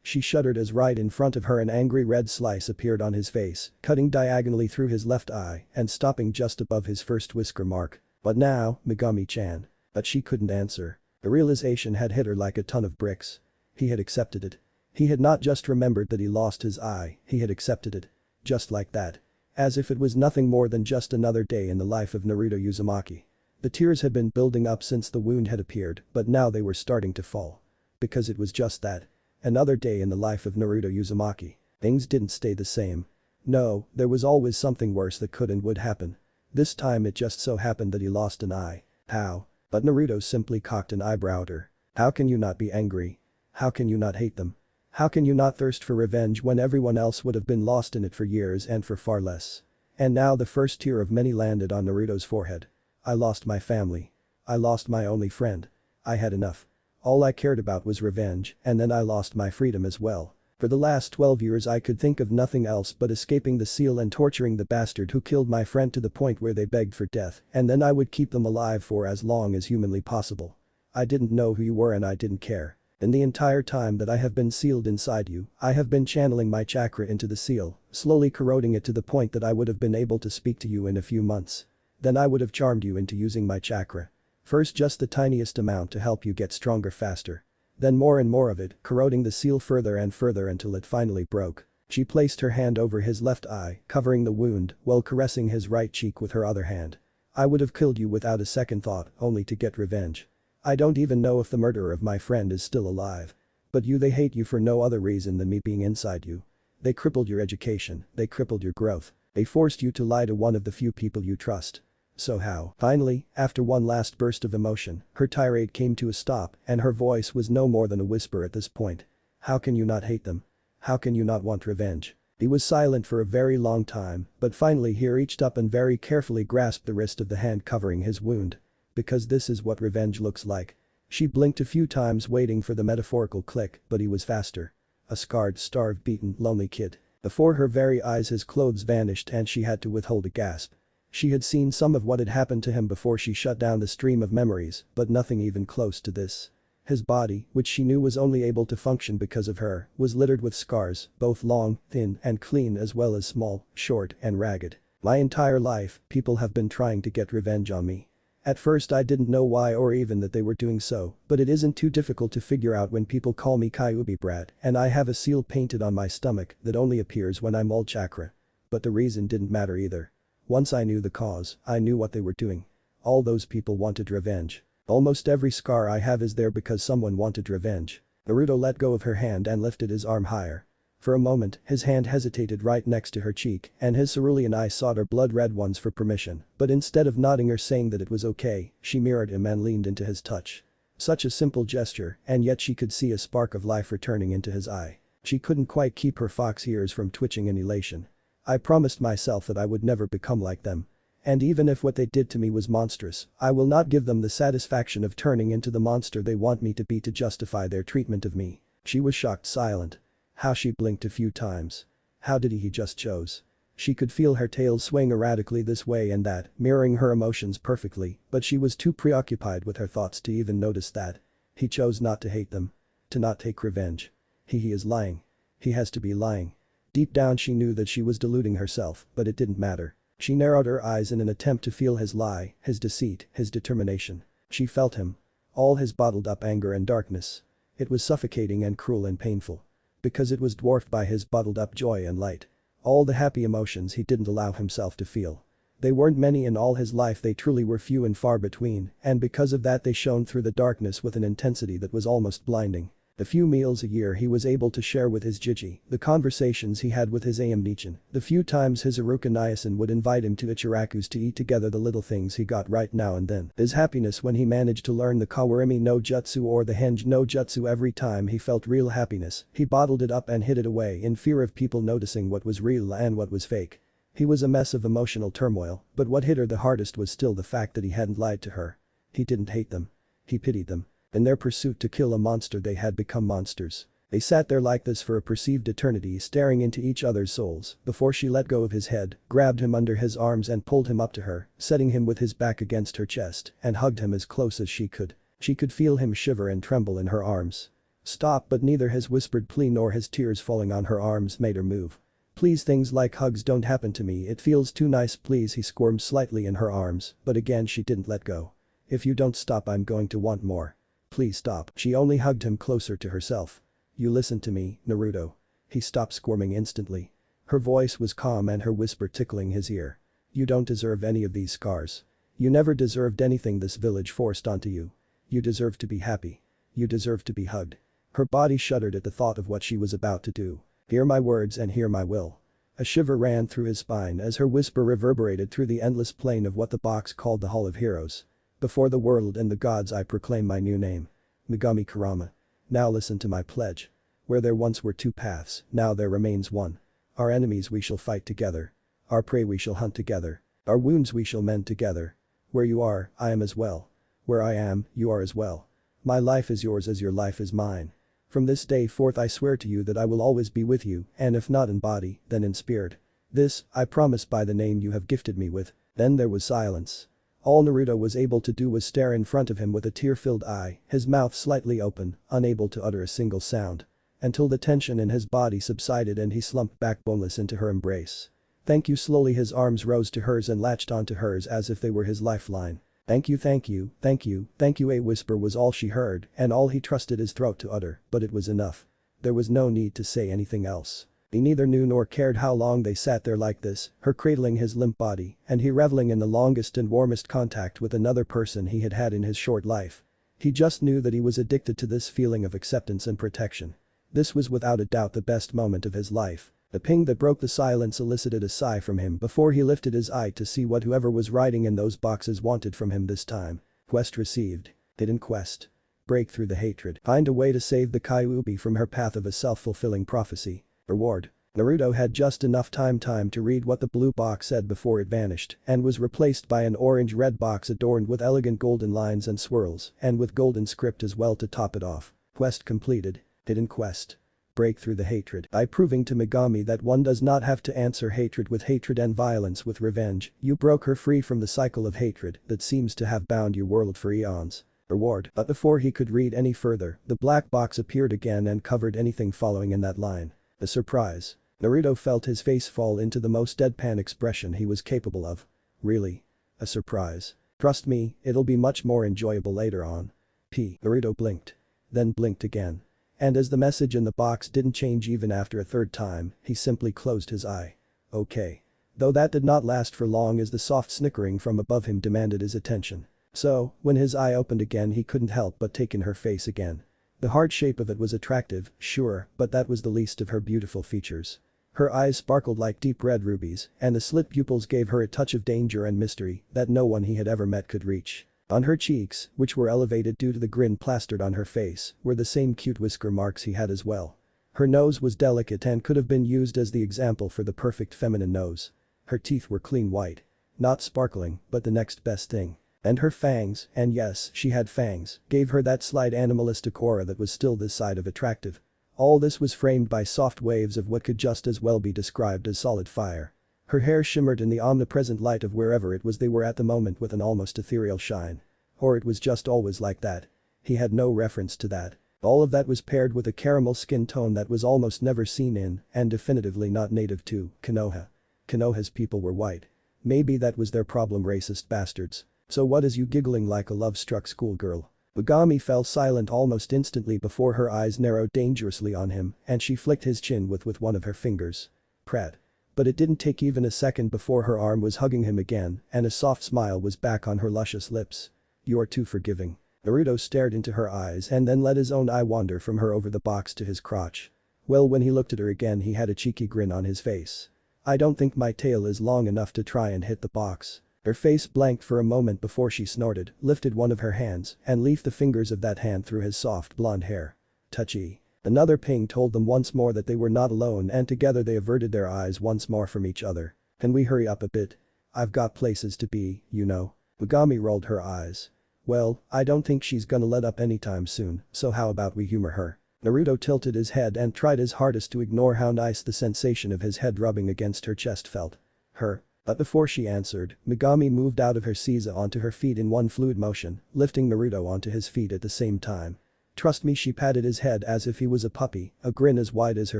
She shuddered as right in front of her an angry red slice appeared on his face, cutting diagonally through his left eye and stopping just above his first whisker mark. But now, Megami-chan. But she couldn't answer. The realization had hit her like a ton of bricks. He had accepted it. He had not just remembered that he lost his eye, he had accepted it. Just like that. As if it was nothing more than just another day in the life of Naruto Uzumaki. The tears had been building up since the wound had appeared, but now they were starting to fall. Because it was just that. Another day in the life of Naruto Uzumaki. Things didn't stay the same. No, there was always something worse that could and would happen. This time it just so happened that he lost an eye. How? But Naruto simply cocked an eyebrow at her. How can you not be angry? How can you not hate them? How can you not thirst for revenge when everyone else would have been lost in it for years and for far less? And now the first tear of many landed on Naruto's forehead. I lost my family. I lost my only friend. I had enough. All I cared about was revenge, and then I lost my freedom as well. For the last 12 years I could think of nothing else but escaping the seal and torturing the bastard who killed my friend to the point where they begged for death, and then I would keep them alive for as long as humanly possible. I didn't know who you were and I didn't care. In the entire time that I have been sealed inside you, I have been channeling my chakra into the seal, slowly corroding it to the point that I would have been able to speak to you in a few months. Then I would have charmed you into using my chakra. First just the tiniest amount to help you get stronger faster. Then more and more of it, corroding the seal further and further until it finally broke. She placed her hand over his left eye, covering the wound, while caressing his right cheek with her other hand. I would have killed you without a second thought, only to get revenge. I don't even know if the murderer of my friend is still alive. But they hate you for no other reason than me being inside you. They crippled your education, they crippled your growth. They forced you to lie to one of the few people you trust. So how? Finally, after one last burst of emotion, her tirade came to a stop and her voice was no more than a whisper at this point. How can you not hate them? How can you not want revenge? He was silent for a very long time, but finally he reached up and very carefully grasped the wrist of the hand covering his wound. Because this is what revenge looks like. She blinked a few times waiting for the metaphorical click, but he was faster. A scarred, starved, beaten, lonely kid. Before her very eyes his clothes vanished and she had to withhold a gasp. She had seen some of what had happened to him before she shut down the stream of memories, but nothing even close to this. His body, which she knew was only able to function because of her, was littered with scars, both long, thin, and clean as well as small, short, and ragged. My entire life, people have been trying to get revenge on me. At first I didn't know why or even that they were doing so, but it isn't too difficult to figure out when people call me Kyuubi brat and I have a seal painted on my stomach that only appears when I'm all chakra. But the reason didn't matter either. Once I knew the cause, I knew what they were doing. All those people wanted revenge. Almost every scar I have is there because someone wanted revenge. Naruto let go of her hand and lifted his arm higher. For a moment, his hand hesitated right next to her cheek and his cerulean eyes sought her blood-red ones for permission, but instead of nodding or saying that it was okay, she mirrored him and leaned into his touch. Such a simple gesture, and yet she could see a spark of life returning into his eye. She couldn't quite keep her fox ears from twitching in elation. I promised myself that I would never become like them. And even if what they did to me was monstrous, I will not give them the satisfaction of turning into the monster they want me to be to justify their treatment of me. She was shocked silent. How she blinked a few times. How did he just chose? She could feel her tail swing erratically this way and that, mirroring her emotions perfectly, but she was too preoccupied with her thoughts to even notice that. He chose not to hate them. To not take revenge. He is lying. He has to be lying. Deep down she knew that she was deluding herself, but it didn't matter. She narrowed her eyes in an attempt to feel his lie, his deceit, his determination. She felt him. All his bottled up anger and darkness. It was suffocating and cruel and painful. Because it was dwarfed by his bottled up joy and light. All the happy emotions he didn't allow himself to feel. They weren't many in all his life, they truly were few and far between, and because of that they shone through the darkness with an intensity that was almost blinding. The few meals a year he was able to share with his Jiji, the conversations he had with his Nichin, the few times his Iruka Nyasin would invite him to Ichiraku's to eat together, the little things he got right now and then. His happiness when he managed to learn the Kawarimi no Jutsu or the Henge no Jutsu. Every time he felt real happiness, he bottled it up and hid it away in fear of people noticing what was real and what was fake. He was a mess of emotional turmoil, but what hit her the hardest was still the fact that he hadn't lied to her. He didn't hate them. He pitied them. In their pursuit to kill a monster they had become monsters. They sat there like this for a perceived eternity staring into each other's souls before she let go of his head, grabbed him under his arms and pulled him up to her, setting him with his back against her chest and hugged him as close as she could. She could feel him shiver and tremble in her arms. Stop, but neither his whispered plea nor his tears falling on her arms made her move. Please, things like hugs don't happen to me, it feels too nice, please. He squirmed slightly in her arms, but again she didn't let go. If you don't stop I'm going to want more. Please stop. She only hugged him closer to herself. You listen to me, Naruto. He stopped squirming instantly. Her voice was calm and her whisper tickling his ear. You don't deserve any of these scars. You never deserved anything this village forced onto you. You deserve to be happy. You deserve to be hugged. Her body shuddered at the thought of what she was about to do. Hear my words and hear my will. A shiver ran through his spine as her whisper reverberated through the endless plain of what the box called the Hall of Heroes. Before the world and the gods I proclaim my new name. Megami Kurama. Now listen to my pledge. Where there once were two paths, now there remains one. Our enemies we shall fight together. Our prey we shall hunt together. Our wounds we shall mend together. Where you are, I am as well. Where I am, you are as well. My life is yours as your life is mine. From this day forth I swear to you that I will always be with you, and if not in body, then in spirit. This, I promise by the name you have gifted me with. Then there was silence. All Naruto was able to do was stare in front of him with a tear-filled eye, his mouth slightly open, unable to utter a single sound. Until the tension in his body subsided and he slumped back boneless into her embrace. Thank you. Slowly his arms rose to hers and latched onto hers as if they were his lifeline. Thank you, thank you, thank you, thank you. A whisper was all she heard and all he trusted his throat to utter, but it was enough. There was no need to say anything else. He neither knew nor cared how long they sat there like this, her cradling his limp body and he reveling in the longest and warmest contact with another person he had had in his short life. He just knew that he was addicted to this feeling of acceptance and protection. This was without a doubt the best moment of his life. The ping that broke the silence elicited a sigh from him before he lifted his eye to see what whoever was writing in those boxes wanted from him this time. Quest received. Hidden quest. Break through the hatred. Find a way to save the Kyuubi from her path of a self-fulfilling prophecy. Reward. Naruto had just enough time to read what the blue box said before it vanished and was replaced by an orange-red box adorned with elegant golden lines and swirls and with golden script as well to top it off. Quest completed. Hidden quest. Break through the hatred. By proving to Megami that one does not have to answer hatred with hatred and violence with revenge, you broke her free from the cycle of hatred that seems to have bound your world for eons. Reward. But before he could read any further, the black box appeared again and covered anything following in that line. A surprise. Naruto felt his face fall into the most deadpan expression he was capable of. Really? A surprise. Trust me, it'll be much more enjoyable later on. Naruto blinked. Then blinked again. And as the message in the box didn't change even after a third time, he simply closed his eye. Okay. Though that did not last for long as the soft snickering from above him demanded his attention. So, when his eye opened again he couldn't help but take in her face again. The hard shape of it was attractive, sure, but that was the least of her beautiful features. Her eyes sparkled like deep red rubies, and the slit pupils gave her a touch of danger and mystery that no one he had ever met could reach. On her cheeks, which were elevated due to the grin plastered on her face, were the same cute whisker marks he had as well. Her nose was delicate and could have been used as the example for the perfect feminine nose. Her teeth were clean white. Not sparkling, but the next best thing. And her fangs, and yes, she had fangs, gave her that slight animalistic aura that was still this side of attractive. All this was framed by soft waves of what could just as well be described as solid fire. Her hair shimmered in the omnipresent light of wherever it was they were at the moment with an almost ethereal shine. Or it was just always like that. He had no reference to that. All of that was paired with a caramel skin tone that was almost never seen in, and definitively not native to, Konoha. Konoha's people were white. Maybe that was their problem, racist bastards. So what is you giggling like a love-struck schoolgirl? Megami fell silent almost instantly before her eyes narrowed dangerously on him and she flicked his chin with one of her fingers. Prat. But it didn't take even a second before her arm was hugging him again and a soft smile was back on her luscious lips. You are too forgiving. Naruto stared into her eyes and then let his own eye wander from her over the box to his crotch. Well, when he looked at her again he had a cheeky grin on his face. I don't think my tail is long enough to try and hit the box. Her face blanked for a moment before she snorted, lifted one of her hands and leafed the fingers of that hand through his soft blonde hair. Touchy. Another ping told them once more that they were not alone and together they averted their eyes once more from each other. Can we hurry up a bit? I've got places to be, you know. Megami rolled her eyes. Well, I don't think she's gonna let up anytime soon, so how about we humor her? Naruto tilted his head and tried his hardest to ignore how nice the sensation of his head rubbing against her chest felt. Her. But before she answered, Megami moved out of her seiza onto her feet in one fluid motion, lifting Naruto onto his feet at the same time. Trust me, she patted his head as if he was a puppy, a grin as wide as her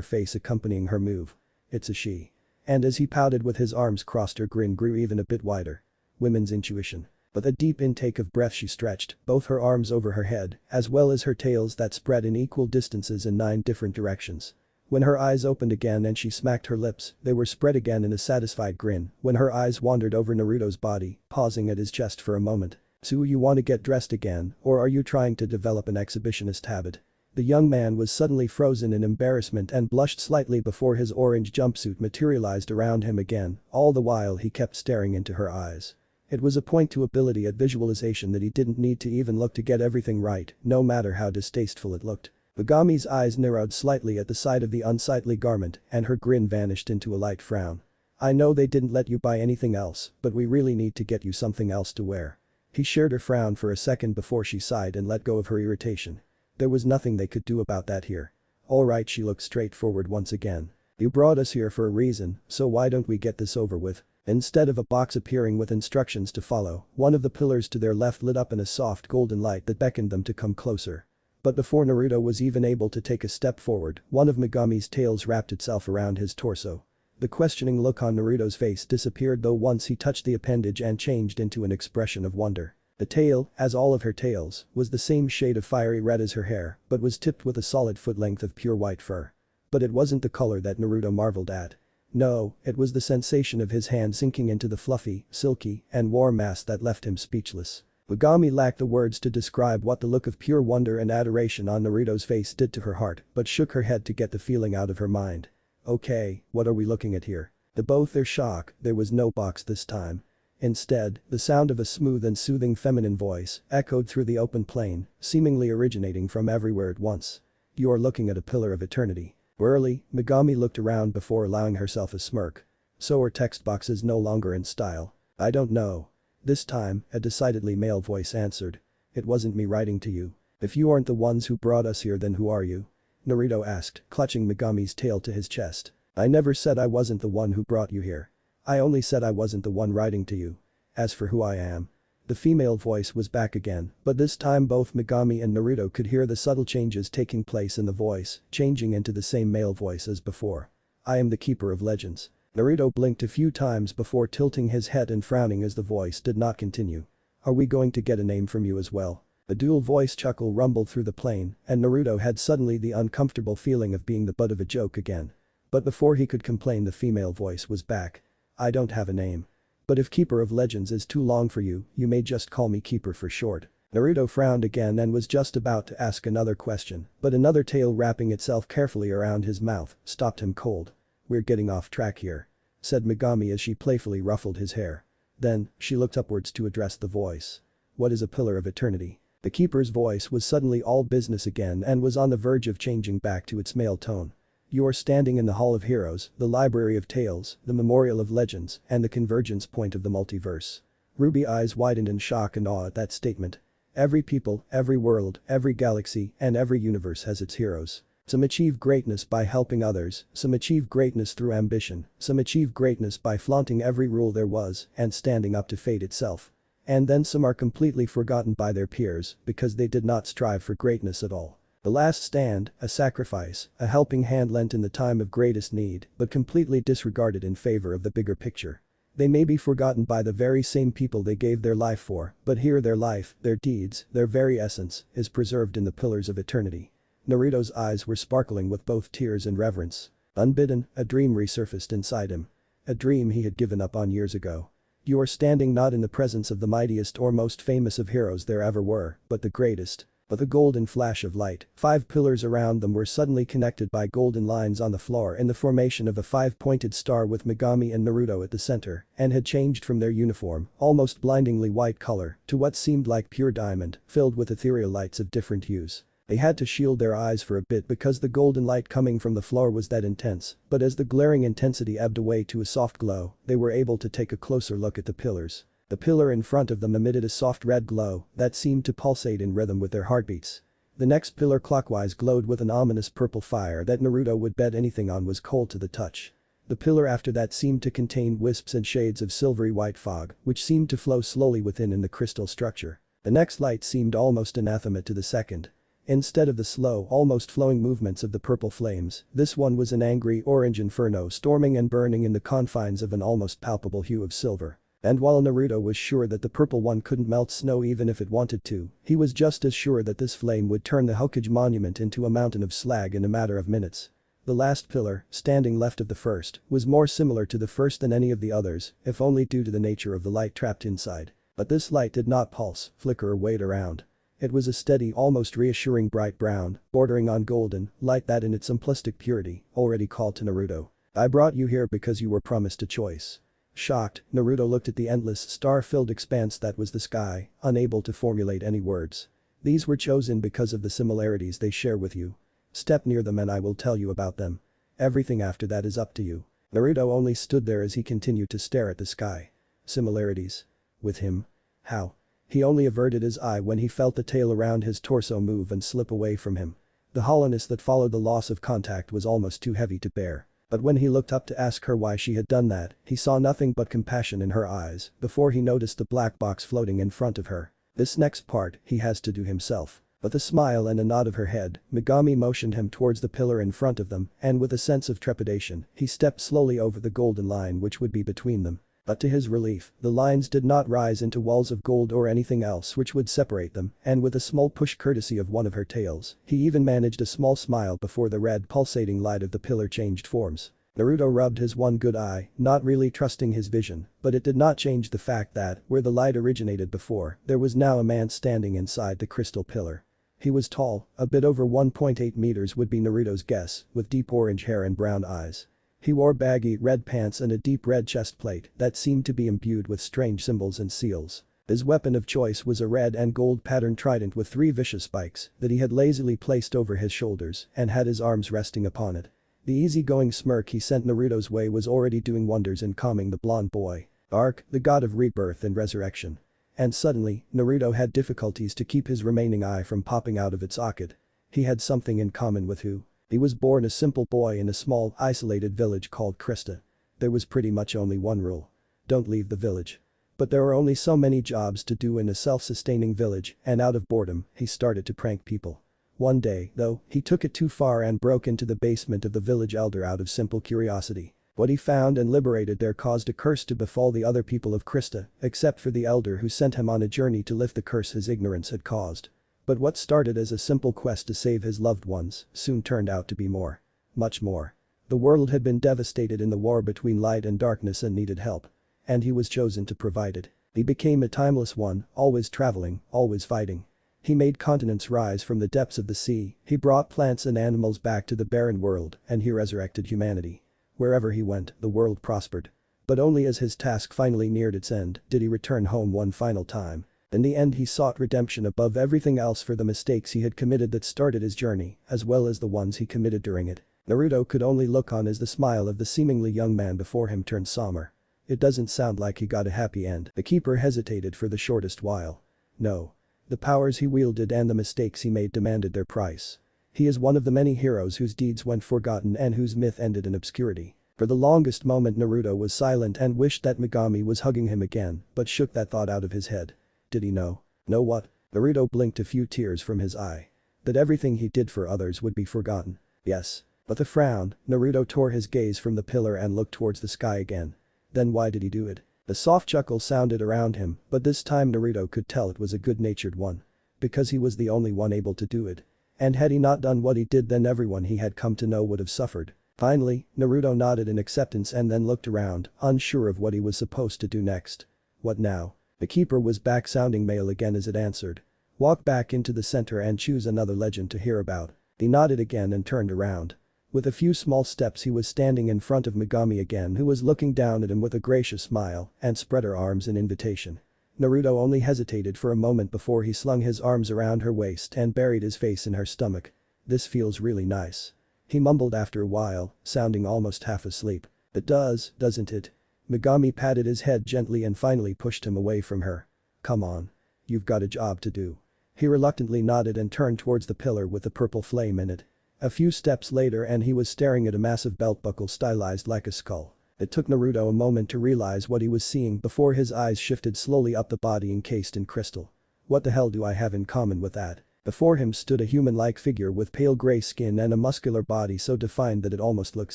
face accompanying her move. It's a she. And as he pouted with his arms crossed, her grin grew even a bit wider. Women's intuition. With a deep intake of breath she stretched, both her arms over her head, as well as her tails that spread in equal distances in 9 different directions. When her eyes opened again and she smacked her lips, they were spread again in a satisfied grin when her eyes wandered over Naruto's body, pausing at his chest for a moment. So you want to get dressed again, or are you trying to develop an exhibitionist habit? The young man was suddenly frozen in embarrassment and blushed slightly before his orange jumpsuit materialized around him again, all the while he kept staring into her eyes. It was a point to ability at visualization that he didn't need to even look to get everything right, no matter how distasteful it looked. Megami's eyes narrowed slightly at the sight of the unsightly garment and her grin vanished into a light frown. I know they didn't let you buy anything else, but we really need to get you something else to wear. He shared her frown for a second before she sighed and let go of her irritation. There was nothing they could do about that here. Alright, she looked straightforward once again. You brought us here for a reason, so why don't we get this over with? Instead of a box appearing with instructions to follow, one of the pillars to their left lit up in a soft golden light that beckoned them to come closer. But before Naruto was even able to take a step forward, one of Megami's tails wrapped itself around his torso. The questioning look on Naruto's face disappeared though once he touched the appendage and changed into an expression of wonder. The tail, as all of her tails, was the same shade of fiery red as her hair, but was tipped with a solid foot length of pure white fur. But it wasn't the color that Naruto marveled at. No, it was the sensation of his hand sinking into the fluffy, silky, and warm mass that left him speechless. Megami lacked the words to describe what the look of pure wonder and adoration on Naruto's face did to her heart, but shook her head to get the feeling out of her mind. Okay, what are we looking at here? To both their shock, there was no box this time. Instead, the sound of a smooth and soothing feminine voice echoed through the open plain, seemingly originating from everywhere at once. You are looking at a pillar of eternity. Wearily, Megami looked around before allowing herself a smirk. So are text boxes no longer in style? I don't know. This time, a decidedly male voice answered. It wasn't me writing to you. If you aren't the ones who brought us here, then who are you? Naruto asked, clutching Megami's tail to his chest. I never said I wasn't the one who brought you here. I only said I wasn't the one writing to you. As for who I am. The female voice was back again, but this time both Megami and Naruto could hear the subtle changes taking place in the voice, changing into the same male voice as before. I am the keeper of legends. Naruto blinked a few times before tilting his head and frowning as the voice did not continue. Are we going to get a name from you as well? A dual voice chuckle rumbled through the plain, and Naruto had suddenly the uncomfortable feeling of being the butt of a joke again. But before he could complain, the female voice was back. I don't have a name. But if Keeper of Legends is too long for you, you may just call me Keeper for short. Naruto frowned again and was just about to ask another question, but another tail wrapping itself carefully around his mouth stopped him cold. We're getting off track here, said Megami as she playfully ruffled his hair. Then, she looked upwards to address the voice. What is a pillar of eternity? The keeper's voice was suddenly all business again and was on the verge of changing back to its male tone. You are standing in the Hall of Heroes, the Library of Tales, the Memorial of Legends, and the convergence point of the multiverse. Ruby eyes widened in shock and awe at that statement. Every people, every world, every galaxy, and every universe has its heroes. Some achieve greatness by helping others, some achieve greatness through ambition, some achieve greatness by flaunting every rule there was and standing up to fate itself. And then some are completely forgotten by their peers because they did not strive for greatness at all. The last stand, a sacrifice, a helping hand lent in the time of greatest need, but completely disregarded in favor of the bigger picture. They may be forgotten by the very same people they gave their life for, but here their life, their deeds, their very essence, is preserved in the pillars of eternity. Naruto's eyes were sparkling with both tears and reverence. Unbidden, a dream resurfaced inside him. A dream he had given up on years ago. You are standing not in the presence of the mightiest or most famous of heroes there ever were, but the greatest. With a golden flash of light, 5 pillars around them were suddenly connected by golden lines on the floor in the formation of a 5-pointed star with Megami and Naruto at the center, and had changed from their uniform, almost blindingly white color, to what seemed like pure diamond, filled with ethereal lights of different hues. They had to shield their eyes for a bit because the golden light coming from the floor was that intense, but as the glaring intensity ebbed away to a soft glow, they were able to take a closer look at the pillars. The pillar in front of them emitted a soft red glow that seemed to pulsate in rhythm with their heartbeats. The next pillar clockwise glowed with an ominous purple fire that Naruto would bet anything on was cold to the touch. The pillar after that seemed to contain wisps and shades of silvery white fog, which seemed to flow slowly within in the crystal structure. The next light seemed almost anathema to the second. Instead of the slow, almost flowing movements of the purple flames, this one was an angry orange inferno storming and burning in the confines of an almost palpable hue of silver. And while Naruto was sure that the purple one couldn't melt snow even if it wanted to, he was just as sure that this flame would turn the Hokage monument into a mountain of slag in a matter of minutes. The last pillar, standing left of the first, was more similar to the first than any of the others, if only due to the nature of the light trapped inside. But this light did not pulse, flicker or wait around. It was a steady, almost reassuring bright brown, bordering on golden, light that in its simplistic purity, already called to Naruto. "I brought you here because you were promised a choice." Shocked, Naruto looked at the endless, star-filled expanse that was the sky, unable to formulate any words. "These were chosen because of the similarities they share with you. Step near them and I will tell you about them. Everything after that is up to you." Naruto only stood there as he continued to stare at the sky. Similarities? With him? How? He only averted his eye when he felt the tail around his torso move and slip away from him. The hollowness that followed the loss of contact was almost too heavy to bear. But when he looked up to ask her why she had done that, he saw nothing but compassion in her eyes before he noticed the black box floating in front of her. This next part, he has to do himself. With a smile and a nod of her head, Megami motioned him towards the pillar in front of them, and with a sense of trepidation, he stepped slowly over the golden line which would be between them. But to his relief, the lines did not rise into walls of gold or anything else which would separate them, and with a small push courtesy of one of her tails, he even managed a small smile before the red pulsating light of the pillar changed forms. Naruto rubbed his one good eye, not really trusting his vision, but it did not change the fact that, where the light originated before, there was now a man standing inside the crystal pillar. He was tall, a bit over 1.8 meters would be Naruto's guess, with deep orange hair and brown eyes. He wore baggy red pants and a deep red chest plate that seemed to be imbued with strange symbols and seals. His weapon of choice was a red and gold patterned trident with 3 vicious spikes that he had lazily placed over his shoulders and had his arms resting upon it. The easygoing smirk he sent Naruto's way was already doing wonders in calming the blonde boy. Ark, the god of rebirth and resurrection. And suddenly, Naruto had difficulties to keep his remaining eye from popping out of its socket. He had something in common with who? He was born a simple boy in a small, isolated village called Krista. There was pretty much only one rule. Don't leave the village. But there were only so many jobs to do in a self-sustaining village, and out of boredom, he started to prank people. One day, though, he took it too far and broke into the basement of the village elder out of simple curiosity. What he found and liberated there caused a curse to befall the other people of Krista, except for the elder who sent him on a journey to lift the curse his ignorance had caused. But what started as a simple quest to save his loved ones soon turned out to be more. Much more. The world had been devastated in the war between light and darkness and needed help. And he was chosen to provide it. He became a timeless one, always traveling, always fighting. He made continents rise from the depths of the sea, he brought plants and animals back to the barren world, and he resurrected humanity. Wherever he went, the world prospered. But only as his task finally neared its end did he return home one final time. In the end he sought redemption above everything else for the mistakes he had committed that started his journey, as well as the ones he committed during it. Naruto could only look on as the smile of the seemingly young man before him turned somber. It doesn't sound like he got a happy end. The keeper hesitated for the shortest while. No. The powers he wielded and the mistakes he made demanded their price. He is one of the many heroes whose deeds went forgotten and whose myth ended in obscurity. For the longest moment Naruto was silent and wished that Megami was hugging him again, but shook that thought out of his head. Did he know? Know what? Naruto blinked a few tears from his eye. That everything he did for others would be forgotten. Yes. With a frown, Naruto tore his gaze from the pillar and looked towards the sky again. Then why did he do it? A soft chuckle sounded around him, but this time Naruto could tell it was a good-natured one. Because he was the only one able to do it. And had he not done what he did, then everyone he had come to know would have suffered. Finally, Naruto nodded in acceptance and then looked around, unsure of what he was supposed to do next. What now? The keeper was back, sounding male again as it answered. Walk back into the center and choose another legend to hear about. He nodded again and turned around. With a few small steps he was standing in front of Megami again, who was looking down at him with a gracious smile and spread her arms in invitation. Naruto only hesitated for a moment before he slung his arms around her waist and buried his face in her stomach. This feels really nice. He mumbled after a while, sounding almost half asleep. It does, doesn't it? Megami patted his head gently and finally pushed him away from her. Come on. You've got a job to do. He reluctantly nodded and turned towards the pillar with the purple flame in it. A few steps later and he was staring at a massive belt buckle stylized like a skull. It took Naruto a moment to realize what he was seeing before his eyes shifted slowly up the body encased in crystal. What the hell do I have in common with that? Before him stood a human-like figure with pale gray skin and a muscular body so defined that it almost looked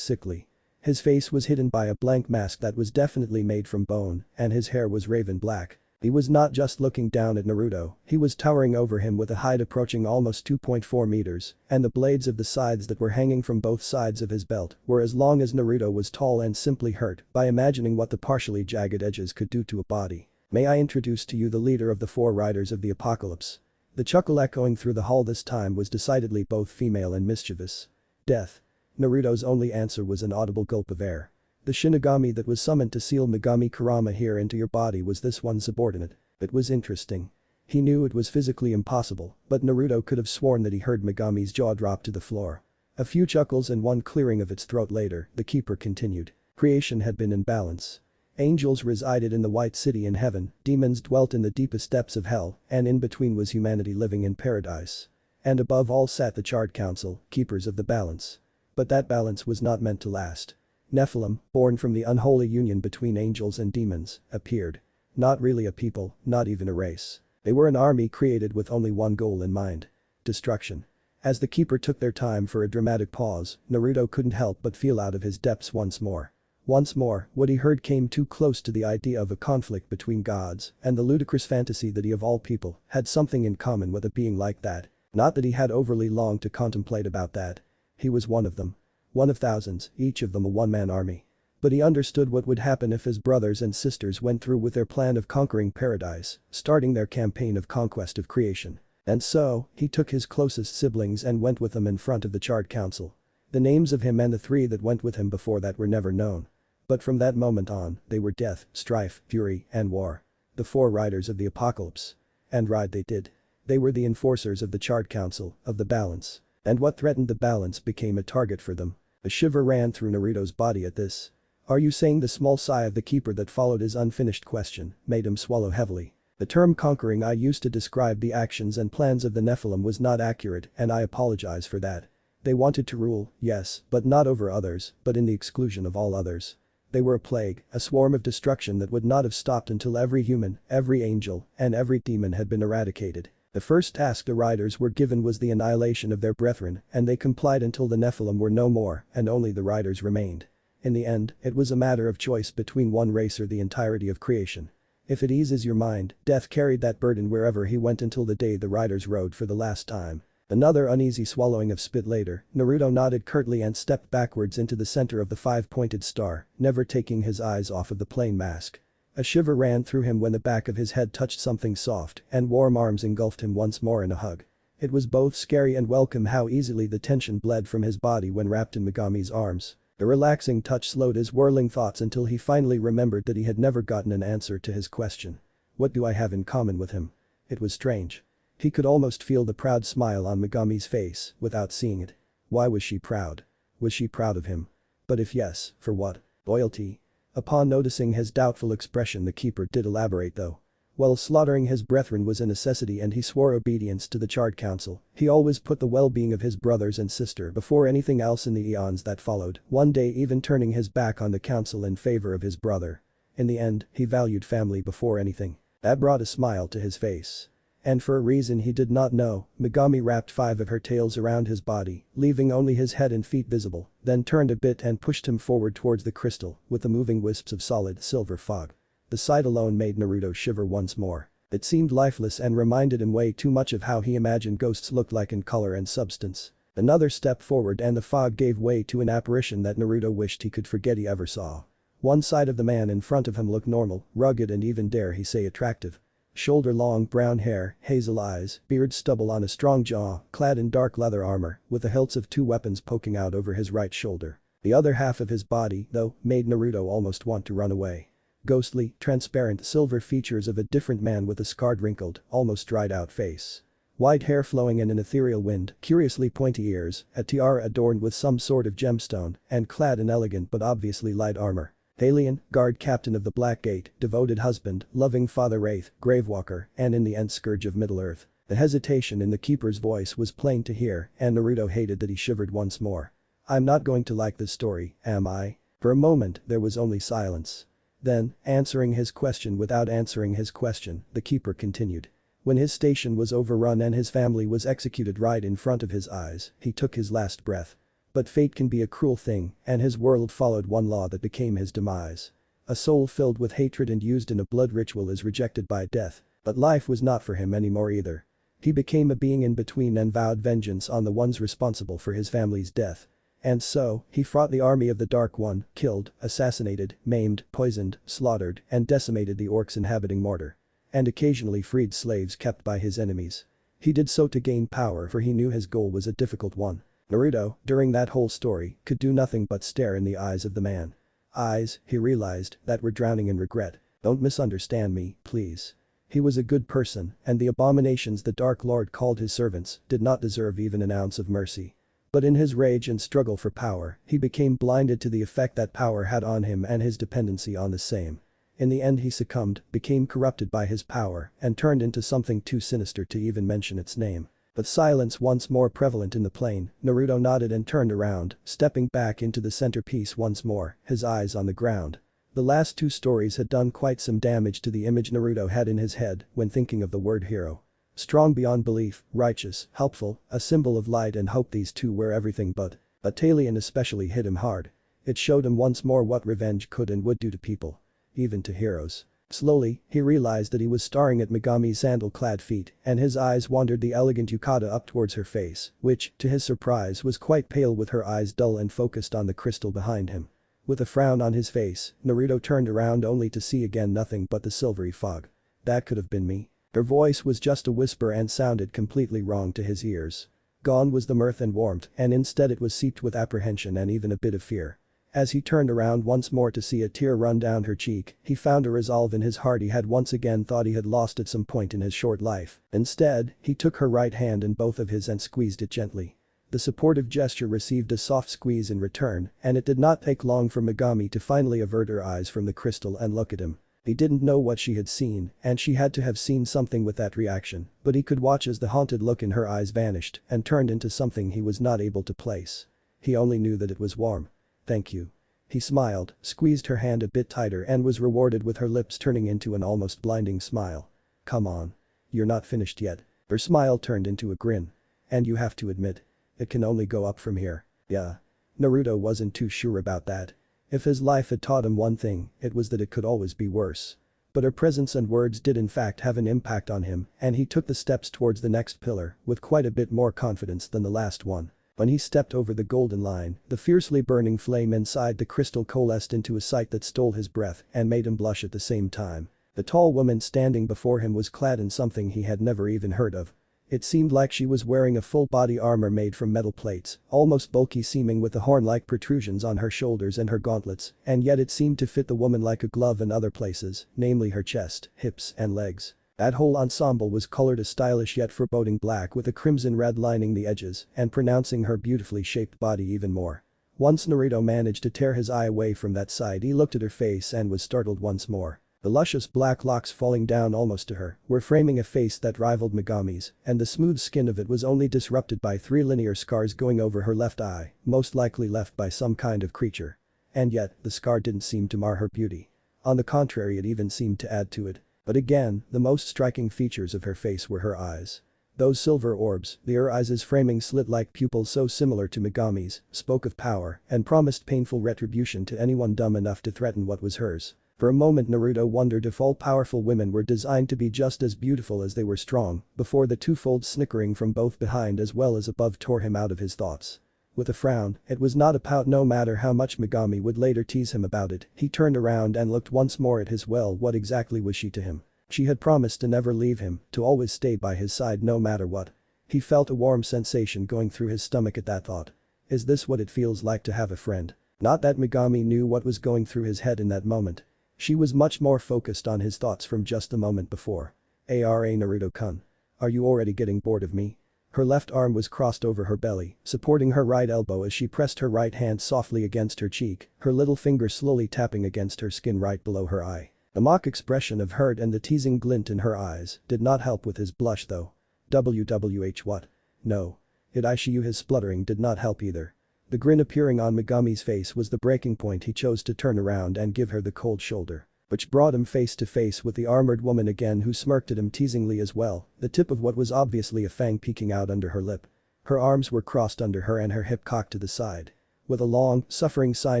sickly. His face was hidden by a blank mask that was definitely made from bone, and his hair was raven black. He was not just looking down at Naruto, he was towering over him with a height approaching almost 2.4 meters, and the blades of the scythes that were hanging from both sides of his belt were as long as Naruto was tall and simply hurt by imagining what the partially jagged edges could do to a body. May I introduce to you the leader of the 4 Riders of the Apocalypse? The chuckle echoing through the hall this time was decidedly both female and mischievous. Death. Naruto's only answer was an audible gulp of air. The Shinigami that was summoned to seal Megami Kurama here into your body was this one subordinate. It was interesting. He knew it was physically impossible, but Naruto could have sworn that he heard Megami's jaw drop to the floor. A few chuckles and one clearing of its throat later, the keeper continued. Creation had been in balance. Angels resided in the White City in heaven, demons dwelt in the deepest depths of hell, and in between was humanity living in paradise. And above all sat the Charred Council, keepers of the balance. But that balance was not meant to last. Nephilim, born from the unholy union between angels and demons, appeared. Not really a people, not even a race. They were an army created with only one goal in mind. Destruction. As the keeper took their time for a dramatic pause, Naruto couldn't help but feel out of his depths once more. Once more, what he heard came too close to the idea of a conflict between gods, and the ludicrous fantasy that he of all people had something in common with a being like that. Not that he had overly long to contemplate about that. He was one of them. One of thousands, each of them a one-man army. But he understood what would happen if his brothers and sisters went through with their plan of conquering paradise, starting their campaign of conquest of creation. And so, he took his closest siblings and went with them in front of the Charred Council. The names of him and the 3 that went with him before that were never known. But from that moment on, they were death, strife, fury, and war. The 4 Riders of the Apocalypse. And ride they did. They were the enforcers of the Charred Council, of the balance. And what threatened the balance became a target for them. A shiver ran through Naruto's body at this. Are you saying the small sigh of the keeper that followed his unfinished question made him swallow heavily? The term conquering I used to describe the actions and plans of the Nephilim was not accurate and I apologize for that. They wanted to rule, yes, but not over others, but in the exclusion of all others. They were a plague, a swarm of destruction that would not have stopped until every human, every angel, and every demon had been eradicated. The first task the riders were given was the annihilation of their brethren, and they complied until the Nephilim were no more and only the riders remained. In the end, it was a matter of choice between one race or the entirety of creation. If it eases your mind, Death carried that burden wherever he went until the day the riders rode for the last time. Another uneasy swallowing of spit later, Naruto nodded curtly and stepped backwards into the center of the 5-pointed star, never taking his eyes off of the plain mask. A shiver ran through him when the back of his head touched something soft and warm arms engulfed him once more in a hug. It was both scary and welcome how easily the tension bled from his body when wrapped in Megami's arms. The relaxing touch slowed his whirling thoughts until he finally remembered that he had never gotten an answer to his question. What do I have in common with him? It was strange. He could almost feel the proud smile on Megami's face without seeing it. Why was she proud? Was she proud of him? But if yes, for what? Loyalty? Upon noticing his doubtful expression the keeper did elaborate though. While slaughtering his brethren was a necessity and he swore obedience to the Charred Council, he always put the well-being of his brothers and sister before anything else in the eons that followed, one day even turning his back on the council in favor of his brother. In the end, he valued family before anything. That brought a smile to his face. And for a reason he did not know, Megami wrapped 5 of her tails around his body, leaving only his head and feet visible, then turned a bit and pushed him forward towards the crystal with the moving wisps of solid silver fog. The sight alone made Naruto shiver once more. It seemed lifeless and reminded him way too much of how he imagined ghosts looked like in color and substance. Another step forward and the fog gave way to an apparition that Naruto wished he could forget he ever saw. One side of the man in front of him looked normal, rugged and even dare he say attractive. Shoulder-long brown hair, hazel eyes, beard stubble on a strong jaw, clad in dark leather armor, with the hilts of 2 weapons poking out over his right shoulder. The other half of his body, though, made Naruto almost want to run away. Ghostly, transparent silver features of a different man with a scarred wrinkled, almost dried out face. White hair flowing in an ethereal wind, curiously pointy ears, a tiara adorned with some sort of gemstone, and clad in elegant but obviously light armor. Alien, guard captain of the Black Gate, devoted husband, loving father Wraith, Gravewalker, and in the end scourge of Middle-earth. The hesitation in the keeper's voice was plain to hear, and Naruto hated that he shivered once more. I'm not going to like this story, am I? For a moment, there was only silence. Then, answering his question without answering his question, the keeper continued. When his station was overrun and his family was executed right in front of his eyes, he took his last breath. But fate can be a cruel thing, and his world followed one law that became his demise. A soul filled with hatred and used in a blood ritual is rejected by death, but life was not for him anymore either. He became a being in between and vowed vengeance on the ones responsible for his family's death. And so, he fought the army of the Dark One, killed, assassinated, maimed, poisoned, slaughtered, and decimated the orcs inhabiting Mordor. And occasionally freed slaves kept by his enemies. He did so to gain power, for he knew his goal was a difficult one. Naruto, during that whole story, could do nothing but stare in the eyes of the man. Eyes, he realized, that were drowning in regret. Don't misunderstand me, please. He was a good person, and the abominations the Dark Lord called his servants did not deserve even an ounce of mercy. But in his rage and struggle for power, he became blinded to the effect that power had on him and his dependency on the same. In the end he succumbed, became corrupted by his power, and turned into something too sinister to even mention its name. But silence once more prevalent in the plain, Naruto nodded and turned around, stepping back into the centerpiece once more, his eyes on the ground. The last two stories had done quite some damage to the image Naruto had in his head when thinking of the word hero. Strong beyond belief, righteous, helpful, a symbol of light and hope, these two were everything but Alien especially hit him hard. It showed him once more what revenge could and would do to people. Even to heroes. Slowly, he realized that he was staring at Megami's sandal-clad feet, and his eyes wandered the elegant yukata up towards her face, which, to his surprise, was quite pale with her eyes dull and focused on the crystal behind him. With a frown on his face, Naruto turned around only to see again nothing but the silvery fog. That could have been me. Her voice was just a whisper and sounded completely wrong to his ears. Gone was the mirth and warmth, and instead it was seeped with apprehension and even a bit of fear. As he turned around once more to see a tear run down her cheek, he found a resolve in his heart he had once again thought he had lost at some point in his short life. Instead, he took her right hand in both of his and squeezed it gently. The supportive gesture received a soft squeeze in return, and it did not take long for Megami to finally avert her eyes from the crystal and look at him. He didn't know what she had seen, and she had to have seen something with that reaction, but he could watch as the haunted look in her eyes vanished and turned into something he was not able to place. He only knew that it was warm. Thank you. He smiled, squeezed her hand a bit tighter and was rewarded with her lips turning into an almost blinding smile. Come on. You're not finished yet. Her smile turned into a grin. And you have to admit. It can only go up from here. Yeah. Naruto wasn't too sure about that. If his life had taught him one thing, it was that it could always be worse. But her presence and words did in fact have an impact on him, and he took the steps towards the next pillar with quite a bit more confidence than the last one. When he stepped over the golden line, the fiercely burning flame inside the crystal coalesced into a sight that stole his breath and made him blush at the same time. The tall woman standing before him was clad in something he had never even heard of. It seemed like she was wearing a full body armor made from metal plates, almost bulky seeming with the horn-like protrusions on her shoulders and her gauntlets, and yet it seemed to fit the woman like a glove in other places, namely her chest, hips, and legs. That whole ensemble was colored a stylish yet foreboding black with a crimson red lining the edges and pronouncing her beautifully shaped body even more. Once Naruto managed to tear his eye away from that sight, he looked at her face and was startled once more. The luscious black locks falling down almost to her were framing a face that rivaled Megami's, and the smooth skin of it was only disrupted by 3 linear scars going over her left eye, most likely left by some kind of creature. And yet, the scar didn't seem to mar her beauty. On the contrary, it even seemed to add to it. But again, the most striking features of her face were her eyes. Those silver orbs, her eyes' framing slit-like pupils so similar to Megami's, spoke of power and promised painful retribution to anyone dumb enough to threaten what was hers. For a moment Naruto wondered if all powerful women were designed to be just as beautiful as they were strong, before the twofold snickering from both behind as well as above tore him out of his thoughts. With a frown, it was not a pout no matter how much Megami would later tease him about it, he turned around and looked once more at his what exactly was she to him? She had promised to never leave him, to always stay by his side no matter what. He felt a warm sensation going through his stomach at that thought. Is this what it feels like to have a friend? Not that Megami knew what was going through his head in that moment. She was much more focused on his thoughts from just the moment before. Naruto-kun. Are you already getting bored of me? Her left arm was crossed over her belly, supporting her right elbow as she pressed her right hand softly against her cheek, her little finger slowly tapping against her skin right below her eye. The mock expression of hurt and the teasing glint in her eyes did not help with his blush though. WWH what? No. It Ishiyu his spluttering did not help either. The grin appearing on Megami's face was the breaking point. He chose to turn around and give her the cold shoulder, which brought him face to face with the armored woman again, who smirked at him teasingly as well, the tip of what was obviously a fang peeking out under her lip. Her arms were crossed under her and her hip cocked to the side. With a long, suffering sigh,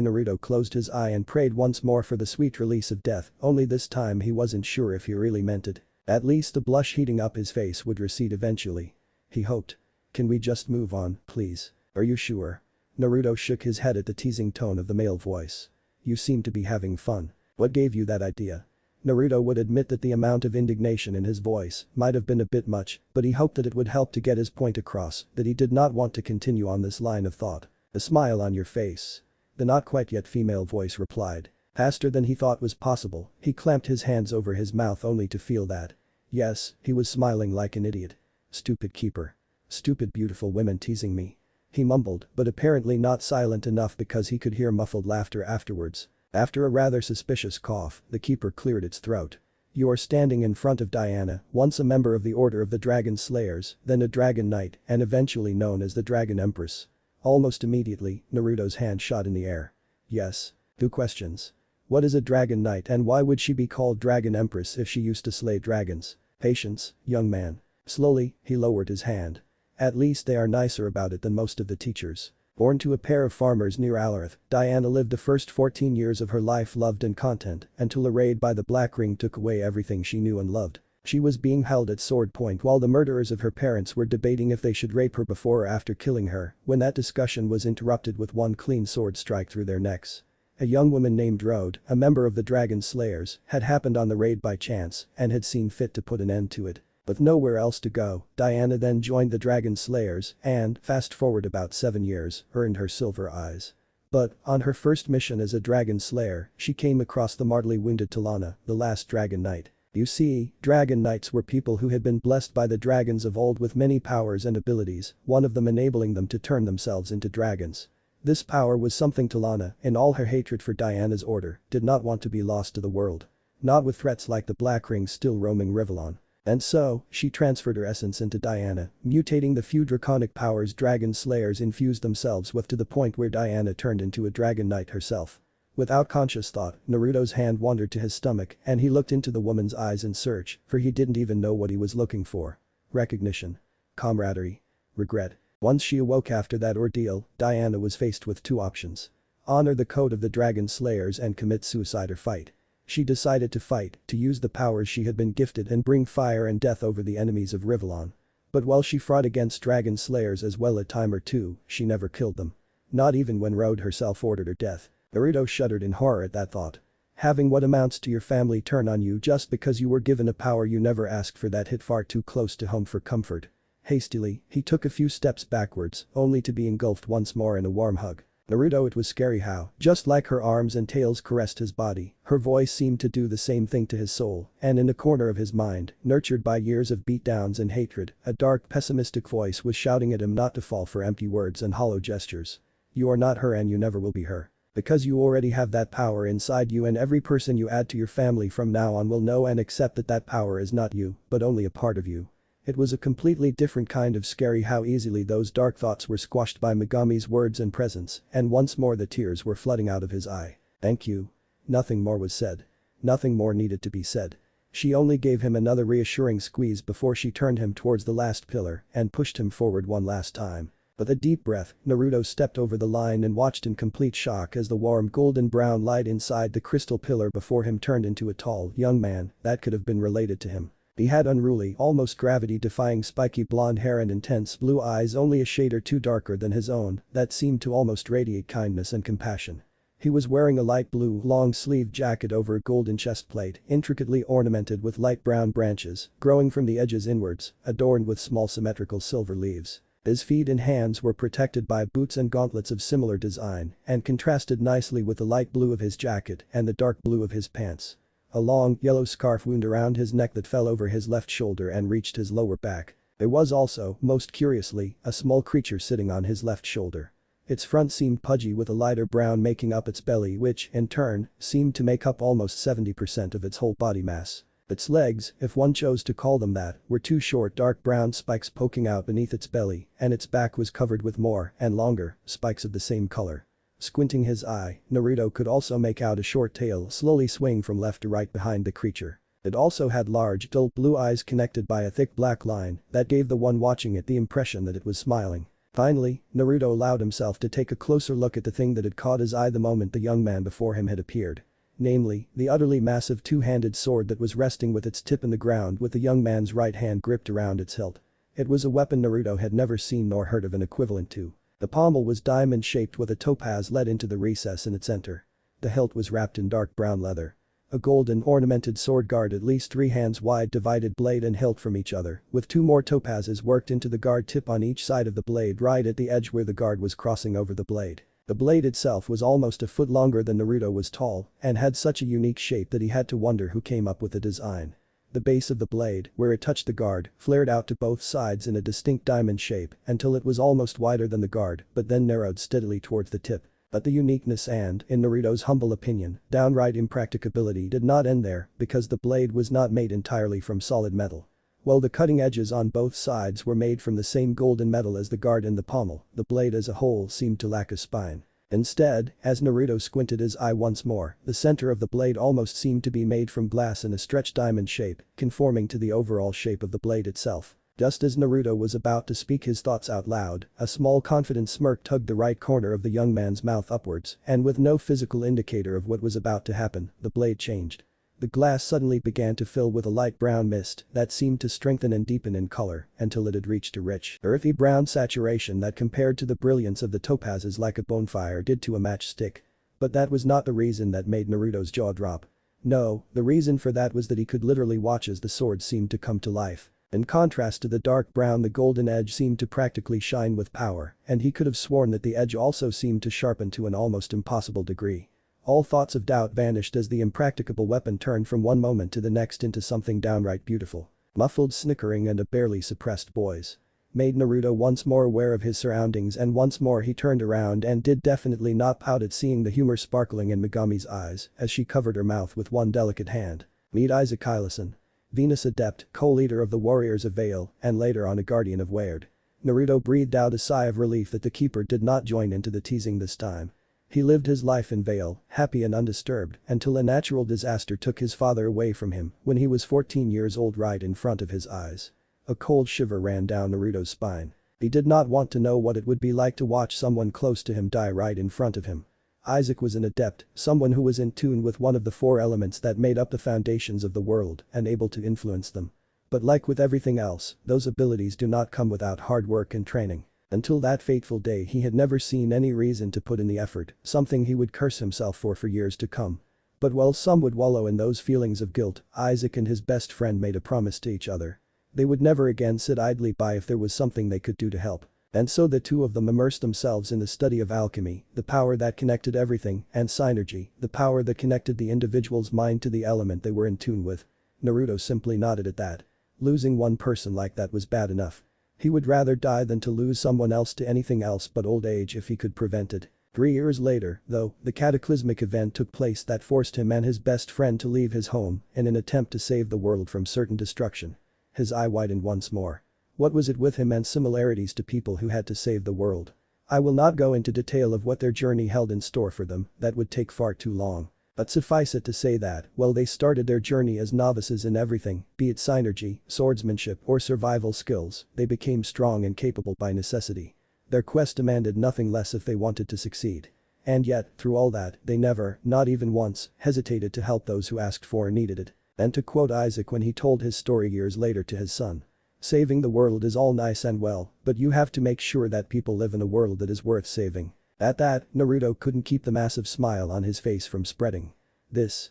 Naruto closed his eye and prayed once more for the sweet release of death, only this time he wasn't sure if he really meant it. At least the blush heating up his face would recede eventually. He hoped. Can we just move on, please? Are you sure? Naruto shook his head at the teasing tone of the male voice. You seem to be having fun. What gave you that idea? Naruto would admit that the amount of indignation in his voice might have been a bit much, but he hoped that it would help to get his point across, that he did not want to continue on this line of thought. A smile on your face. The not quite yet female voice replied. Faster than he thought was possible, he clamped his hands over his mouth only to feel that. Yes, he was smiling like an idiot. Stupid keeper. Stupid beautiful women teasing me. He mumbled, but apparently not silent enough because he could hear muffled laughter afterwards. After a rather suspicious cough, the keeper cleared its throat. You are standing in front of Diana, once a member of the Order of the Dragon Slayers, then a Dragon Knight, and eventually known as the Dragon Empress. Almost immediately, Naruto's hand shot in the air. Yes. 2 questions. What is a Dragon Knight and why would she be called Dragon Empress if she used to slay dragons? Patience, young man. Slowly, he lowered his hand. At least they are nicer about it than most of the teachers. Born to a pair of farmers near Alarth, Diana lived the first 14 years of her life loved and content until a raid by the Black Ring took away everything she knew and loved. She was being held at sword point while the murderers of her parents were debating if they should rape her before or after killing her, when that discussion was interrupted with one clean sword strike through their necks. A young woman named Rode, a member of the Dragon Slayers, had happened on the raid by chance and had seen fit to put an end to it. With nowhere else to go, Diana then joined the Dragon Slayers and, fast forward about 7 years, earned her silver eyes. But, on her first mission as a Dragon Slayer, she came across the mortally wounded Talana, the last Dragon Knight. You see, Dragon Knights were people who had been blessed by the dragons of old with many powers and abilities, one of them enabling them to turn themselves into dragons. This power was something Talana, in all her hatred for Diana's order, did not want to be lost to the world. Not with threats like the Black Ring still roaming Rivellon. And so, she transferred her essence into Diana, mutating the few draconic powers Dragon Slayers infused themselves with to the point where Diana turned into a Dragon Knight herself. Without conscious thought, Naruto's hand wandered to his stomach and he looked into the woman's eyes in search, for he didn't even know what he was looking for. Recognition. Camaraderie. Regret. Once she awoke after that ordeal, Diana was faced with 2 options. Honor the code of the Dragon Slayers and commit suicide or fight. She decided to fight, to use the powers she had been gifted and bring fire and death over the enemies of Rivellon. But while she fought against Dragon Slayers as well a time or two, she never killed them. Not even when Rode herself ordered her death. Naruto shuddered in horror at that thought. Having what amounts to your family turn on you just because you were given a power you never asked for, that hit far too close to home for comfort. Hastily, he took a few steps backwards, only to be engulfed once more in a warm hug. Naruto, it was scary how, just like her arms and tails caressed his body, her voice seemed to do the same thing to his soul, and in a corner of his mind, nurtured by years of beatdowns and hatred, a dark pessimistic voice was shouting at him not to fall for empty words and hollow gestures. You are not her and you never will be her. Because you already have that power inside you and every person you add to your family from now on will know and accept that that power is not you, but only a part of you. It was a completely different kind of scary how easily those dark thoughts were squashed by Megami's words and presence, and once more the tears were flooding out of his eye. Thank you. Nothing more was said. Nothing more needed to be said. She only gave him another reassuring squeeze before she turned him towards the last pillar and pushed him forward one last time. With a deep breath, Naruto stepped over the line and watched in complete shock as the warm golden brown light inside the crystal pillar before him turned into a tall, young man that could have been related to him. He had unruly, almost gravity-defying spiky blonde hair and intense blue eyes only a shade or 2 darker than his own that seemed to almost radiate kindness and compassion. He was wearing a light blue long-sleeved jacket over a golden chestplate intricately ornamented with light brown branches growing from the edges inwards, adorned with small symmetrical silver leaves. His feet and hands were protected by boots and gauntlets of similar design and contrasted nicely with the light blue of his jacket and the dark blue of his pants. A long, yellow scarf wound around his neck that fell over his left shoulder and reached his lower back. There was also, most curiously, a small creature sitting on his left shoulder. Its front seemed pudgy with a lighter brown making up its belly which, in turn, seemed to make up almost 70% of its whole body mass. Its legs, if one chose to call them that, were two short dark brown spikes poking out beneath its belly, and its back was covered with more, and longer, spikes of the same color. Squinting his eye, Naruto could also make out a short tail slowly swing from left to right behind the creature. It also had large, dull blue eyes connected by a thick black line that gave the one watching it the impression that it was smiling. Finally, Naruto allowed himself to take a closer look at the thing that had caught his eye the moment the young man before him had appeared. Namely, the utterly massive two-handed sword that was resting with its tip in the ground with the young man's right hand gripped around its hilt. It was a weapon Naruto had never seen nor heard of an equivalent to. The pommel was diamond-shaped with a topaz let into the recess in its center. The hilt was wrapped in dark brown leather. A golden ornamented sword guard at least 3 hands wide divided blade and hilt from each other, with 2 more topazes worked into the guard tip on each side of the blade right at the edge where the guard was crossing over the blade. The blade itself was almost a foot longer than Naruto was tall and had such a unique shape that he had to wonder who came up with the design. The base of the blade, where it touched the guard, flared out to both sides in a distinct diamond shape until it was almost wider than the guard but then narrowed steadily towards the tip. But the uniqueness and, in Naruto's humble opinion, downright impracticability did not end there because the blade was not made entirely from solid metal. While the cutting edges on both sides were made from the same golden metal as the guard and the pommel, the blade as a whole seemed to lack a spine. Instead, as Naruto squinted his eye once more, the center of the blade almost seemed to be made from glass in a stretched diamond shape, conforming to the overall shape of the blade itself. Just as Naruto was about to speak his thoughts out loud, a small confident smirk tugged the right corner of the young man's mouth upwards, and with no physical indicator of what was about to happen, the blade changed. The glass suddenly began to fill with a light brown mist that seemed to strengthen and deepen in color until it had reached a rich, earthy brown saturation that compared to the brilliance of the topazes like a bonfire did to a matchstick. But that was not the reason that made Naruto's jaw drop. No, the reason for that was that he could literally watch as the sword seemed to come to life. In contrast to the dark brown, the golden edge seemed to practically shine with power, and he could have sworn that the edge also seemed to sharpen to an almost impossible degree. All thoughts of doubt vanished as the impracticable weapon turned from one moment to the next into something downright beautiful. Muffled snickering and a barely suppressed voice made Naruto once more aware of his surroundings, and once more he turned around and did definitely not pout at seeing the humor sparkling in Megami's eyes as she covered her mouth with one delicate hand. Meet Isaac Hylason, Venus Adept, co-leader of the Warriors of Vale, and later on a guardian of Weird. Naruto breathed out a sigh of relief that the keeper did not join into the teasing this time. He lived his life in Vale, happy and undisturbed, until a natural disaster took his father away from him when he was 14 years old right in front of his eyes. A cold shiver ran down Naruto's spine. He did not want to know what it would be like to watch someone close to him die right in front of him. Isaac was an adept, someone who was in tune with one of the 4 elements that made up the foundations of the world and able to influence them. But like with everything else, those abilities do not come without hard work and training. Until that fateful day he had never seen any reason to put in the effort, something he would curse himself for years to come. But while some would wallow in those feelings of guilt, Isaac and his best friend made a promise to each other. They would never again sit idly by if there was something they could do to help. And so the two of them immersed themselves in the study of alchemy, the power that connected everything, and synergy, the power that connected the individual's mind to the element they were in tune with. Naruto simply nodded at that. Losing one person like that was bad enough. He would rather die than to lose someone else to anything else but old age if he could prevent it. 3 years later, though, the cataclysmic event took place that forced him and his best friend to leave his home in an attempt to save the world from certain destruction. His eye widened once more. What was it with him and similarities to people who had to save the world? I will not go into detail of what their journey held in store for them, that would take far too long. But suffice it to say that, while they started their journey as novices in everything, be it synergy, swordsmanship or survival skills, they became strong and capable by necessity. Their quest demanded nothing less if they wanted to succeed. And yet, through all that, they never, not even once, hesitated to help those who asked for or needed it. And to quote Isaac when he told his story years later to his son, "Saving the world is all nice and well, but you have to make sure that people live in a world that is worth saving." At that, Naruto couldn't keep the massive smile on his face from spreading. This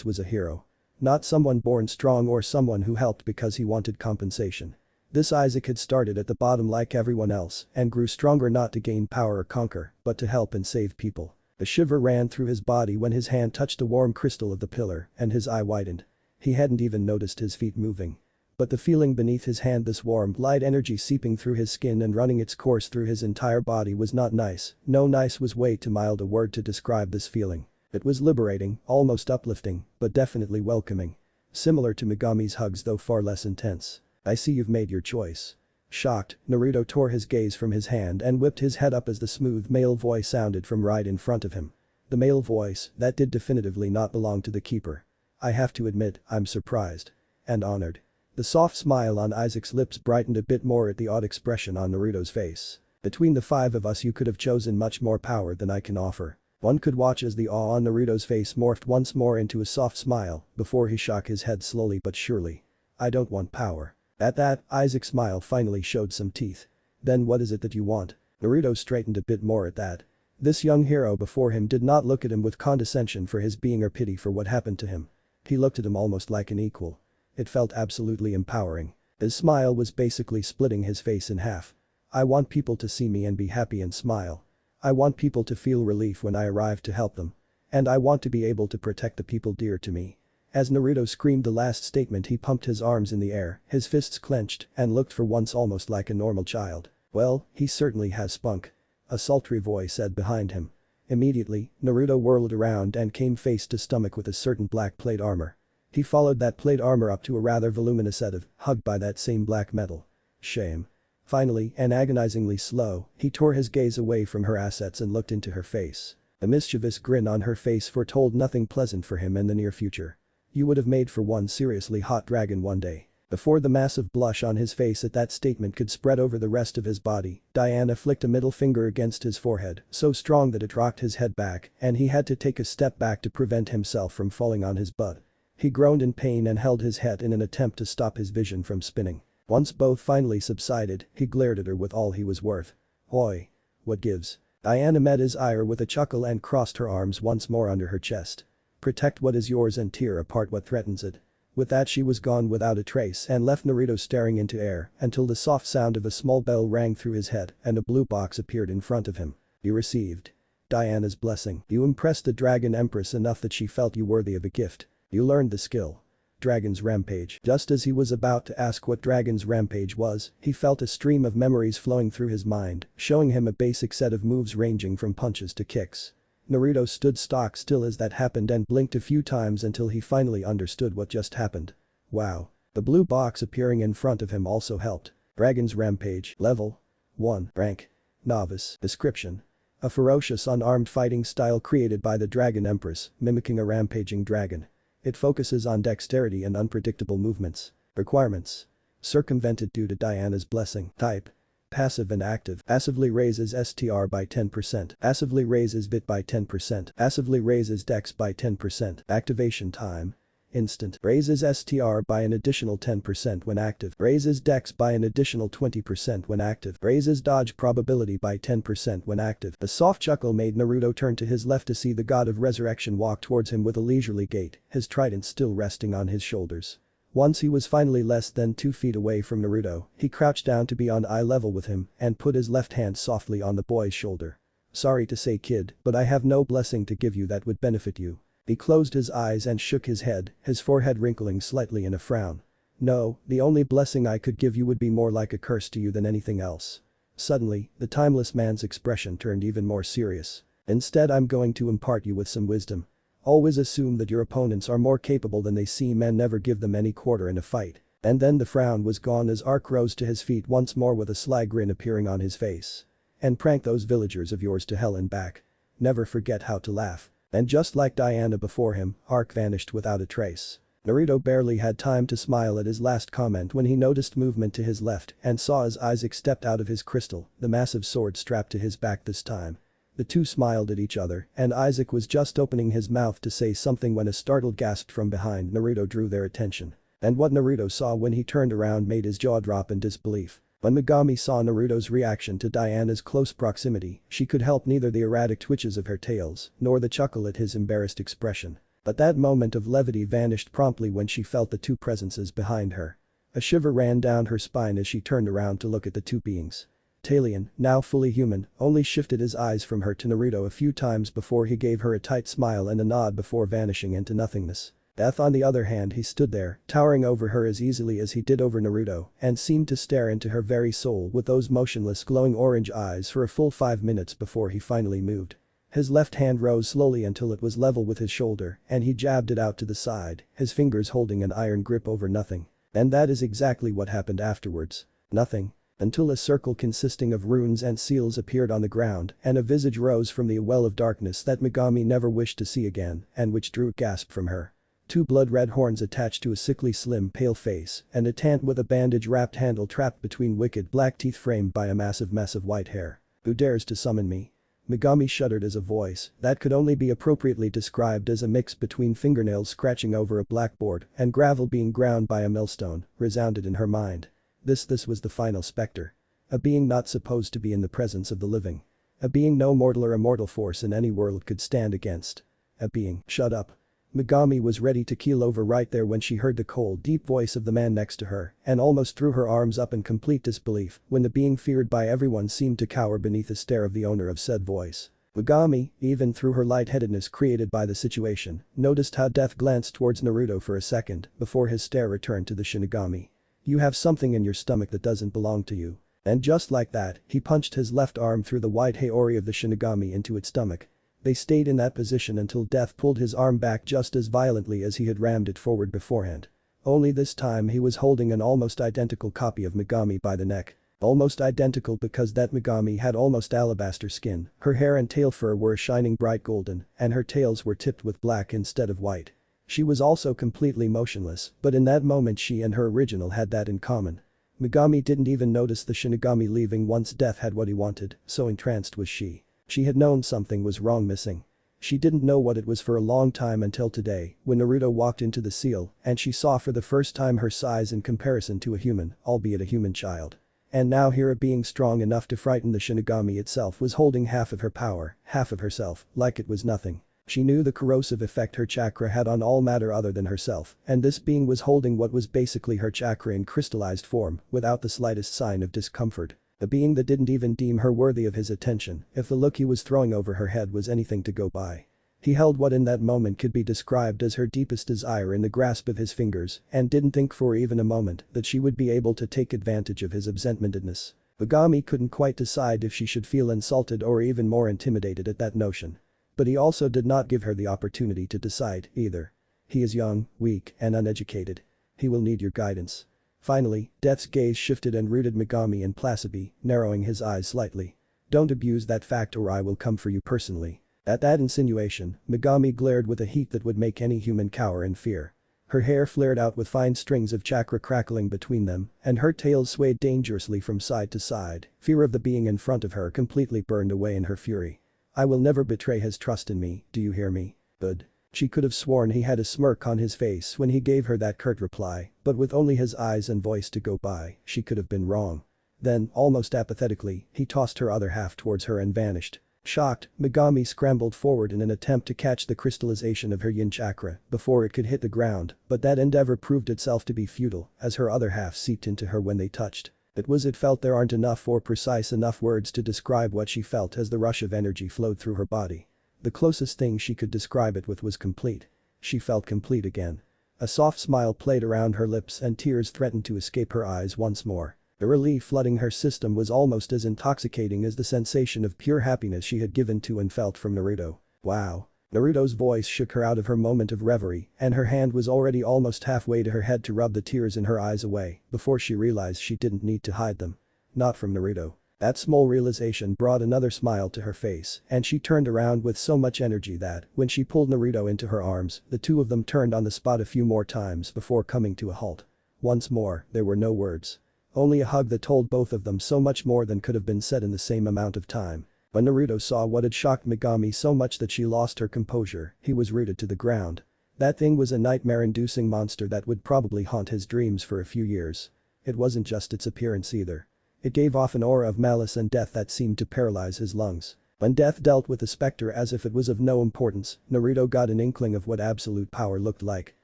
was a hero. Not someone born strong or someone who helped because he wanted compensation. This Isaac had started at the bottom like everyone else and grew stronger not to gain power or conquer, but to help and save people. A shiver ran through his body when his hand touched the warm crystal of the pillar and his eye widened. He hadn't even noticed his feet moving. But the feeling beneath his hand, this warm, light energy seeping through his skin and running its course through his entire body, was not nice. No, nice was way too mild a word to describe this feeling. It was liberating, almost uplifting, but definitely welcoming. Similar to Megami's hugs, though far less intense. I see you've made your choice. Shocked, Naruto tore his gaze from his hand and whipped his head up as the smooth male voice sounded from right in front of him. The male voice, that did definitively not belong to the keeper. I have to admit, I'm surprised. And honored. The soft smile on Isaac's lips brightened a bit more at the odd expression on Naruto's face. Between the five of us, you could have chosen much more power than I can offer. One could watch as the awe on Naruto's face morphed once more into a soft smile before he shook his head slowly but surely. I don't want power. At that, Isaac's smile finally showed some teeth. Then what is it that you want? Naruto straightened a bit more at that. This young hero before him did not look at him with condescension for his being or pity for what happened to him. He looked at him almost like an equal. It felt absolutely empowering. His smile was basically splitting his face in half. I want people to see me and be happy and smile. I want people to feel relief when I arrive to help them. And I want to be able to protect the people dear to me. As Naruto screamed the last statement, he pumped his arms in the air, his fists clenched, and looked for once almost like a normal child. Well, he certainly has spunk. A sultry voice said behind him. Immediately, Naruto whirled around and came face to stomach with a certain black plate armor. He followed that plate armor up to a rather voluminous set of, hugged by that same black metal. Shame. Finally, and agonizingly slow, he tore his gaze away from her assets and looked into her face. A mischievous grin on her face foretold nothing pleasant for him in the near future. You would have made for one seriously hot dragon one day. Before the massive blush on his face at that statement could spread over the rest of his body, Diana flicked a middle finger against his forehead, so strong that it rocked his head back, and he had to take a step back to prevent himself from falling on his butt. He groaned in pain and held his head in an attempt to stop his vision from spinning. Once both finally subsided, he glared at her with all he was worth. Oi. What gives? Diana met his ire with a chuckle and crossed her arms once more under her chest. Protect what is yours and tear apart what threatens it. With that, she was gone without a trace and left Naruto staring into air until the soft sound of a small bell rang through his head and a blue box appeared in front of him. You received Diana's blessing. You impressed the Dragon Empress enough that she felt you worthy of a gift. You learned the skill. Dragon's Rampage. Just as he was about to ask what Dragon's Rampage was, he felt a stream of memories flowing through his mind, showing him a basic set of moves ranging from punches to kicks. Naruto stood stock still as that happened and blinked a few times until he finally understood what just happened. Wow. The blue box appearing in front of him also helped. Dragon's Rampage. Level 1. Rank. Novice. Description. A ferocious unarmed fighting style created by the Dragon Empress, mimicking a rampaging dragon. It focuses on dexterity and unpredictable movements. Requirements. Circumvented due to Diana's blessing. Type. Passive and active. Passively raises STR by 10%. Passively raises VIT by 10%. Passively raises Dex by 10%. Activation time. Instant. Raises STR by an additional 10% when active. Raises Dex by an additional 20% when active. Raises dodge probability by 10% when active. A soft chuckle made Naruto turn to his left to see the god of resurrection walk towards him with a leisurely gait, his trident still resting on his shoulders. Once he was finally less than 2 feet away from Naruto, he crouched down to be on eye level with him and put his left hand softly on the boy's shoulder. Sorry to say, kid, but I have no blessing to give you that would benefit you. He closed his eyes and shook his head, his forehead wrinkling slightly in a frown. No, the only blessing I could give you would be more like a curse to you than anything else. Suddenly, the timeless man's expression turned even more serious. Instead, I'm going to impart you with some wisdom. Always assume that your opponents are more capable than they seem and never give them any quarter in a fight. And then the frown was gone as Ark rose to his feet once more with a sly grin appearing on his face. And prank those villagers of yours to hell and back. Never forget how to laugh. And just like Diana before him, Ark vanished without a trace. Naruto barely had time to smile at his last comment when he noticed movement to his left and saw as Isaac stepped out of his crystal, the massive sword strapped to his back this time. The two smiled at each other, and Isaac was just opening his mouth to say something when a startled gasp from behind Naruto drew their attention. And what Naruto saw when he turned around made his jaw drop in disbelief. When Megami saw Naruto's reaction to Diana's close proximity, she could help neither the erratic twitches of her tails nor the chuckle at his embarrassed expression. But that moment of levity vanished promptly when she felt the two presences behind her. A shiver ran down her spine as she turned around to look at the two beings. Talion, now fully human, only shifted his eyes from her to Naruto a few times before he gave her a tight smile and a nod before vanishing into nothingness. Death on the other hand he stood there, towering over her as easily as he did over Naruto, and seemed to stare into her very soul with those motionless glowing orange eyes for a full 5 minutes before he finally moved. His left hand rose slowly until it was level with his shoulder, and he jabbed it out to the side, his fingers holding an iron grip over nothing. And that is exactly what happened afterwards. Nothing. Until a circle consisting of runes and seals appeared on the ground, and a visage rose from the well of darkness that Megami never wished to see again, and which drew a gasp from her. 2 blood-red horns attached to a sickly slim pale face, and a tant with a bandage-wrapped handle trapped between wicked black teeth framed by a massive mess of white hair. Who dares to summon me? Megami shuddered as a voice that could only be appropriately described as a mix between fingernails scratching over a blackboard and gravel being ground by a millstone, resounded in her mind. This was the final specter. A being not supposed to be in the presence of the living. A being no mortal or immortal force in any world could stand against. A being. Shut up. Megami was ready to keel over right there when she heard the cold, deep voice of the man next to her and almost threw her arms up in complete disbelief when the being feared by everyone seemed to cower beneath the stare of the owner of said voice. Megami, even through her lightheadedness created by the situation, noticed how Death glanced towards Naruto for a second before his stare returned to the Shinigami. You have something in your stomach that doesn't belong to you. And just like that, he punched his left arm through the white haori of the Shinigami into its stomach. They stayed in that position until Death pulled his arm back just as violently as he had rammed it forward beforehand. Only this time he was holding an almost identical copy of Megami by the neck. Almost identical because that Megami had almost alabaster skin, her hair and tail fur were a shining bright golden, and her tails were tipped with black instead of white. She was also completely motionless, but in that moment she and her original had that in common. Megami didn't even notice the Shinigami leaving once Death had what he wanted, so entranced was she. She had known something was wrong missing. She didn't know what it was for a long time until today, when Naruto walked into the seal, and she saw for the first time her size in comparison to a human, albeit a human child. And now here a being strong enough to frighten the Shinigami itself was holding half of her power, half of herself, like it was nothing. She knew the corrosive effect her chakra had on all matter other than herself, and this being was holding what was basically her chakra in crystallized form, without the slightest sign of discomfort. A being that didn't even deem her worthy of his attention, if the look he was throwing over her head was anything to go by. He held what in that moment could be described as her deepest desire in the grasp of his fingers, and didn't think for even a moment that she would be able to take advantage of his absent-mindedness. Megami couldn't quite decide if she should feel insulted or even more intimidated at that notion. But he also did not give her the opportunity to decide, either. He is young, weak, and uneducated. He will need your guidance. Finally, Death's gaze shifted and rooted Megami in Placibi, narrowing his eyes slightly. Don't abuse that fact or I will come for you personally. At that insinuation, Megami glared with a heat that would make any human cower in fear. Her hair flared out with fine strings of chakra crackling between them, and her tail swayed dangerously from side to side. Fear of the being in front of her completely burned away in her fury. I will never betray his trust in me, do you hear me? Good. She could have sworn he had a smirk on his face when he gave her that curt reply, but with only his eyes and voice to go by, she could have been wrong. Then, almost apathetically, he tossed her other half towards her and vanished. Shocked, Megami scrambled forward in an attempt to catch the crystallization of her yin chakra before it could hit the ground, but that endeavor proved itself to be futile as her other half seeped into her when they touched. It felt there aren't enough or precise enough words to describe what she felt as the rush of energy flowed through her body. The closest thing she could describe it with was complete. She felt complete again. A soft smile played around her lips and tears threatened to escape her eyes once more. The relief flooding her system was almost as intoxicating as the sensation of pure happiness she had given to and felt from Naruto. Wow. Naruto's voice shook her out of her moment of reverie, and her hand was already almost halfway to her head to rub the tears in her eyes away before she realized she didn't need to hide them. Not from Naruto. That small realization brought another smile to her face, and she turned around with so much energy that, when she pulled Naruto into her arms, the two of them turned on the spot a few more times before coming to a halt. Once more, there were no words. Only a hug that told both of them so much more than could have been said in the same amount of time. When Naruto saw what had shocked Megami so much that she lost her composure, he was rooted to the ground. That thing was a nightmare-inducing monster that would probably haunt his dreams for a few years. It wasn't just its appearance either. It gave off an aura of malice and death that seemed to paralyze his lungs. When Death dealt with the specter as if it was of no importance, Naruto got an inkling of what absolute power looked like.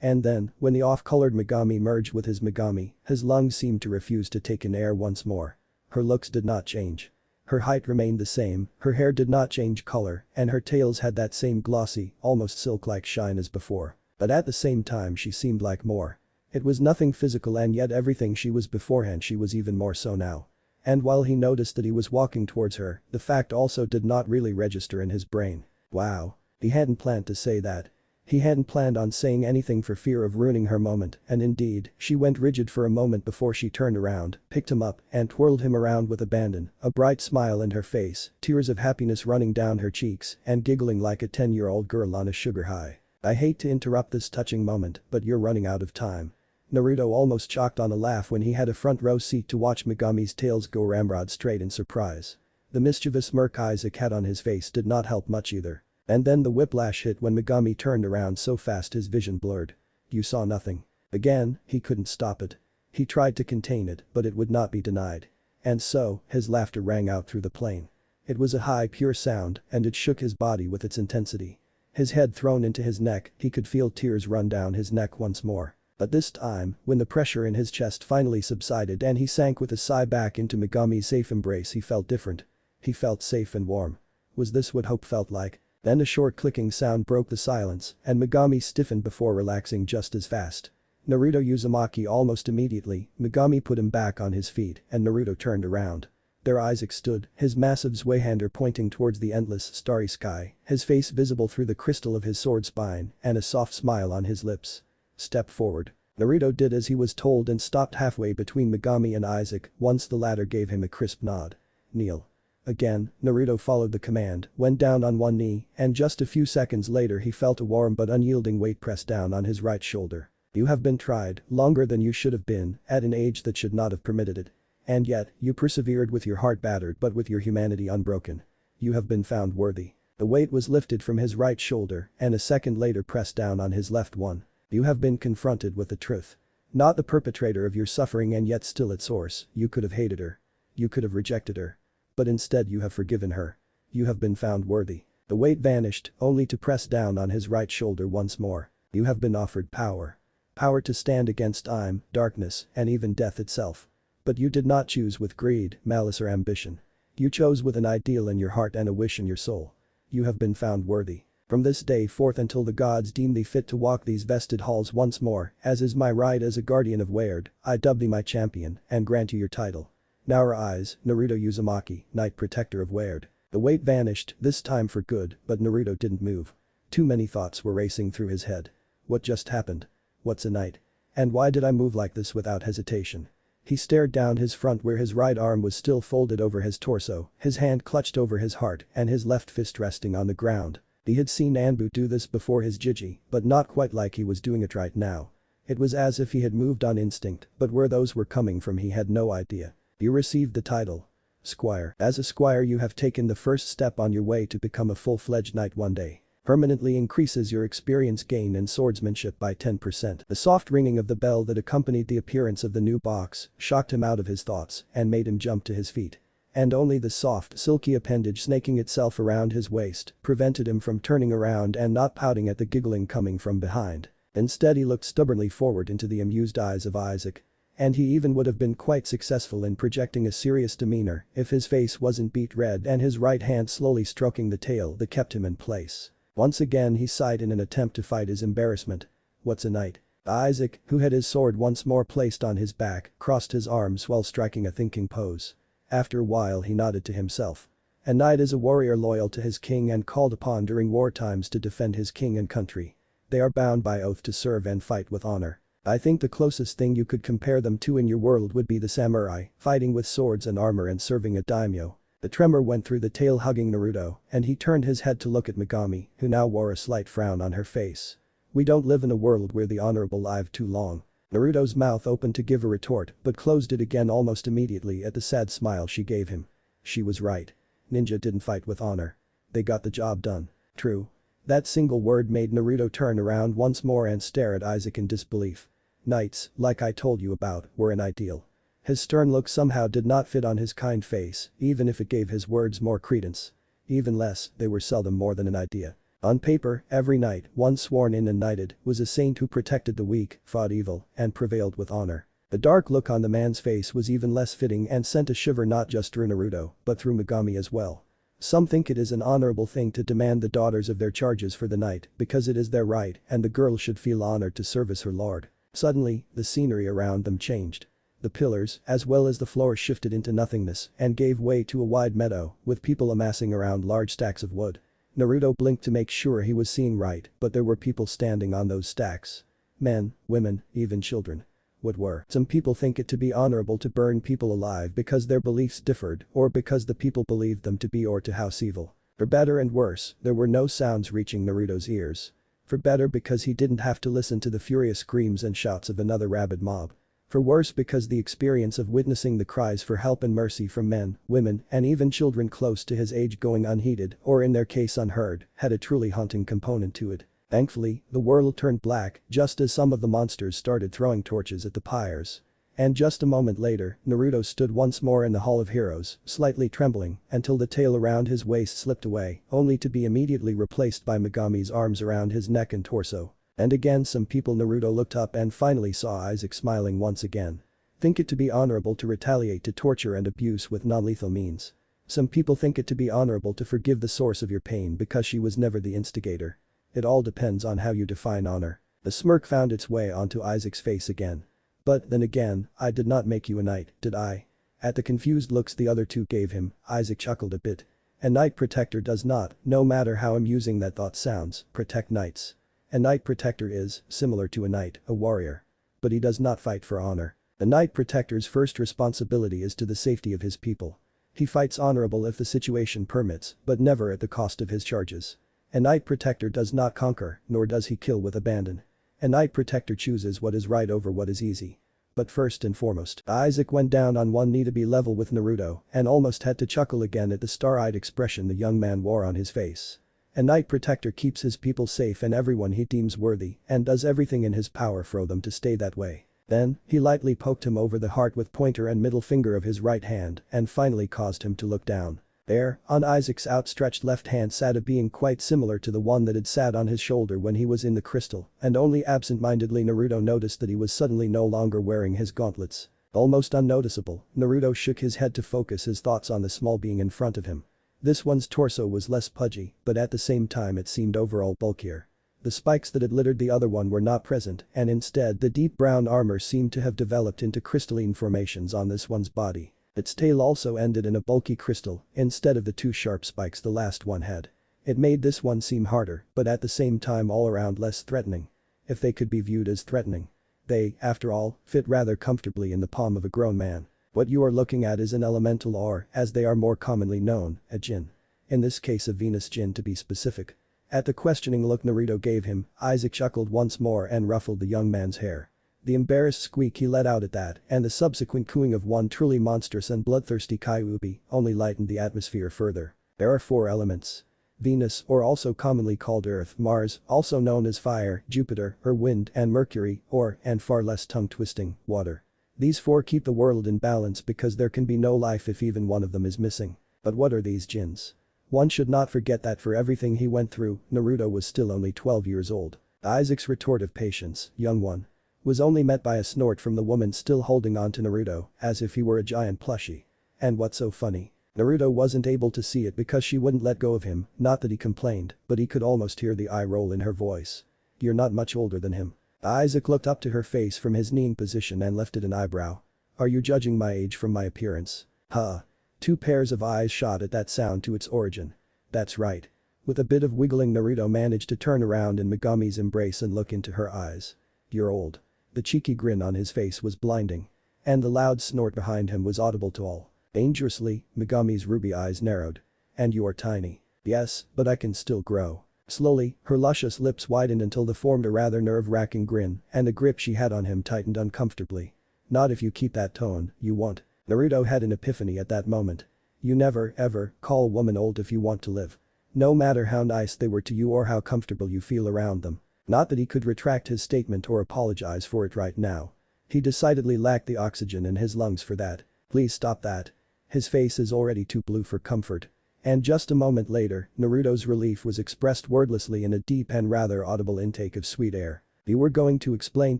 And then, when the off-colored Megami merged with his Megami, his lungs seemed to refuse to take in air once more. Her looks did not change. Her height remained the same, her hair did not change color, and her tails had that same glossy, almost silk-like shine as before. But at the same time she seemed like more. It was nothing physical and yet everything she was beforehand she was even more so now. And while he noticed that he was walking towards her, the fact also did not really register in his brain. Wow. He hadn't planned to say that. He hadn't planned on saying anything for fear of ruining her moment, and indeed, she went rigid for a moment before she turned around, picked him up, and twirled him around with abandon, a bright smile in her face, tears of happiness running down her cheeks, and giggling like a 10-year-old girl on a sugar high. I hate to interrupt this touching moment, but you're running out of time. Naruto almost choked on a laugh when he had a front row seat to watch Megami's tails go ramrod straight in surprise. The mischievous smirk Isaac had on his face did not help much either. And then the whiplash hit when Megami turned around so fast his vision blurred. You saw nothing. Again, he couldn't stop it. He tried to contain it, but it would not be denied. And so, his laughter rang out through the plane. It was a high pure sound, and it shook his body with its intensity. His head thrown into his neck, he could feel tears run down his neck once more. But this time, when the pressure in his chest finally subsided and he sank with a sigh back into Megami's safe embrace, he felt different. He felt safe and warm. Was this what hope felt like? Then a short clicking sound broke the silence, and Megami stiffened before relaxing just as fast. Naruto Uzumaki almost immediately, Megami put him back on his feet, and Naruto turned around. There Isaac stood, his massive Zweihander pointing towards the endless, starry sky, his face visible through the crystal of his sword spine, and a soft smile on his lips. Step forward. Naruto did as he was told and stopped halfway between Megami and Isaac once the latter gave him a crisp nod. Kneel. Again, Naruto followed the command, went down on one knee, and just a few seconds later he felt a warm but unyielding weight press down on his right shoulder. You have been tried, longer than you should have been, at an age that should not have permitted it. And yet, you persevered with your heart battered but with your humanity unbroken. You have been found worthy. The weight was lifted from his right shoulder and a second later pressed down on his left one. You have been confronted with the truth. Not the perpetrator of your suffering and yet still its source, you could have hated her. You could have rejected her. But instead you have forgiven her. You have been found worthy. The weight vanished, only to press down on his right shoulder once more. You have been offered power. Power to stand against time, darkness, and even death itself. But you did not choose with greed, malice or ambition. You chose with an ideal in your heart and a wish in your soul. You have been found worthy. From this day forth until the gods deem thee fit to walk these vested halls once more, as is my right as a guardian of Weird, I dub thee my champion, and grant you your title. Now arise, Naruto Uzumaki, Knight Protector of Weird. The weight vanished, this time for good, but Naruto didn't move. Too many thoughts were racing through his head. What just happened? What's a knight? And why did I move like this without hesitation? He stared down his front where his right arm was still folded over his torso, his hand clutched over his heart and his left fist resting on the ground. He had seen Anbu do this before his Jiji, but not quite like he was doing it right now. It was as if he had moved on instinct, but where those were coming from he had no idea. You received the title. Squire. As a squire you have taken the first step on your way to become a full-fledged knight one day. Permanently increases your experience gain in swordsmanship by 10%. The soft ringing of the bell that accompanied the appearance of the new box shocked him out of his thoughts and made him jump to his feet. And only the soft, silky appendage snaking itself around his waist prevented him from turning around and not pouting at the giggling coming from behind. Instead he looked stubbornly forward into the amused eyes of Isaac. And he even would have been quite successful in projecting a serious demeanor if his face wasn't beet red and his right hand slowly stroking the tail that kept him in place. Once again he sighed in an attempt to fight his embarrassment. What's a knight? Isaac, who had his sword once more placed on his back, crossed his arms while striking a thinking pose. After a while he nodded to himself. A knight is a warrior loyal to his king and called upon during war times to defend his king and country. They are bound by oath to serve and fight with honor. I think the closest thing you could compare them to in your world would be the samurai, fighting with swords and armor and serving a daimyo. The tremor went through the tail-hugging Naruto, and he turned his head to look at Megami, who now wore a slight frown on her face. We don't live in a world where the honorable live too long. Naruto's mouth opened to give a retort, but closed it again almost immediately at the sad smile she gave him. She was right. Ninja didn't fight with honor. They got the job done. True. That single word made Naruto turn around once more and stare at Isaac in disbelief. Knights, like I told you about, were an ideal. His stern look somehow did not fit on his kind face, even if it gave his words more credence. Even less, they were seldom more than an idea. On paper, every knight, once sworn in and knighted, was a saint who protected the weak, fought evil, and prevailed with honor. The dark look on the man's face was even less fitting and sent a shiver not just through Naruto, but through Megami as well. Some think it is an honorable thing to demand the daughters of their charges for the night because it is their right and the girl should feel honored to service her lord. Suddenly, the scenery around them changed. The pillars, as well as the floor shifted into nothingness and gave way to a wide meadow with people amassing around large stacks of wood. Naruto blinked to make sure he was seeing right, but there were people standing on those stacks. Men, women, even children. What were? Some people think it to be honorable to burn people alive because their beliefs differed or because the people believed them to be or to house evil. For better and worse, there were no sounds reaching Naruto's ears. For better because he didn't have to listen to the furious screams and shouts of another rabid mob. For worse because the experience of witnessing the cries for help and mercy from men, women, and even children close to his age going unheeded or in their case unheard had a truly haunting component to it. Thankfully, the world turned black just as some of the monsters started throwing torches at the pyres. And just a moment later, Naruto stood once more in the Hall of Heroes, slightly trembling until the tail around his waist slipped away, only to be immediately replaced by Megami's arms around his neck and torso. And again some people Naruto looked up and finally saw Isaac smiling once again. Think it to be honorable to retaliate to torture and abuse with non-lethal means. Some people think it to be honorable to forgive the source of your pain because she was never the instigator. It all depends on how you define honor. The smirk found its way onto Isaac's face again. But then again, I did not make you a knight, did I? At the confused looks the other two gave him, Isaac chuckled a bit. A knight protector does not, no matter how amusing that thought sounds, protect knights. A knight protector is, similar to a knight, a warrior. But he does not fight for honor. The knight protector's first responsibility is to the safety of his people. He fights honorable if the situation permits, but never at the cost of his charges. A knight protector does not conquer, nor does he kill with abandon. A knight protector chooses what is right over what is easy. But first and foremost, Isaac went down on one knee to be level with Naruto and almost had to chuckle again at the star-eyed expression the young man wore on his face. A knight protector keeps his people safe and everyone he deems worthy and does everything in his power for them to stay that way. Then, he lightly poked him over the heart with pointer and middle finger of his right hand and finally caused him to look down. There, on Isaac's outstretched left hand sat a being quite similar to the one that had sat on his shoulder when he was in the crystal, and only absent-mindedly Naruto noticed that he was suddenly no longer wearing his gauntlets. Almost unnoticeable, Naruto shook his head to focus his thoughts on the small being in front of him. This one's torso was less pudgy, but at the same time it seemed overall bulkier. The spikes that had littered the other one were not present, and instead the deep brown armor seemed to have developed into crystalline formations on this one's body. Its tail also ended in a bulky crystal, instead of the two sharp spikes the last one had. It made this one seem harder, but at the same time all around less threatening. If they could be viewed as threatening. They, after all, fit rather comfortably in the palm of a grown man. What you are looking at is an elemental or, as they are more commonly known, a Jin. In this case a Venus Jin to be specific. At the questioning look Naruto gave him, Isaac chuckled once more and ruffled the young man's hair. The embarrassed squeak he let out at that and the subsequent cooing of one truly monstrous and bloodthirsty Kyuubi only lightened the atmosphere further. There are 4 elements. Venus, or also commonly called Earth, Mars, also known as Fire, Jupiter, or Wind, and Mercury, or, and far less tongue-twisting, Water. These 4 keep the world in balance because there can be no life if even one of them is missing. But what are these Jins? One should not forget that for everything he went through, Naruto was still only 12 years old. Isaac's retort of patience, young one, was only met by a snort from the woman still holding on to Naruto, as if he were a giant plushie. And what's so funny? Naruto wasn't able to see it because she wouldn't let go of him, not that he complained, but he could almost hear the eye roll in her voice. You're not much older than him. Isaac looked up to her face from his kneeling position and lifted an eyebrow. Are you judging my age from my appearance? Huh. 2 pairs of eyes shot at that sound to its origin. That's right. With a bit of wiggling Naruto managed to turn around in Megami's embrace and look into her eyes. You're old. The cheeky grin on his face was blinding. And the loud snort behind him was audible to all. Dangerously, Megami's ruby eyes narrowed. And you are tiny. Yes, but I can still grow. Slowly, her luscious lips widened until they formed a rather nerve-wracking grin, and the grip she had on him tightened uncomfortably. Not if you keep that tone, you won't. Naruto had an epiphany at that moment. You never, ever, call a woman old if you want to live. No matter how nice they were to you or how comfortable you feel around them. Not that he could retract his statement or apologize for it right now. He decidedly lacked the oxygen in his lungs for that. Please stop that. His face is already too blue for comfort. And just a moment later, Naruto's relief was expressed wordlessly in a deep and rather audible intake of sweet air. You were going to explain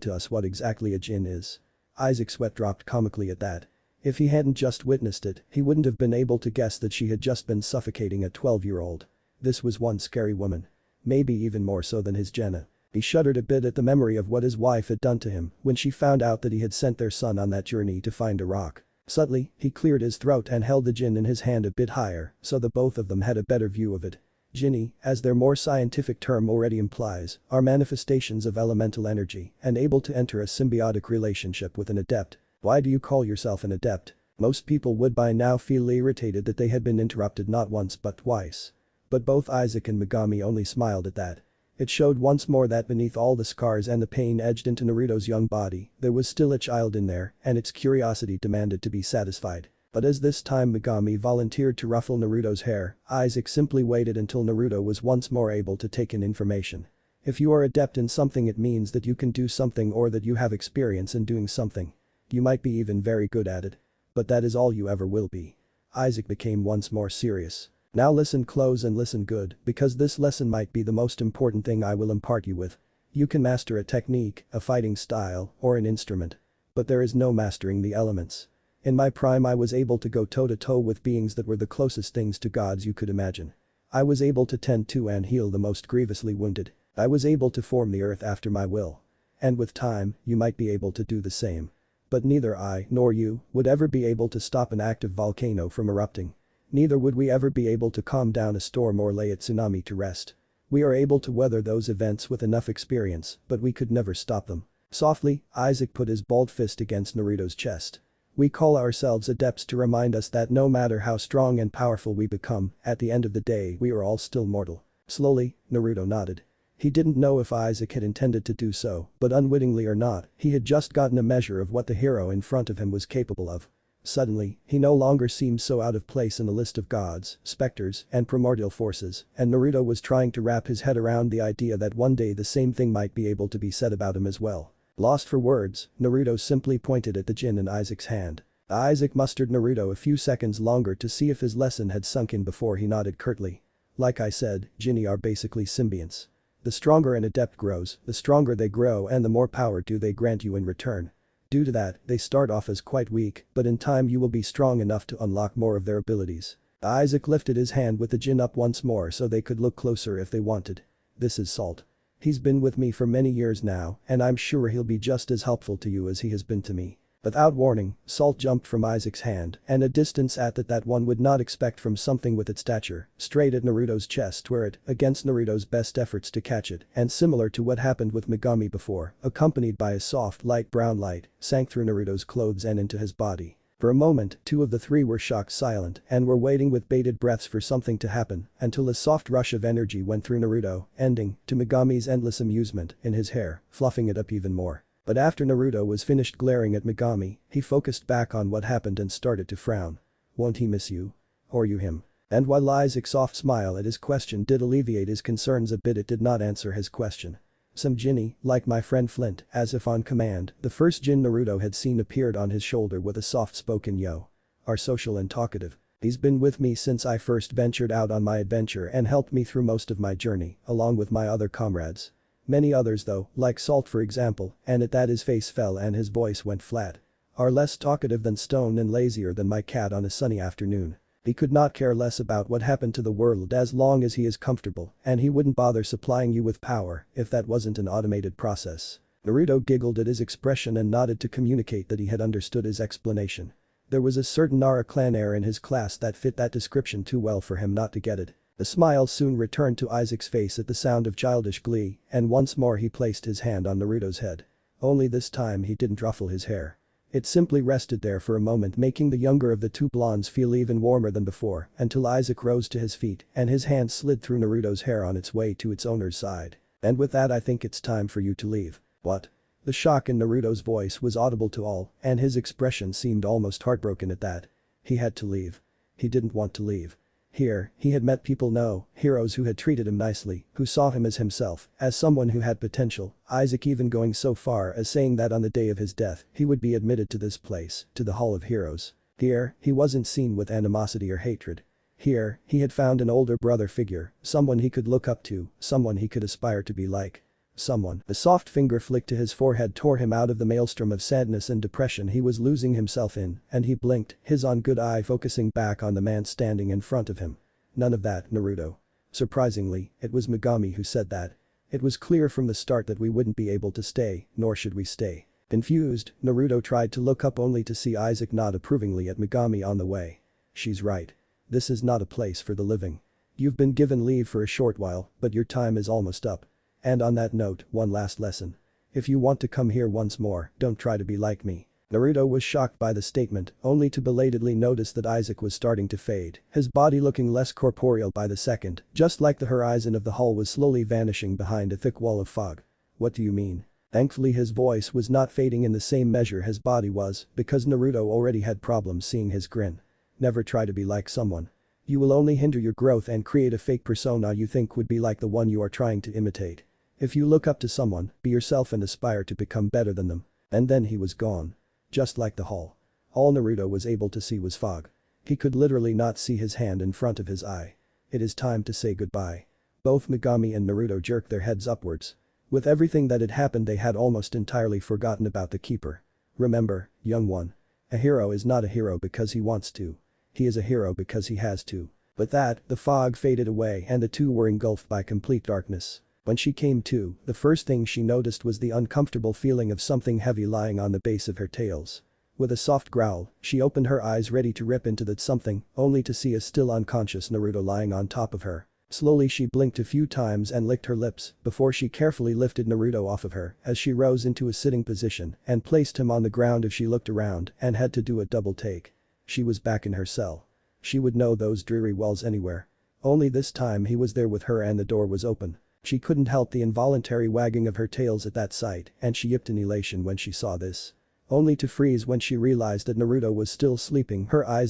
to us what exactly a Jin is. Isaac's sweat dropped comically at that. If he hadn't just witnessed it, he wouldn't have been able to guess that she had just been suffocating a 12-year-old. This was one scary woman. Maybe even more so than his Jenna. He shuddered a bit at the memory of what his wife had done to him when she found out that he had sent their son on that journey to find a rock. Subtly, he cleared his throat and held the gin in his hand a bit higher so that both of them had a better view of it. Jinni, as their more scientific term already implies, are manifestations of elemental energy and able to enter a symbiotic relationship with an adept. Why do you call yourself an adept? Most people would by now feel irritated that they had been interrupted not once but twice. But both Isaac and Megami only smiled at that. It showed once more that beneath all the scars and the pain edged into Naruto's young body, there was still a child in there and its curiosity demanded to be satisfied. But as this time Megami volunteered to ruffle Naruto's hair, Isaac simply waited until Naruto was once more able to take in information. If you are adept in something, it means that you can do something or that you have experience in doing something. You might be even very good at it. But that is all you ever will be. Isaac became once more serious. Now listen close and listen good, because this lesson might be the most important thing I will impart you with. You can master a technique, a fighting style, or an instrument. But there is no mastering the elements. In my prime I was able to go toe-to-toe with beings that were the closest things to gods you could imagine. I was able to tend to and heal the most grievously wounded. I was able to form the earth after my will. And with time, you might be able to do the same. But neither I nor you would ever be able to stop an active volcano from erupting. Neither would we ever be able to calm down a storm or lay a tsunami to rest. We are able to weather those events with enough experience, but we could never stop them. Softly, Isaac put his balled fist against Naruto's chest. We call ourselves adepts to remind us that no matter how strong and powerful we become, at the end of the day we are all still mortal. Slowly, Naruto nodded. He didn't know if Isaac had intended to do so, but unwittingly or not, he had just gotten a measure of what the hero in front of him was capable of. Suddenly, he no longer seemed so out of place in the list of gods, specters, and primordial forces, and Naruto was trying to wrap his head around the idea that one day the same thing might be able to be said about him as well. Lost for words, Naruto simply pointed at the gin in Isaac's hand. Isaac mustered Naruto a few seconds longer to see if his lesson had sunk in before he nodded curtly. Like I said, jinni are basically symbionts. The stronger an adept grows, the stronger they grow and the more power do they grant you in return. Due to that, they start off as quite weak, but in time you will be strong enough to unlock more of their abilities. Isaac lifted his hand with the gin up once more so they could look closer if they wanted. This is Salt. He's been with me for many years now, and I'm sure he'll be just as helpful to you as he has been to me. Without warning, Salt jumped from Isaac's hand and a distance at that one would not expect from something with its stature, straight at Naruto's chest where it, against Naruto's best efforts to catch it, and similar to what happened with Megami before, accompanied by a soft light brown light, sank through Naruto's clothes and into his body. For a moment, two of the three were shocked silent and were waiting with bated breaths for something to happen until a soft rush of energy went through Naruto, ending, to Megami's endless amusement, in his hair, fluffing it up even more. But after Naruto was finished glaring at Megami, he focused back on what happened and started to frown. Won't he miss you? Or you him? And while Isaac's soft smile at his question did alleviate his concerns a bit, it did not answer his question. Some jinni, like my friend Flint, as if on command, the first jin Naruto had seen appeared on his shoulder with a soft-spoken yo. Are social and talkative. He's been with me since I first ventured out on my adventure and helped me through most of my journey, along with my other comrades. Many others though, like Salt for example, and at that his face fell and his voice went flat. Are less talkative than Stone and lazier than my cat on a sunny afternoon. He could not care less about what happened to the world as long as he is comfortable, and he wouldn't bother supplying you with power if that wasn't an automated process. Naruto giggled at his expression and nodded to communicate that he had understood his explanation. There was a certain Nara clan heir in his class that fit that description too well for him not to get it. The smile soon returned to Isaac's face at the sound of childish glee, and once more he placed his hand on Naruto's head. Only this time he didn't ruffle his hair. It simply rested there for a moment, making the younger of the two blondes feel even warmer than before, until Isaac rose to his feet and his hand slid through Naruto's hair on its way to its owner's side. And with that, I think it's time for you to leave. What? The shock in Naruto's voice was audible to all, and his expression seemed almost heartbroken at that. He had to leave. He didn't want to leave. Here, he had met people, heroes who had treated him nicely, who saw him as himself, as someone who had potential, Isaac even going so far as saying that on the day of his death, he would be admitted to this place, to the Hall of Heroes. Here, he wasn't seen with animosity or hatred. Here, he had found an older brother figure, someone he could look up to, someone he could aspire to be like. Someone. A soft finger flick to his forehead tore him out of the maelstrom of sadness and depression he was losing himself in, and he blinked, his on good eye focusing back on the man standing in front of him. None of that, Naruto. Surprisingly, it was Megami who said that. It was clear from the start that we wouldn't be able to stay, nor should we stay. Confused, Naruto tried to look up only to see Isaac nod approvingly at Megami on the way. She's right. This is not a place for the living. You've been given leave for a short while, but your time is almost up. And on that note, one last lesson. If you want to come here once more, don't try to be like me. Naruto was shocked by the statement, only to belatedly notice that Isaac was starting to fade, his body looking less corporeal by the second, just like the horizon of the hall was slowly vanishing behind a thick wall of fog. What do you mean? Thankfully his voice was not fading in the same measure his body was, because Naruto already had problems seeing his grin. Never try to be like someone. You will only hinder your growth and create a fake persona you think would be like the one you are trying to imitate. If you look up to someone, be yourself and aspire to become better than them. And then he was gone. Just like the hall. All Naruto was able to see was fog. He could literally not see his hand in front of his eye. It is time to say goodbye. Both Megami and Naruto jerked their heads upwards. With everything that had happened they had almost entirely forgotten about the keeper. Remember, young one. A hero is not a hero because he wants to. He is a hero because he has to. With that, the fog faded away and the two were engulfed by complete darkness. When she came to, the first thing she noticed was the uncomfortable feeling of something heavy lying on the base of her tails. With a soft growl, she opened her eyes ready to rip into that something, only to see a still unconscious Naruto lying on top of her. Slowly she blinked a few times and licked her lips before she carefully lifted Naruto off of her as she rose into a sitting position and placed him on the ground if she looked around and had to do a double take. She was back in her cell. She would know those dreary walls anywhere. Only this time he was there with her and the door was open. She couldn't help the involuntary wagging of her tails at that sight and she yipped in elation when she saw this. Only to freeze when she realized that Naruto was still sleeping, her eyes